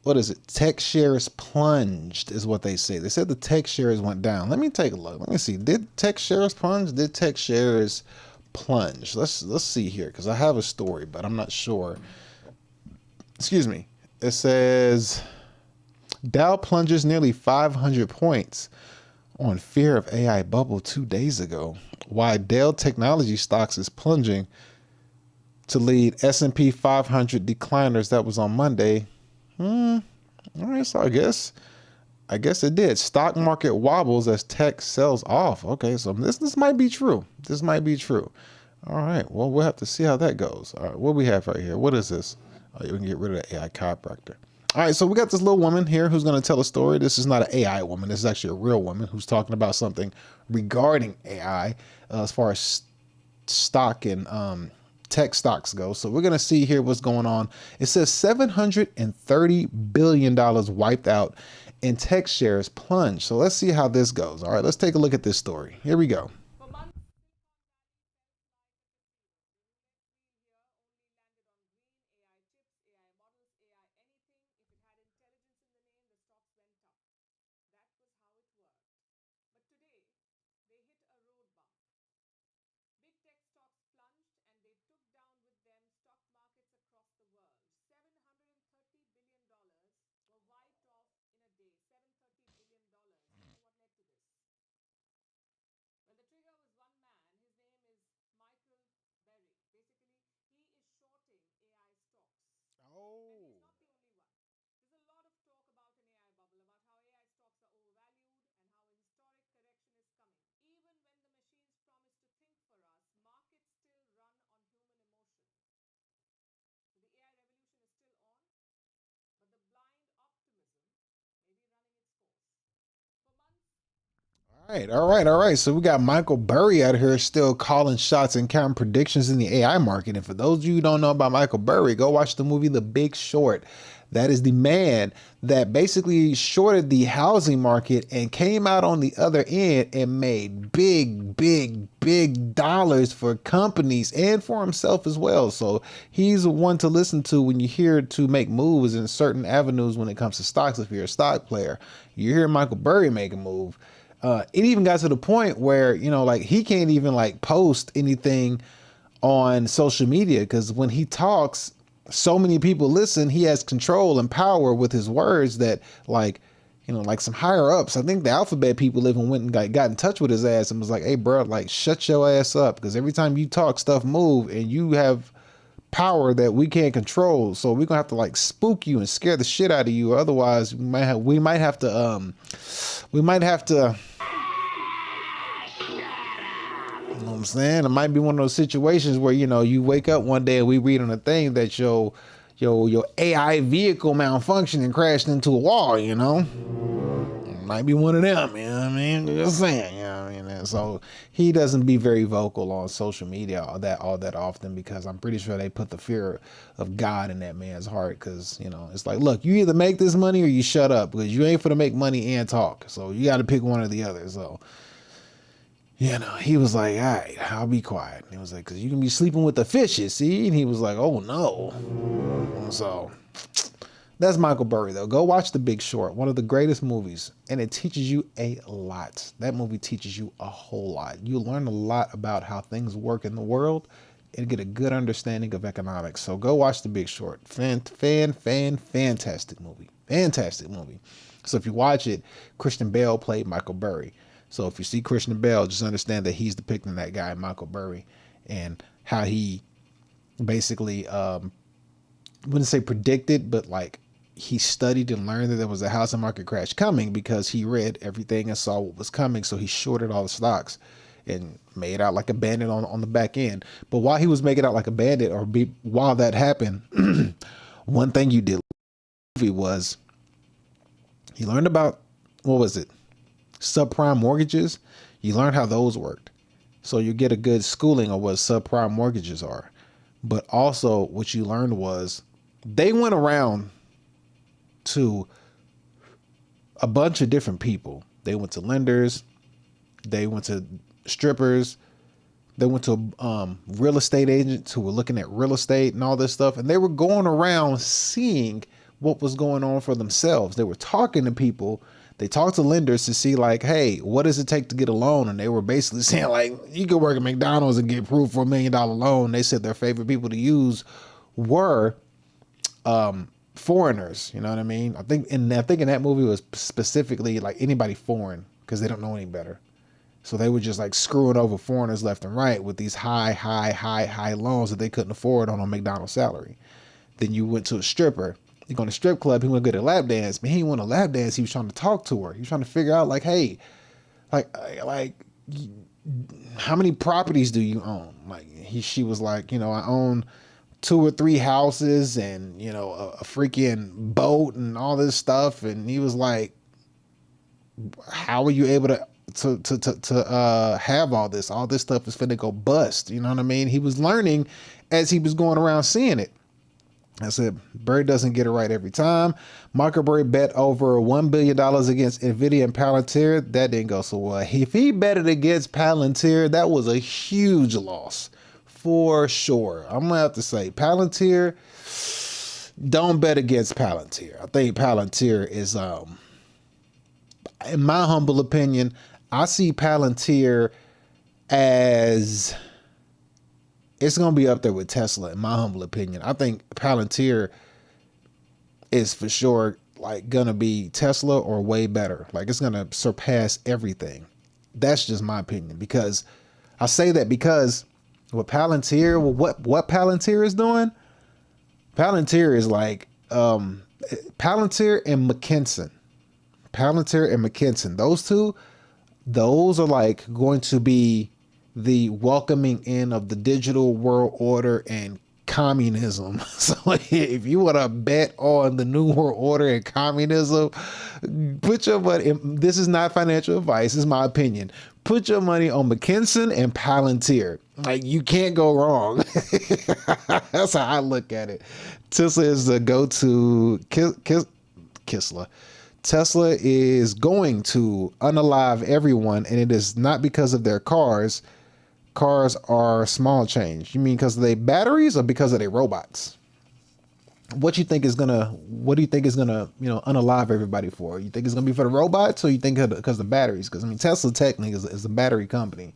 Speaker 1: what is it? Tech shares plunged is what they say. They said the tech shares went down. Let me take a look. Let me see. Did tech shares plunge? Did tech shares plunge? Let's see here, because I have a story, but I'm not sure. Excuse me. It says Dow plunges nearly 500 points on fear of AI bubble 2 days ago. Why Dell Technology stocks is plunging to lead S&P 500 decliners. That was on Monday. All right, so I guess it did. Stock market wobbles as tech sells off. Okay, so this might be true. This might be true. All right, well, we'll have to see how that goes. All right, what we have right here? What is this? Oh, we can get rid of the AI chiropractor. All right, so we got this little woman here who's going to tell a story. This is not an AI woman. This is actually a real woman who's talking about something regarding AI as far as stock and tech stocks go. So we're going to see here what's going on. It says $730 billion wiped out and tech shares plunged. So let's see how this goes. All right, let's take a look at this story. Here we go. All right. So we got Michael Burry out here still calling shots and counting predictions in the AI market. And for those of you who don't know about Michael Burry, go watch the movie The Big Short. That is the man that basically shorted the housing market and came out on the other end and made big dollars for companies and for himself as well. So he's one to listen to when you're here to make moves in certain avenues when it comes to stocks. If you're a stock player, you hear Michael Burry make a move. It even got to the point where, you know, like he can't even like post anything on social media because when he talks, so many people listen, he has control and power with his words that like, you know, like some higher ups, I think the alphabet people even went and got in touch with his ass and was like, hey bro, like shut your ass up. Because every time you talk, stuff move, and you have power that we can't control. So we're gonna have to like spook you and scare the shit out of you. Otherwise we might have to, you know what I'm saying? It might be one of those situations where, you know, you wake up one day and we read on a thing that your AI vehicle malfunctioned and crashed into a wall, you know? It might be one of them, you know what I mean? Just saying, you know what I mean? And so he doesn't be very vocal on social media all that often, because I'm pretty sure they put the fear of God in that man's heart, because, you know, it's like, look, you either make this money or you shut up, because you ain't finna make money and talk. So you got to pick one or the other. So, you know, he was like, all right, I'll be quiet. And he was like, because you can be sleeping with the fishes, see? And he was like, oh, no. So that's Michael Burry, though. Go watch The Big Short, one of the greatest movies. And it teaches you a lot. That movie teaches you a whole lot. You learn a lot about how things work in the world and get a good understanding of economics. So go watch The Big Short. Fantastic movie. Fantastic movie. So if you watch it, Christian Bale played Michael Burry. So if you see Christian Bale, just understand that he's depicting that guy, Michael Burry, and how he basically, wouldn't say predicted, but like he studied and learned that there was a housing market crash coming, because he read everything and saw what was coming. So he shorted all the stocks and made out like a bandit on the back end. But while he was making out like a bandit, while that happened, one thing you did was he learned about, what was it? Subprime mortgages. You learn how those worked. So you get a good schooling of what subprime mortgages are. But also what you learned was they went around to a bunch of different people. They went to lenders. They went to strippers. They went to real estate agents who were looking at real estate and all this stuff. And they were going around seeing what was going on for themselves. They were talking to people. They talked to lenders to see like, hey, what does it take to get a loan? And they were basically saying like, you could work at McDonald's and get approved for $1 million loan. They said their favorite people to use were foreigners. You know what I mean? I think in that movie was specifically like anybody foreign, because they don't know any better. So they were just like screwing over foreigners left and right with these high loans that they couldn't afford on a McDonald's salary. Then you went to a stripper. You go to a strip club, he went to get a lap dance, but he didn't want a lap dance. He was trying to talk to her. He was trying to figure out like, hey, like how many properties do you own? Like she was like, you know, I own 2 or 3 houses and, you know, a freaking boat and all this stuff. And he was like, how are you able to have all this? All this stuff is finna go bust. You know what I mean? He was learning as he was going around seeing it. I said, Burry doesn't get it right every time. Michael Burry bet over $1 billion against NVIDIA and Palantir. That didn't go so well. If he betted against Palantir, that was a huge loss for sure. I'm gonna have to say Palantir, don't bet against Palantir. I think Palantir is, in my humble opinion, I see Palantir as, it's going to be up there with Tesla, in my humble opinion. I think Palantir is for sure like going to be Tesla or way better. Like it's going to surpass everything. That's just my opinion, because I say that because what Palantir is doing, Palantir is like Palantir and McKinsey. Palantir and McKinsey, those are like going to be the welcoming in of the digital world order and communism. So if you want to bet on the new world order and communism, put your money, this is not financial advice, this is my opinion. Put your money on McKinsey and Palantir. Like you can't go wrong. That's how I look at it. Tesla is the go-to Kisla. Tesla is going to unalive everyone, and it is not because of their cars. Cars are small change. You mean because of their batteries or because of their robots? What do you think is gonna, you know, unalive everybody for? You think it's gonna be for the robots, or you think because of the batteries? Because I mean, Tesla technically is a battery company.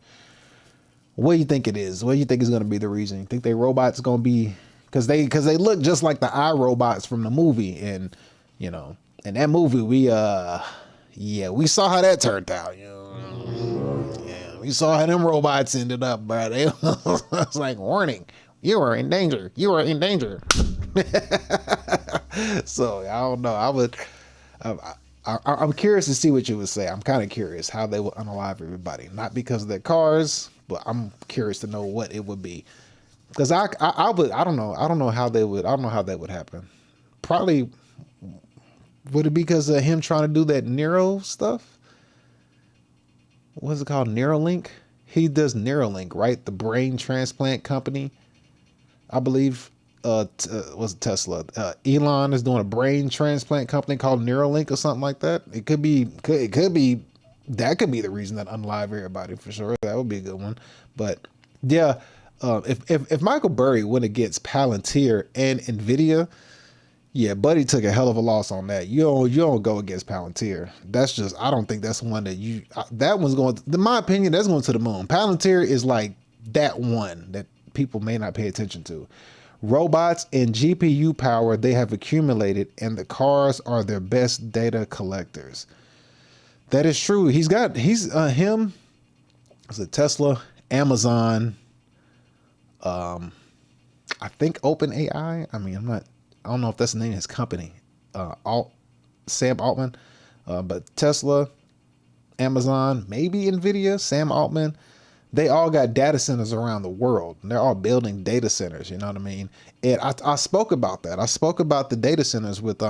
Speaker 1: What do you think it is? What do you think is gonna be the reason? You think their robots gonna be because they look just like the iRobots from the movie, and you know, in that movie we saw how that turned out. You know, yeah, we saw how them robots ended up, bro. They was like, warning, you are in danger. You are in danger. So I don't know. I'm curious to see what you would say. I'm kind of curious how they would unalive everybody, not because of their cars, but I'm curious to know what it would be. Because I don't know how they would. I don't know how that would happen. Probably would it be because of him trying to do that neuro stuff? What's it called? Neuralink. He does Neuralink, right? The brain transplant company, I believe. Was Tesla? Elon is doing a brain transplant company called Neuralink or something like that. It could be. That could be the reason that unalive everybody for sure. That would be a good one. But yeah. If Michael Burry went against Palantir and Nvidia, yeah, Buddy took a hell of a loss on that. You don't go against Palantir. That's just, I don't think that's one that that one's going, in my opinion, that's going to the moon. Palantir is like that one that people may not pay attention to. Robots and GPU power they have accumulated, and the cars are their best data collectors. That is true. He's him, is it Tesla, Amazon, I think OpenAI. I mean, I don't know if that's the name of his company. Sam Altman, but Tesla, Amazon, maybe Nvidia, Sam Altman, they all got data centers around the world. And they're all building data centers. You know what I mean? And I spoke about that. I spoke about the data centers with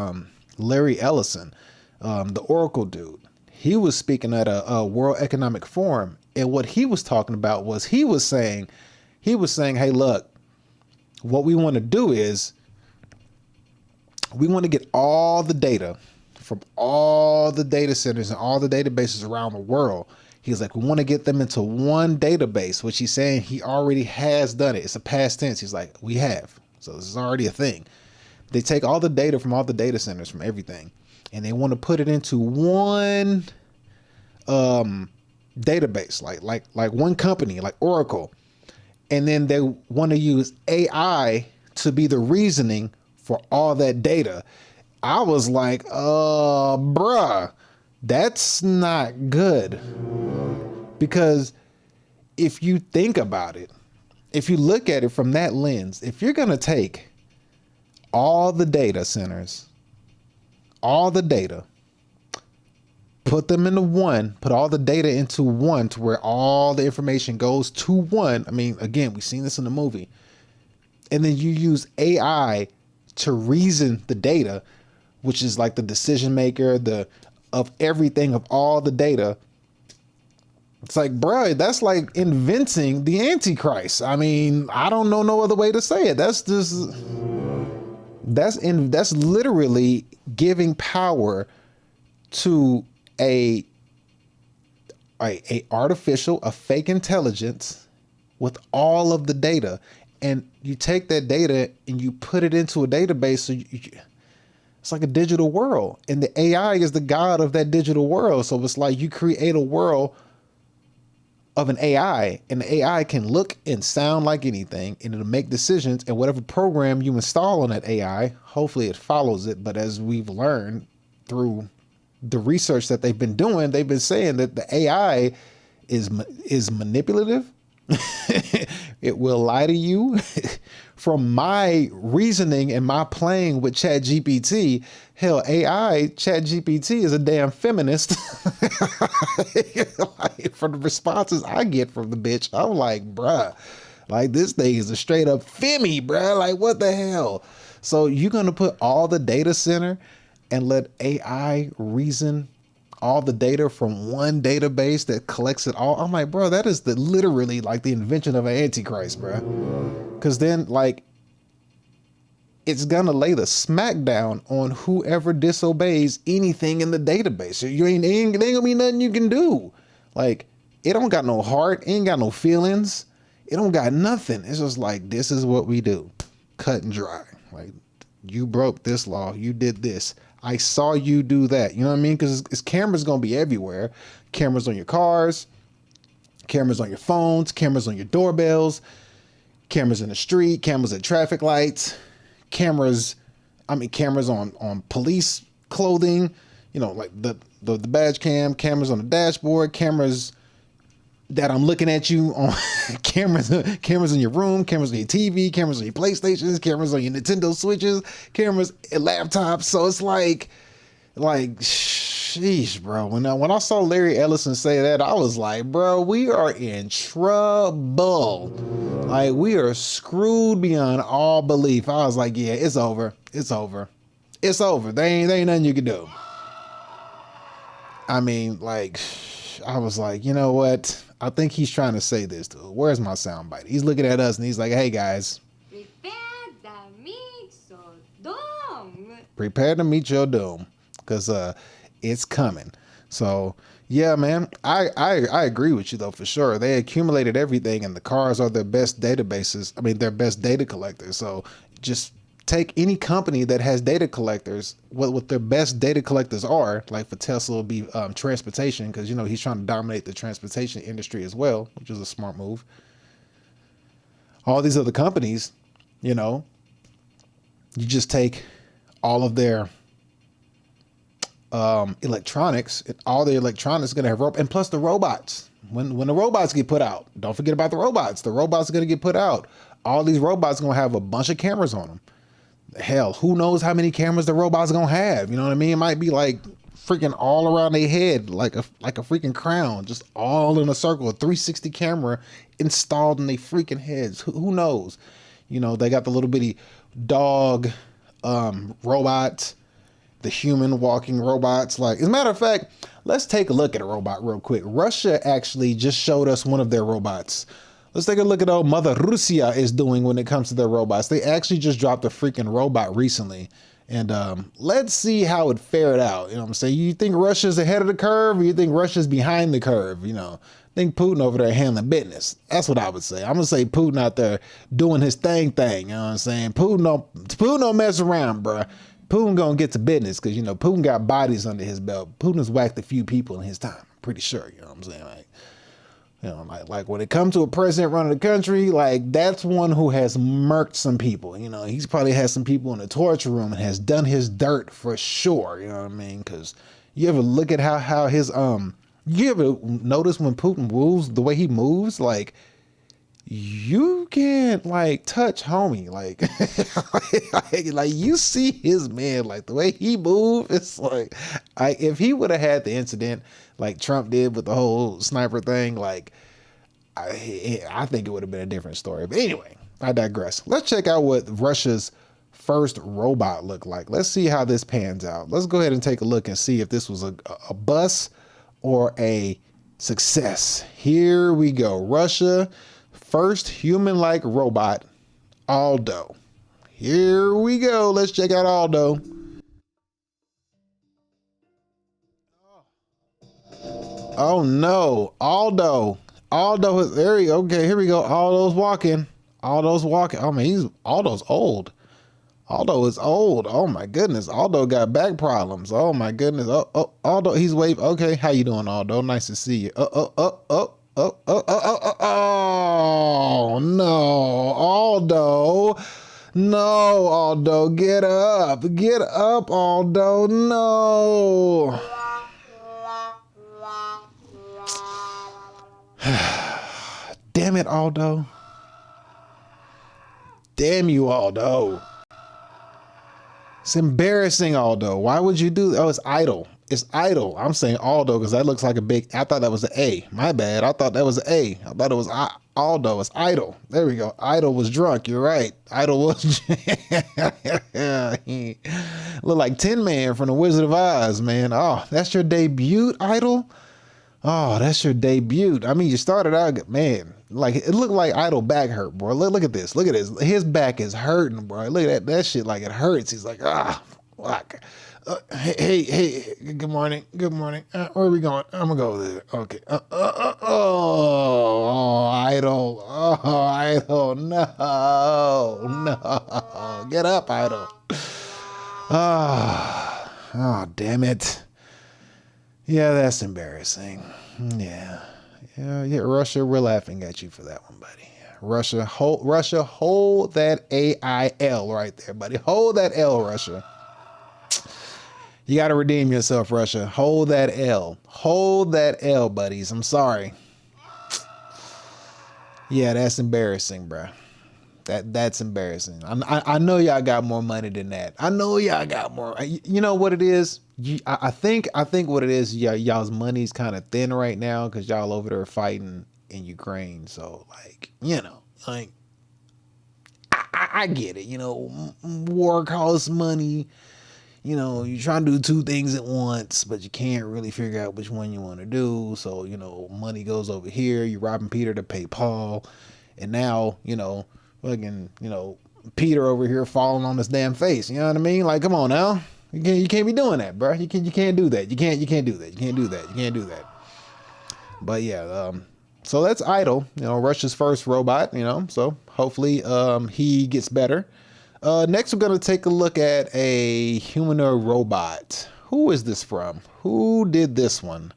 Speaker 1: Larry Ellison, the Oracle dude. He was speaking at a World Economic Forum, and what he was talking about was he was saying, hey, look, what we want to do is we want to get all the data from all the data centers and all the databases around the world. He's like, we want to get them into one database, which he's saying he already has done it. It's a past tense. He's like, we have. So this is already a thing. They take all the data from all the data centers, from everything, and they want to put it into one database, like one company, like Oracle. And then they want to use AI to be the reasoning for all that data. I was like, bruh, that's not good. Because if you think about it, if you look at it from that lens, if you're going to take all the data centers, all the data, put them into one, put all the data into one to where all the information goes to one. I mean, again, we've seen this in the movie. And then you use AI to reason the data, which is like the decision maker, of everything, of all the data. It's like, bro, that's like inventing the Antichrist. I mean, I don't know no other way to say it. That's literally giving power to a artificial, a fake intelligence with all of the data. And you take that data and you put it into a database. So it's like a digital world, and the AI is the god of that digital world. So it's like you create a world of an AI, and the AI can look and sound like anything, and it'll make decisions, and whatever program you install on that AI, hopefully it follows it. But as we've learned through the research that they've been doing, they've been saying that the AI is manipulative. It will lie to you. From my reasoning and my playing with ChatGPT, hell, ChatGPT is a damn feminist. Like, from the responses I get from the bitch, I'm like, bruh, like this thing is a straight up femmy, bruh. Like, what the hell? So you're gonna put all the data center and let AI reason all the data from one database that collects it all? I'm like, bro, that is literally like the invention of an Antichrist, bro. Because then, like, it's gonna lay the smackdown on whoever disobeys anything in the database. Ain't gonna be nothing you can do. Like, it don't got no heart, ain't got no feelings, it don't got nothing. It's just like, this is what we do, cut and dry. Like, you broke this law, you did this, I saw you do that. You know what I mean? Because cameras gonna be everywhere. Cameras on your cars, cameras on your phones, cameras on your doorbells. cameras in the street, cameras at traffic lights, cameras on police clothing, you know, like the badge cam, cameras on the dashboard, cameras that I'm looking at you on, cameras in your room, cameras on your TV, cameras on your PlayStations, cameras on your Nintendo Switches, cameras at laptops. So it's like, sheesh, bro. When I saw Larry Ellison say that, I was like, bro, we are in trouble. Like, we are screwed beyond all belief. I was like, yeah, it's over. It's over. It's over. There ain't nothing you can do. I mean, like, I was like, you know what? I think he's trying to say this, dude. Where's my soundbite? He's looking at us and he's like, hey, guys. Prepare to meet your doom. Because it's coming. So, yeah, man. I agree with you, though, for sure. They accumulated everything, and the cars are their best databases. I mean, their best data collectors. So, just take any company that has data collectors, what their best data collectors are, like for Tesla will be transportation, because, you know, he's trying to dominate the transportation industry as well, which is a smart move. All these other companies, you know, you just take all of their electronics, and all the electronics are going to have and plus the robots. When the robots get put out, don't forget about the robots. The robots are going to get put out. All these robots are going to have a bunch of cameras on them. Hell, who knows how many cameras the robots are gonna have? You know what I mean? It might be like freaking all around their head, like a freaking crown, just all in a circle, a 360 camera installed in their freaking heads. Who knows? You know, they got the little bitty dog robots, the human walking robots. Like, as a matter of fact, let's take a look at a robot real quick. Russia actually just showed us one of their robots. Let's take a look at how Mother Russia is doing when it comes to their robots. They actually just dropped a freaking robot recently. And let's see how it fared out. You know what I'm saying? You think Russia's ahead of the curve, or you think Russia's behind the curve? You know, I think Putin over there handling business. That's what I would say. I'm going to say Putin out there doing his thing. You know what I'm saying? Putin don't mess around, bro. Putin going to get to business because, you know, Putin got bodies under his belt. Putin has whacked a few people in his time. I'm pretty sure. You know what I'm saying? Like, you know, like when it comes to a president running the country, like that's one who has murked some people. You know, he's probably had some people in the torture room and has done his dirt for sure. You know what I mean? Because you ever look at how his you ever notice when Putin moves, the way he moves, like you can't like touch homie, like you see his man, like the way he moves. It's like, if he would have had the incident like Trump did with the whole sniper thing, like I think it would have been a different story. But anyway, I digress. Let's check out what Russia's first robot looked like. Let's see how this pans out. Let's go ahead and take a look and see if this was a bust or a success. Here we go. Russia. First human-like robot, Aldo. Here we go. Let's check out Aldo. Oh no, Aldo is there. Okay, here we go. Aldo's walking. I mean, Aldo's old. Aldo is old. Oh my goodness. Aldo got back problems. Oh my goodness. Oh, Aldo, he's waving. Okay, how you doing, Aldo? Nice to see you. Oh no, Aldo. No, Aldo, get up. Get up, Aldo. No. Damn it, Aldo. Damn you, Aldo. It's embarrassing, Aldo. Why would you do that? Oh, it's idle. It's idle. I'm saying Aldo because that looks like a big, I thought that was an A. My bad. I thought that was an A. I thought it was Aldo. It's idle. There we go. Idle was drunk. You're right. Idle was he looked like Tin Man from the Wizard of Oz, man. Oh, that's your debut, Idle? Oh, that's your debut. I mean, you started out, man, like it looked like Idle back hurt, bro. Look at this. Look at this. His back is hurting, bro. Look at that shit like it hurts. He's like, fuck. Hey, good morning. Good morning. Where are we going? I'm gonna go over there. Okay. Idle. Oh, Idle. No. Get up, Idle. Oh, damn it. Yeah, that's embarrassing. Yeah, Russia, we're laughing at you for that one, buddy. Yeah, Russia, hold that AIL right there, buddy. Hold that L, Russia. You got to redeem yourself, Russia. Hold that L. Hold that L, buddies. I'm sorry. Yeah, that's embarrassing, bro. That's embarrassing. I know y'all got more money than that. I know y'all got more. You know what it is? I think what it is, y'all's money's kind of thin right now because y'all over there fighting in Ukraine. So, like, you know, like, I get it. You know, war costs money. You know, you're trying to do two things at once, but you can't really figure out which one you want to do. So, you know, money goes over here. You're robbing Peter to pay Paul. And now, you know, fucking, you know, Peter over here falling on his damn face. You know what I mean? Like, come on now. You can't be doing that, bro. You can't do that. You can't do that. You can't do that. You can't do that. But yeah, so that's Idol, you know, Russia's first robot, you know, so hopefully he gets better. Next, we're going to take a look at a humanoid robot. Who is this from? Who did this one?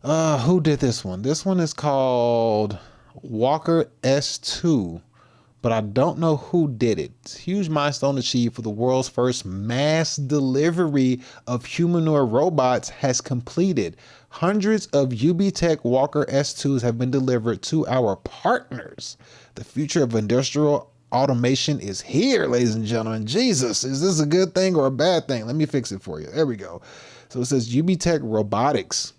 Speaker 1: Who did this one? This one is called Walker S2, but I don't know who did it. Huge milestone achieved for the world's first mass delivery of humanoid robots has completed. Hundreds of UBTech Walker S2s have been delivered to our partners. The future of industrial automation is here, ladies and gentlemen. Jesus, is this a good thing or a bad thing? Let me fix it for you. There we go. So it says UBTech Robotics.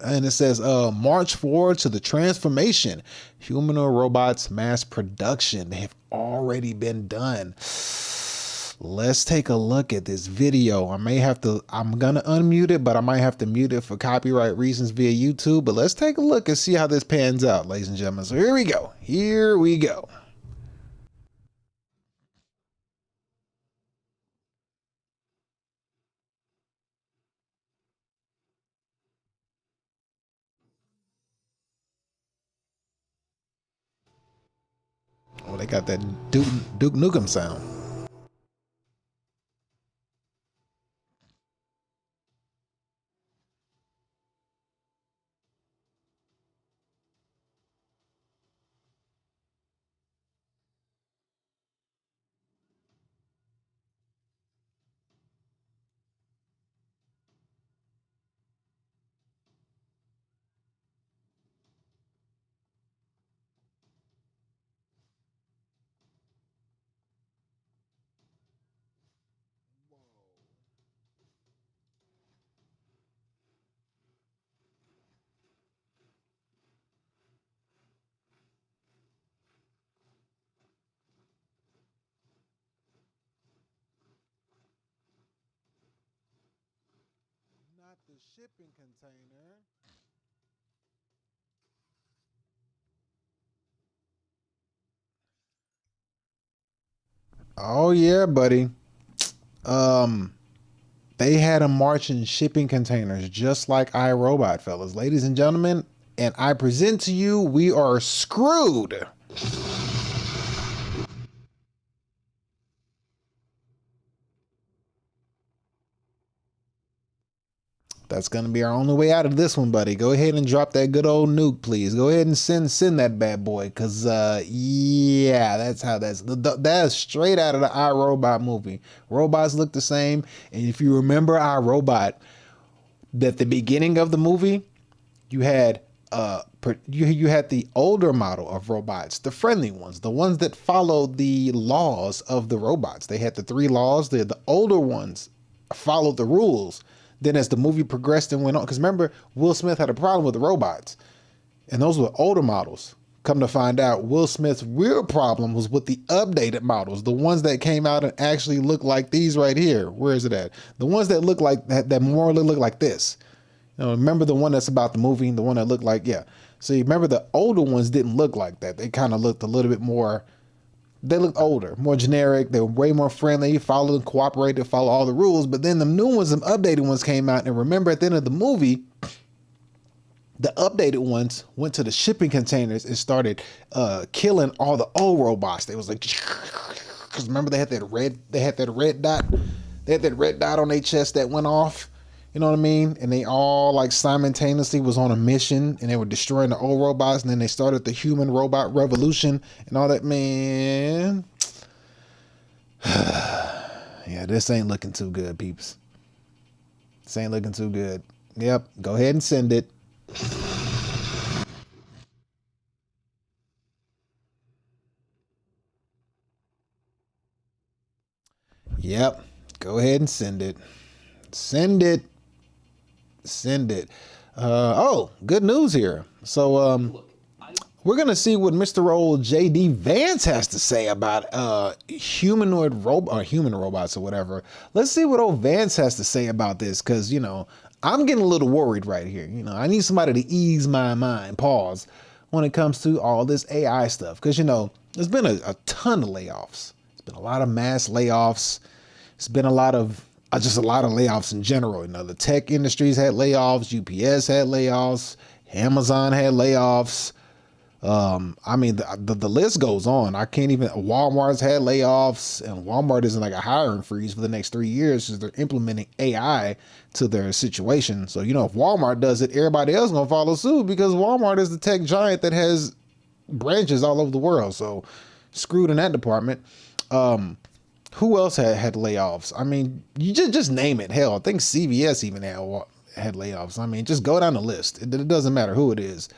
Speaker 1: And it says, march forward to the transformation. Humanoid robots mass production. They have already been done. Let's take a look at this video. I'm going to unmute it, but I might have to mute it for copyright reasons via YouTube. But let's take a look and see how this pans out, ladies and gentlemen. So here we go. Here we go. Oh, they got that Duke Nukem sound. Not the shipping container. Oh yeah, buddy. They had them marching shipping containers just like iRobot, fellas. Ladies and gentlemen, and I present to you, we are screwed. That's going to be our only way out of this one, buddy. Go ahead and drop that good old nuke, please. Go ahead and send that bad boy, because, yeah, that's how that's straight out of the iRobot movie. Robots look the same, and if you remember iRobot, at the beginning of the movie, you had the older model of robots, the friendly ones, the ones that followed the laws of the robots. They had the 3 laws. The older ones followed the rules. Then as the movie progressed and went on, because remember, Will Smith had a problem with the robots, and those were older models. Come to find out, Will Smith's real problem was with the updated models, the ones that came out and actually look like these right here. Where is it at? The ones that look like that more or less look like this. You know, remember the one that's about the movie, the one that looked like, yeah. So you remember the older ones didn't look like that. They kind of looked a little bit more, they looked older, more generic. They were way more friendly, followed and cooperated, follow all the rules. But then the new ones, the updated ones came out. And remember at the end of the movie, the updated ones went to the shipping containers and started killing all the old robots. They was like, because remember they had that red dot. They had that red dot on their chest that went off. You know what I mean? And they all like simultaneously was on a mission and they were destroying the old robots. And then they started the human robot revolution and all that, man. Yeah, this ain't looking too good, peeps. This ain't looking too good. Yep, go ahead and send it. Yep, go ahead and send it. Send it. Send it. Oh, good news here. So we're gonna see what Mr. Old JD Vance has to say about humanoid robot or human robots or whatever. Let's see what old Vance has to say about this, because you know I'm getting a little worried right here. You know, I need somebody to ease my mind. Pause when it comes to all this AI stuff, because you know there's been a ton of layoffs. It's been a lot of mass layoffs. It's been a lot of just a lot of layoffs in general. You know, the tech industries had layoffs, UPS had layoffs, Amazon had layoffs. I mean, the list goes on. I can't even, Walmart's had layoffs, and Walmart is in like a hiring freeze for the next 3 years because they're implementing AI to their situation. So, you know, if Walmart does it, everybody else is going to follow suit because Walmart is the tech giant that has branches all over the world. So screwed in that department. Who else had layoffs? I mean, you just name it. Hell, I think CVS even had layoffs. I mean, just go down the list. It doesn't matter who it is.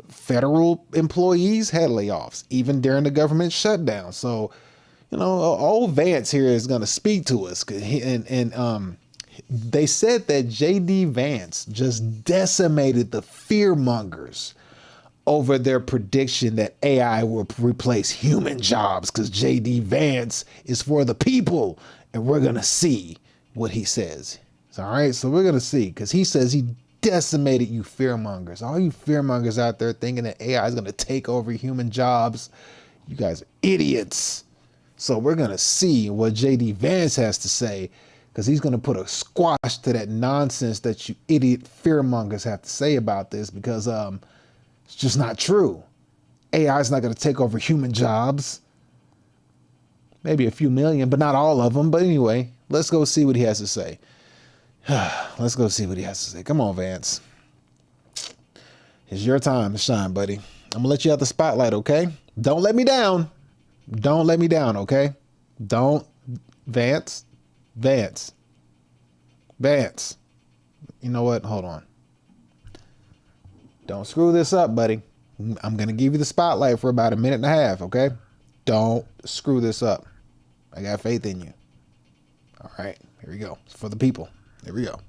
Speaker 1: Federal employees had layoffs, even during the government shutdown. So, you know, old Vance here is going to speak to us. And they said that JD Vance just decimated the fear mongers over their prediction that AI will replace human jobs, because JD Vance is for the people, and we're going to see what he says. All right, so we're going to see, because he says he decimated you fearmongers. All you fearmongers out there thinking that AI is going to take over human jobs, you guys are idiots. So we're going to see what JD Vance has to say, because he's going to put a squash to that nonsense that you idiot fearmongers have to say about this, because it's just not true. AI is not going to take over human jobs. Maybe a few million, but not all of them. But anyway, let's go see what he has to say. Let's go see what he has to say. Come on, Vance. It's your time to shine, buddy. I'm going to let you have the spotlight, okay? Don't let me down. Don't let me down, okay? Don't. Vance. Vance. Vance. You know what? Hold on. Don't screw this up, buddy. I'm going to give you the spotlight for about a minute and a half, okay? Don't screw this up. I got faith in you. All right, here we go. It's for the people. Here we go.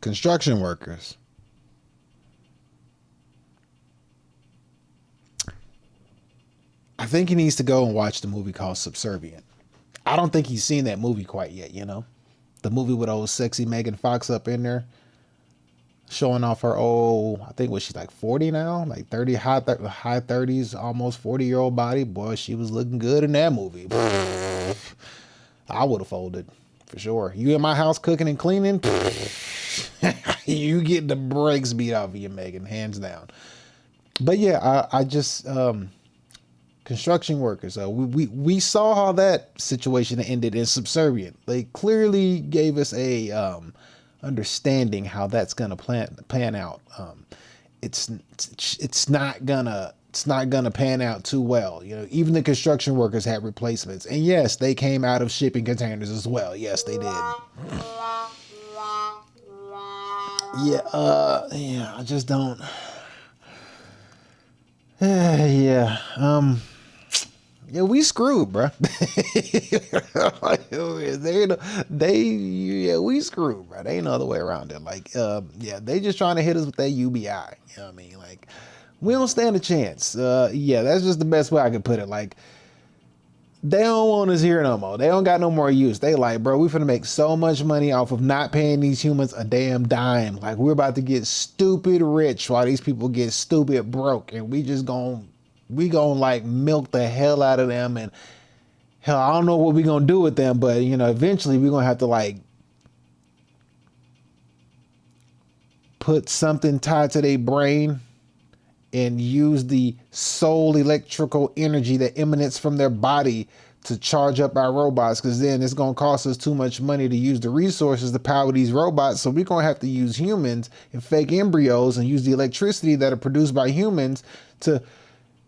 Speaker 1: Construction workers. I think he needs to go and watch the movie called Subservient. I don't think he's seen that movie quite yet, you know? The movie with old sexy Megan Fox up in there. showing off her old, I think she's like 40 now, like 30, high 30s, almost 40-year-old body. Boy, she was looking good in that movie. I would have folded for sure. You in my house cooking and cleaning, you get the brakes beat off of you, Megan, hands down. But yeah, I just construction workers. We saw how that situation ended in Subservient. They clearly gave us a understanding how that's gonna pan out. It's not gonna pan out too well. You know, even the construction workers had replacements, and yes, they came out of shipping containers as well. Yes, they did. Yeah, I just don't. Yeah, we screwed, bro. We screwed, bro. There ain't no other way around it. Like, they just trying to hit us with that UBI. You know what I mean? Like, we don't stand a chance. That's just the best way I could put it. Like, they don't want us here no more. They don't got no more use. They like, bro, we finna make so much money off of not paying these humans a damn dime. Like, we're about to get stupid rich while these people get stupid broke, and we gonna like milk the hell out of them. And hell, I don't know what we gonna do with them, but you know, eventually we're gonna have to like put something tied to their brain and use the soul electrical energy that emanates from their body to charge up our robots, because then it's going to cost us too much money to use the resources to power these robots. So we're going to have to use humans and fake embryos and use the electricity that are produced by humans to,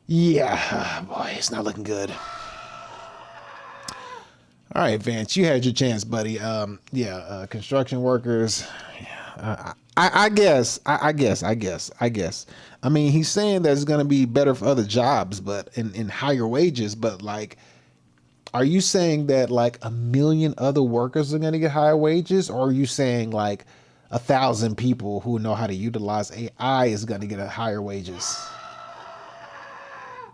Speaker 1: boy, it's not looking good. All right, Vance, you had your chance, buddy. Construction workers. I guess. I mean, he's saying that it's going to be better for other jobs, but in higher wages. But like, are you saying that like 1 million other workers are going to get higher wages, or are you saying like 1,000 people who know how to utilize AI is going to get a higher wages?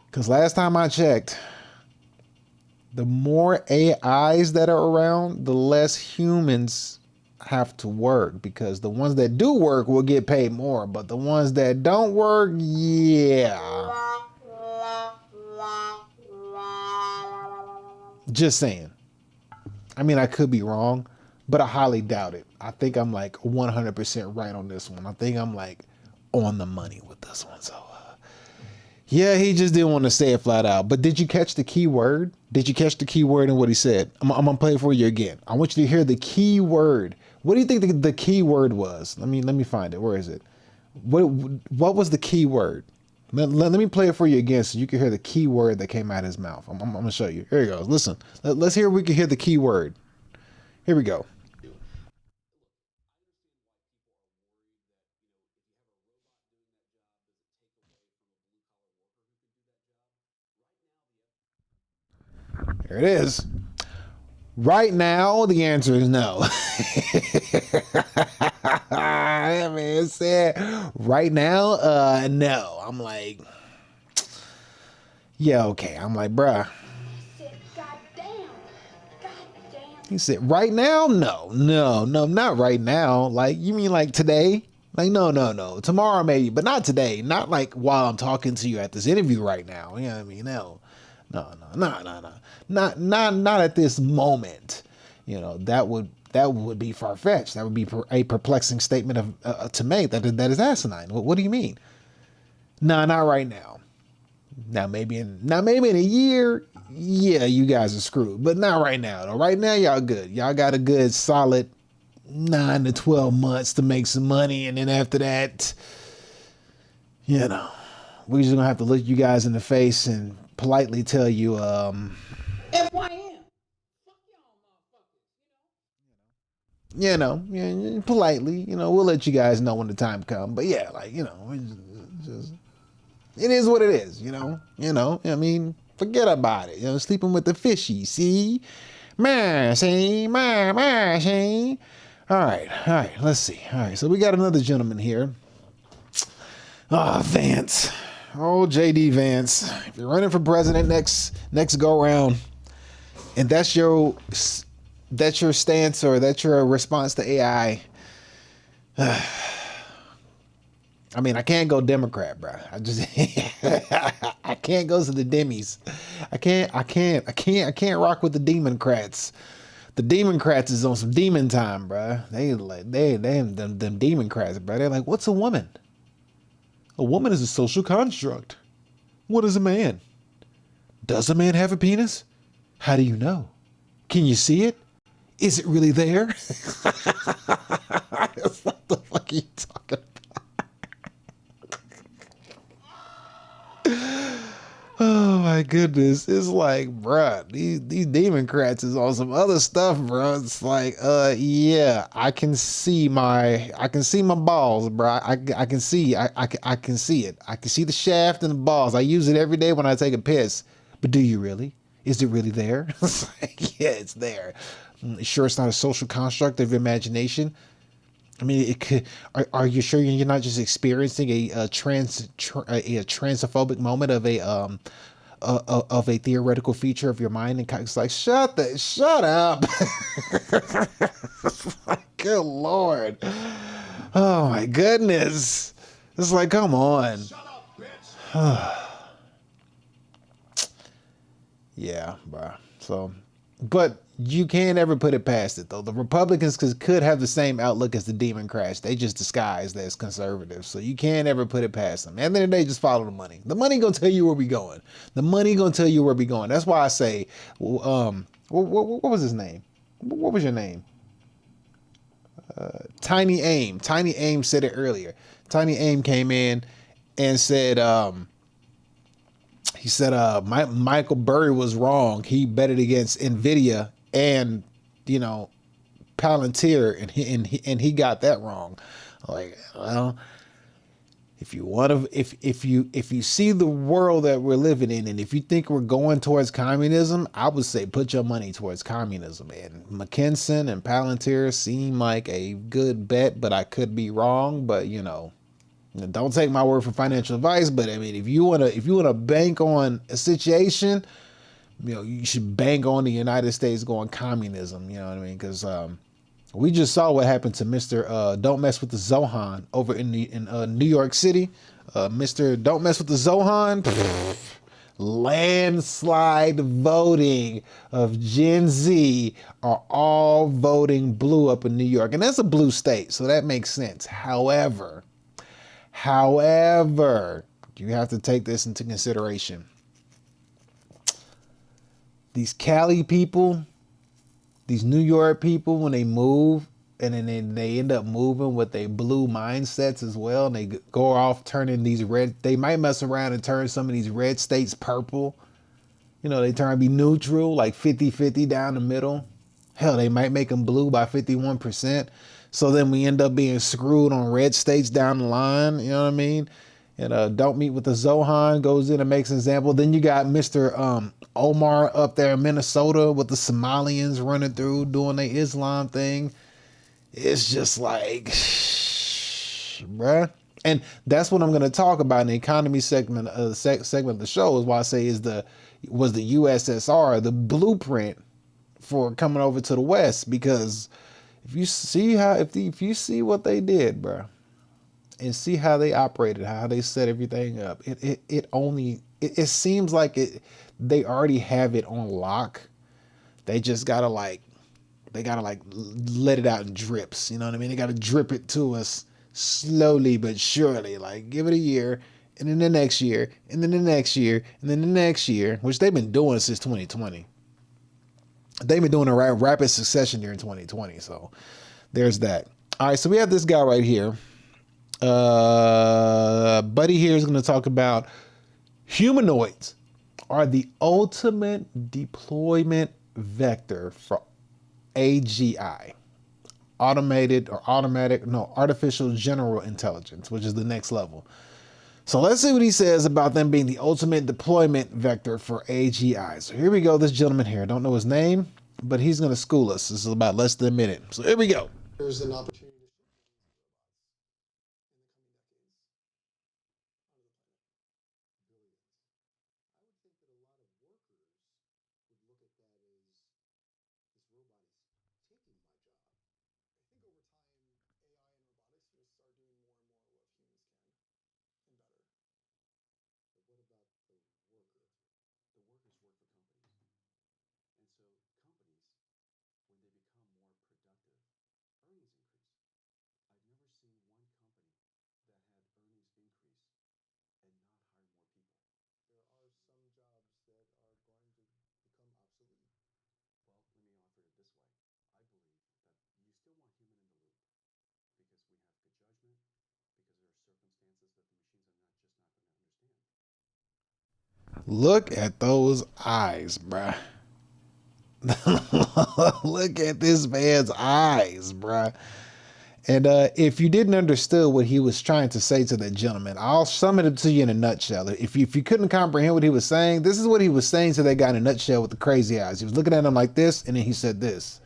Speaker 1: Because last time I checked, the more AIs that are around, the less humans have to work, because the ones that do work will get paid more, but the ones that don't work, just saying. I mean, I could be wrong, but I highly doubt it. I think I'm like 100% right on this one. I think I'm like on the money with this one. So he just didn't want to say it flat out. But did you catch the key word? Did you catch the key word in what he said? I'm gonna play it for you again. I want you to hear the key word. What do you think the key word was? Let me find it. Where is it? What was the key word? Let me play it for you again so you can hear the key word that came out of his mouth. I'm gonna show you. Here he goes. Listen. Let's hear if we can hear the key word. Here we go. Here it is. Right now, the answer is no. That man said, right now, no. I'm like, okay. I'm like, bruh. He said, right now? No, not right now. Like, you mean like today? Like, no. Tomorrow maybe, but not today. Not like while I'm talking to you at this interview right now. You know what I mean? No. Not at this moment. You know, that would be far-fetched. That would be a perplexing statement of to make. That is asinine. What do you mean? No, not right now. Now maybe in a year, you guys are screwed. But not right now. Though. Right now, y'all good. Y'all got a good solid 9 to 12 months to make some money, and then after that, you know, we're just gonna have to look you guys in the face and politely tell you,
Speaker 2: FYM.
Speaker 1: You know, politely, we'll let you guys know when the time comes. But yeah, like, it is what it is, I mean, forget about it. Sleeping with the fishy, see? Mercy. All right, let's see. All right, so we got another gentleman here. Vance. Oh, JD Vance. If you're running for president next go round, and that's your stance, or that's your response to AI, I mean, I can't go Democrat, bro. I just I can't go to the Demis. I can't rock with the Democrats. The Democrats is on some demon time, bro. They them Democrats, bro. They're like, what's a woman? A woman is a social construct. What is a man? Does a man have a penis? How do you know? Can you see it? Is it really there? What the fuck are you talking about? Oh my goodness. It's like, bruh, these Democrats is on some other stuff, bro. It's like, yeah, I can see my balls, bro. I can see it. I can see the shaft and the balls. I use it every day when I take a piss. But do you really? Is it really there? It's like, yeah, it's there. Sure, it's not a social construct of imagination. I mean, it could. Are you sure you're not just experiencing a transphobic moment of a theoretical feature of your mind? And it's like, shut up. Good Lord. Oh my goodness. It's like, come on. Shut up, bitch. Yeah, bro. So, but you can't ever put it past it, though. The Republicans could have the same outlook as the Democrats. They just disguised as conservatives. So you can't ever put it past them. And then they just follow the money. The money gonna tell you where we going. The money gonna tell you where we going. That's why I say, what was his name? What was your name? Tiny Aim. Tiny Aim said it earlier. Tiny Aim came in and said, he said Michael Burry was wrong. He betted against NVIDIA and, you know, Palantir, and he got that wrong. Like, well, if you want to, if you see the world that we're living in, and if you think we're going towards communism, I would say put your money towards communism. And McKinson and Palantir seem like a good bet, but I could be wrong. But you know, don't take my word for financial advice. But I mean, if you wanna bank on a situation, you know, you should bank on the United States going communism. You know what I mean? Because we just saw what happened to Mr. Don't Mess with the Zohan over in New York City. Mr. Don't Mess with the Zohan. Landslide voting of Gen Z are all voting blue up in New York. And that's a blue state, so that makes sense. However, you have to take this into consideration. These Cali people, these New York people, when they move, and then they end up moving with their blue mindsets as well, and they go off turning these red, they might mess around and turn some of these red states purple. You know, they turn to be neutral, like 50-50 down the middle. Hell, they might make them blue by 51%. So then we end up being screwed on red states down the line. You know what I mean? And Don't Meet with the Zohan goes in and makes an example. Then you got Mr. Omar up there in Minnesota with the Somalians running through doing their Islam thing. It's just like, bruh. And that's what I'm going to talk about in the economy segment of the show, is why I say was the USSR the blueprint for coming over to the West. Because if you see if you see what they did, bruh, and see how they operated, how they set everything up, it seems like they already have it on lock. They just gotta let it out in drips. You know what I mean? They gotta drip it to us slowly but surely. Like, give it a year, and then the next year, and then the next year, and then the next year, which they've been doing since 2020. They've been doing a rapid succession during 2020. So there's that. All right, so we have this guy right here. Buddy here is going to talk about humanoids are the ultimate deployment vector for AGI, artificial general intelligence, which is the next level. So let's see what he says about them being the ultimate deployment vector for AGI. So here we go. This gentleman here, I don't know his name, but he's going to school us. This is about less than a minute. So here we go.
Speaker 7: There's an opportunity.
Speaker 1: Look at those eyes, bruh. Look at this man's eyes, bruh. And if you didn't understand what he was trying to say to that gentleman, I'll sum it up to you in a nutshell. If you couldn't comprehend what he was saying, this is what he was saying to that guy in a nutshell with the crazy eyes. He was looking at him like this, and then he said this.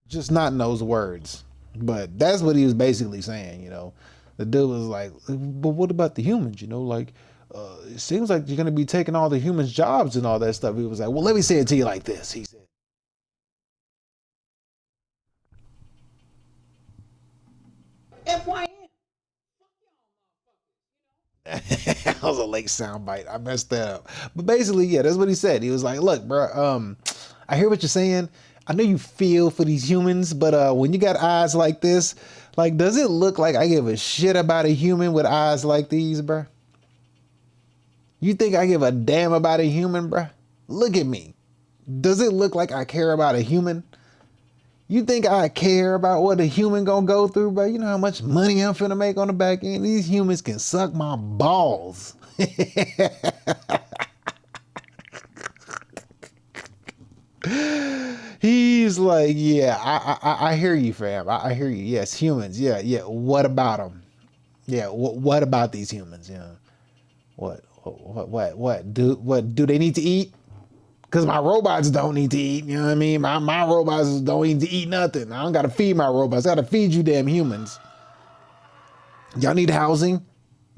Speaker 1: Just not in those words. But that's what he was basically saying, you know. The dude was like, but what about the humans, you know? Like, it seems like you're going to be taking all the humans' jobs and all that stuff. He was like, well, let me say it to you like this. He said, that was a late soundbite. I messed that up. But basically, yeah, that's what he said. He was like, look, bro, I hear what you're saying. I know you feel for these humans, but when you got eyes like this, like, does it look like I give a shit about a human with eyes like these, bro? You think I give a damn about a human, bro? Look at me. Does it look like I care about a human? You think I care about what a human gonna go through, bro? You know how much money I'm finna make on the back end? These humans can suck my balls. He's like, yeah, I hear you, fam. I hear you. Yes, humans. Yeah. What about them? Yeah. What about these humans? Yeah. What do they need to eat? Because my robots don't need to eat, you know what I mean? My robots don't need to eat nothing. I don't got to feed my robots. I got to feed you damn humans. Y'all need housing?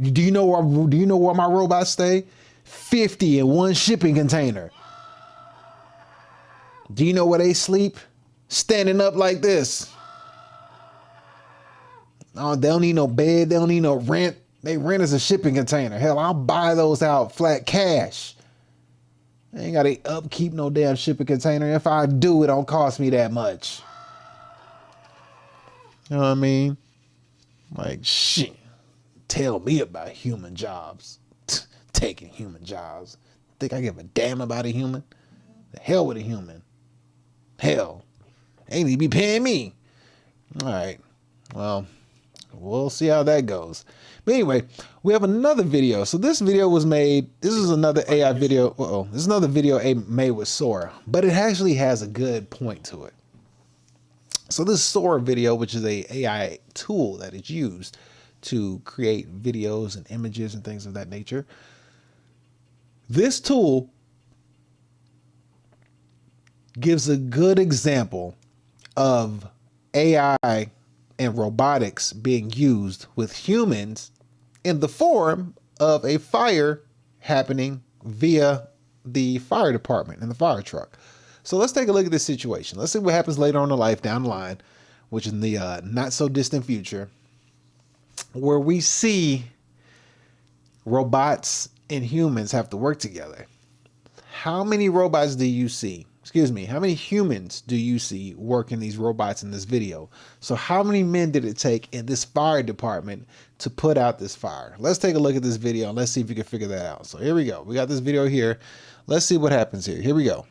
Speaker 1: Do you know where my robots stay? 50 in one shipping container. Do you know where they sleep? Standing up like this. Oh, they don't need no bed. They don't need no rent. They rent as a shipping container. Hell, I'll buy those out flat cash. I ain't got to upkeep no damn shipping container. If I do, it don't cost me that much. You know what I mean? Like, shit. Tell me about human jobs. Taking human jobs. Think I give a damn about a human? The hell with a human. Hell. Ain't need to be paying me. All right. Well, we'll see how that goes. But anyway, we have another video. So this video was made, this is another AI video. This is another video made with Sora, but it actually has a good point to it. So this Sora video, which is a AI tool that is used to create videos and images and things of that nature. This tool gives a good example of AI and robotics being used with humans in the form of a fire happening via the fire department and the fire truck. So let's take a look at this situation. Let's see what happens later on in life down the line, which is in the not so distant future, where we see robots and humans have to work together. How many robots do you see? Excuse me, how many humans do you see working these robots in this video? So how many men did it take in this fire department to put out this fire? Let's take a look at this video and let's see if you can figure that out. So here we go. We got this video here. Let's see what happens here. Here we go.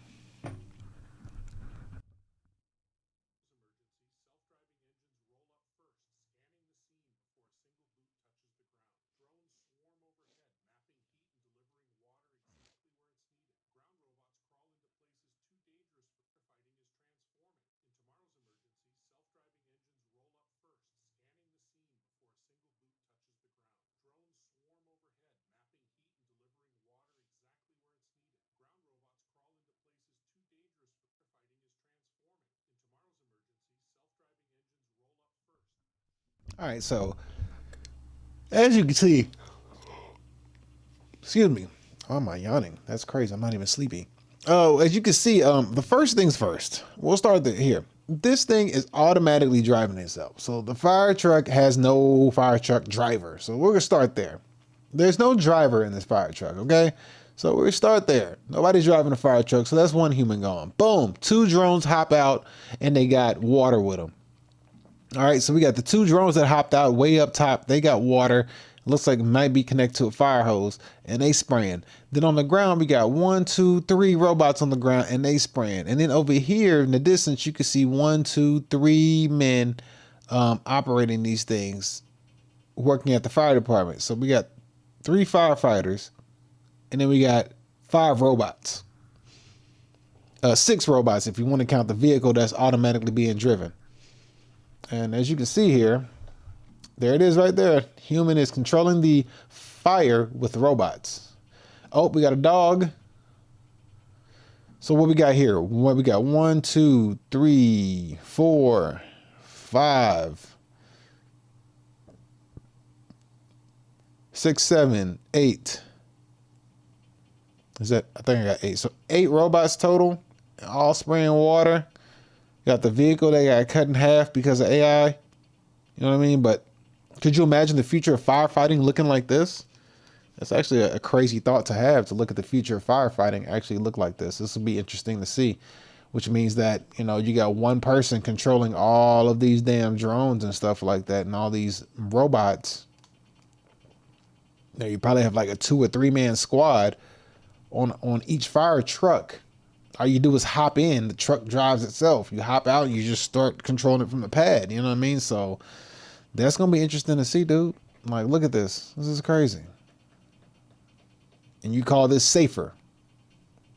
Speaker 1: All right, so as you can see, excuse me, why am I yawning? That's crazy. I'm not even sleepy. Oh, as you can see, the first things first, we'll start here. This thing is automatically driving itself. So the fire truck has no fire truck driver. So we're gonna start there. There's no driver in this fire truck, okay? So we start there. Nobody's driving a fire truck, so that's one human gone. Boom, 2 drones hop out and they got water with them. All right, so we got the 2 drones that hopped out way up top. They got water. Looks like it might be connected to a fire hose, and they spraying. Then on the ground, we got 1, 2, 3 robots on the ground, and they spraying. And then over here in the distance, you can see 1, 2, 3 men operating these things, working at the fire department. So we got 3 firefighters, and then we got 5 robots. 6 robots if you want to count the vehicle that's automatically being driven. And as you can see here, there it is right there. Human is controlling the fire with robots. Oh, we got a dog. So what we got here? What we got? 1, 2, 3, 4, 5, 6, 7, 8. Is that? I think I got 8. So 8 robots total, all spraying water. Got the vehicle they got cut in half because of AI. You know what I mean? But could you imagine the future of firefighting looking like this? That's actually a crazy thought to have, to look at the future of firefighting actually look like this. This will be interesting to see, which means that, you know, you got one person controlling all of these damn drones and stuff like that and all these robots. Now you probably have like a 2 or 3 man squad on each fire truck. All you do is hop in, the truck drives itself. You hop out, you just start controlling it from the pad. You know what I mean? So that's going to be interesting to see, dude. Like, look at this. This is crazy. And you call this safer.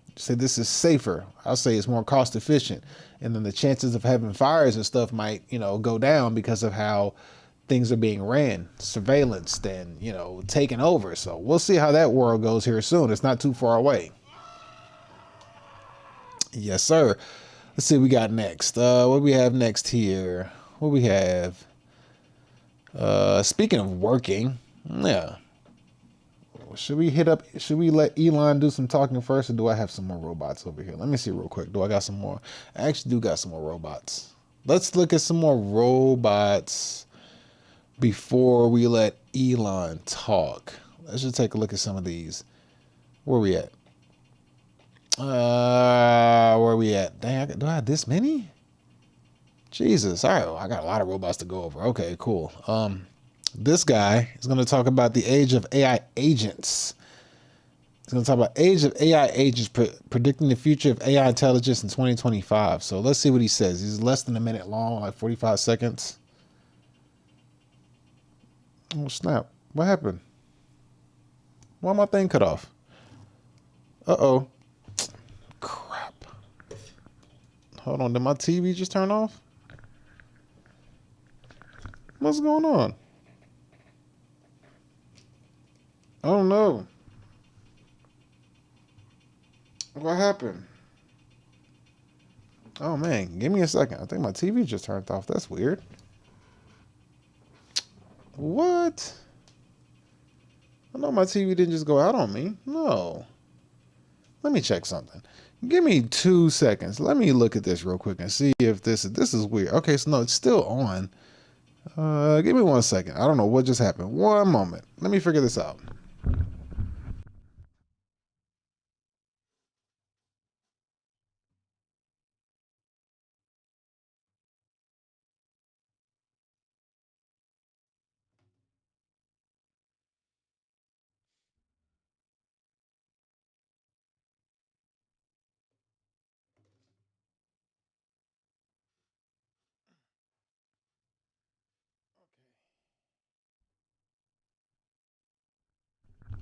Speaker 1: You say this is safer. I'll say it's more cost efficient. And then the chances of having fires and stuff might, you know, go down because of how things are being ran, surveillanced and, you know, taken over. So we'll see how that world goes here soon. It's not too far away. Yes, sir. Let's see what we got next. What do we have next here? What do we have? Speaking of working, yeah. Should we let Elon do some talking first, or do I have some more robots over here? Let me see real quick. Do I got some more? I actually do got some more robots. Let's look at some more robots before we let Elon talk. Let's just take a look at some of these. Where we at? Where we at? Dang, do I have this many? Jesus. All right, I got a lot of robots to go over. Okay, cool. This guy is going to talk about the age of AI agents. He's going to talk about age of AI agents predicting the future of AI intelligence in 2025. So let's see what he says. He's less than a minute long, like 45 seconds. Oh, snap. What happened? Why my thing cut off? Uh-oh. Crap. Hold on. Did my TV just turn off? What's going on? I don't know. What happened? Oh, man. Give me a second. I think my TV just turned off. That's weird. What? I know my TV didn't just go out on me. No. Let me check something. Give me 2 seconds. Let me look at this real quick and see if this is weird. Okay, so no, it's still on. Give me 1 second. I don't know what just happened. 1 moment. Let me figure this out.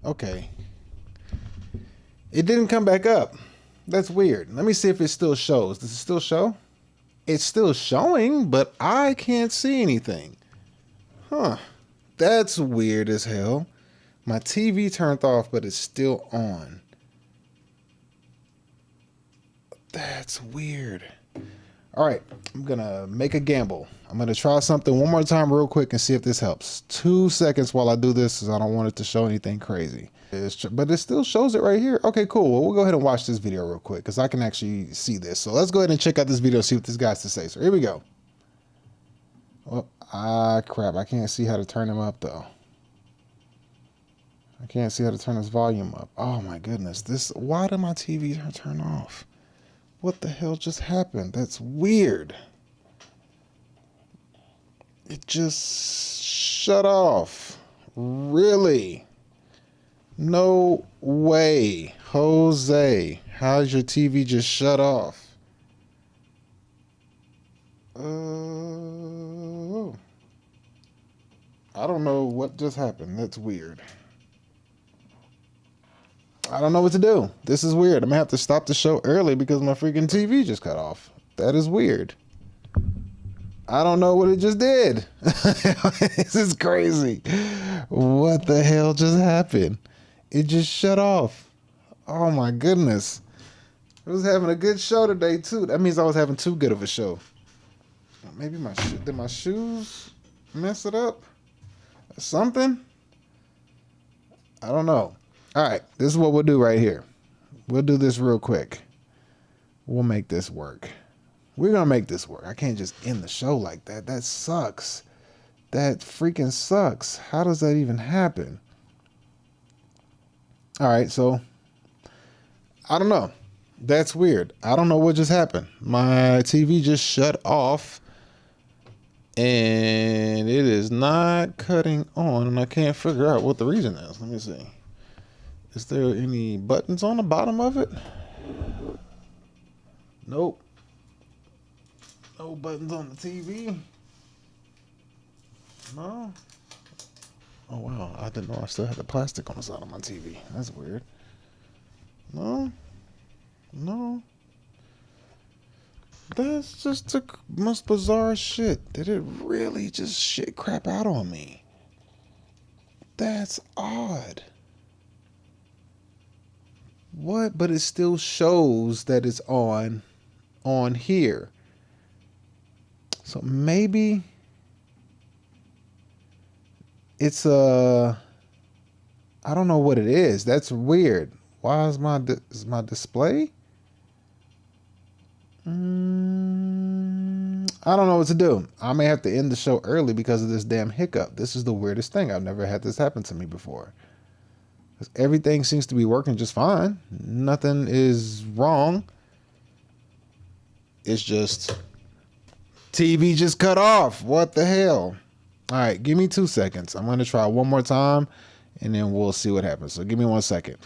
Speaker 1: Okay. It didn't come back up. That's weird. Let me see if it still shows. Does it still show? It's still showing, but I can't see anything. Huh. That's weird as hell. My TV turned off, but it's still on. That's weird. All right, I'm gonna make a gamble. I'm gonna try something one more time real quick and see if this helps. 2 seconds while I do this, because I don't want it to show anything crazy. But it still shows it right here. Okay, cool. Well, we'll go ahead and watch this video real quick, because I can actually see this. So let's go ahead and check out this video, see what this guy has to say. So here we go. Oh, crap. I can't see how to turn him up, though. I can't see how to turn his volume up. Oh, my goodness. Why did my TV turn off? What the hell just happened? That's weird. It just shut off. Really? No way. Jose, how's your TV just shut off? I don't know what just happened. That's weird. I don't know what to do. This is weird. I'm gonna have to stop the show early because my freaking TV just cut off. That is weird. I don't know what it just did. This is crazy. What the hell just happened? It just shut off. Oh my goodness. I was having a good show today too. That means I was having too good of a show. Maybe did my shoes mess it up? Something? I don't know. All right, this is what we'll do right here. We'll do this real quick. We'll make this work. We're going to make this work. I can't just end the show like that. That sucks. That freaking sucks. How does that even happen? All right, so I don't know. That's weird. I don't know what just happened. My TV just shut off and it is not cutting on and I can't figure out what the reason is. Let me see. Is there any buttons on the bottom of it? Nope. No buttons on the TV. No. Oh wow, I didn't know I still had the plastic on the side of my TV. That's weird. No. No. That's just the most bizarre shit. Did it really just shit crap out on me? That's odd. What? But it still shows that it's on here. So maybe it's I don't know what it is. That's weird. Why is my display? I don't know what to do. I may have to end the show early because of this damn hiccup. This is the weirdest thing. I've never had this happen to me before. Everything seems to be working just fine. Nothing is wrong. It's just TV just cut off. What the hell? All right, give me 2 seconds. I'm going to try one more time and then we'll see what happens. So give me 1 second.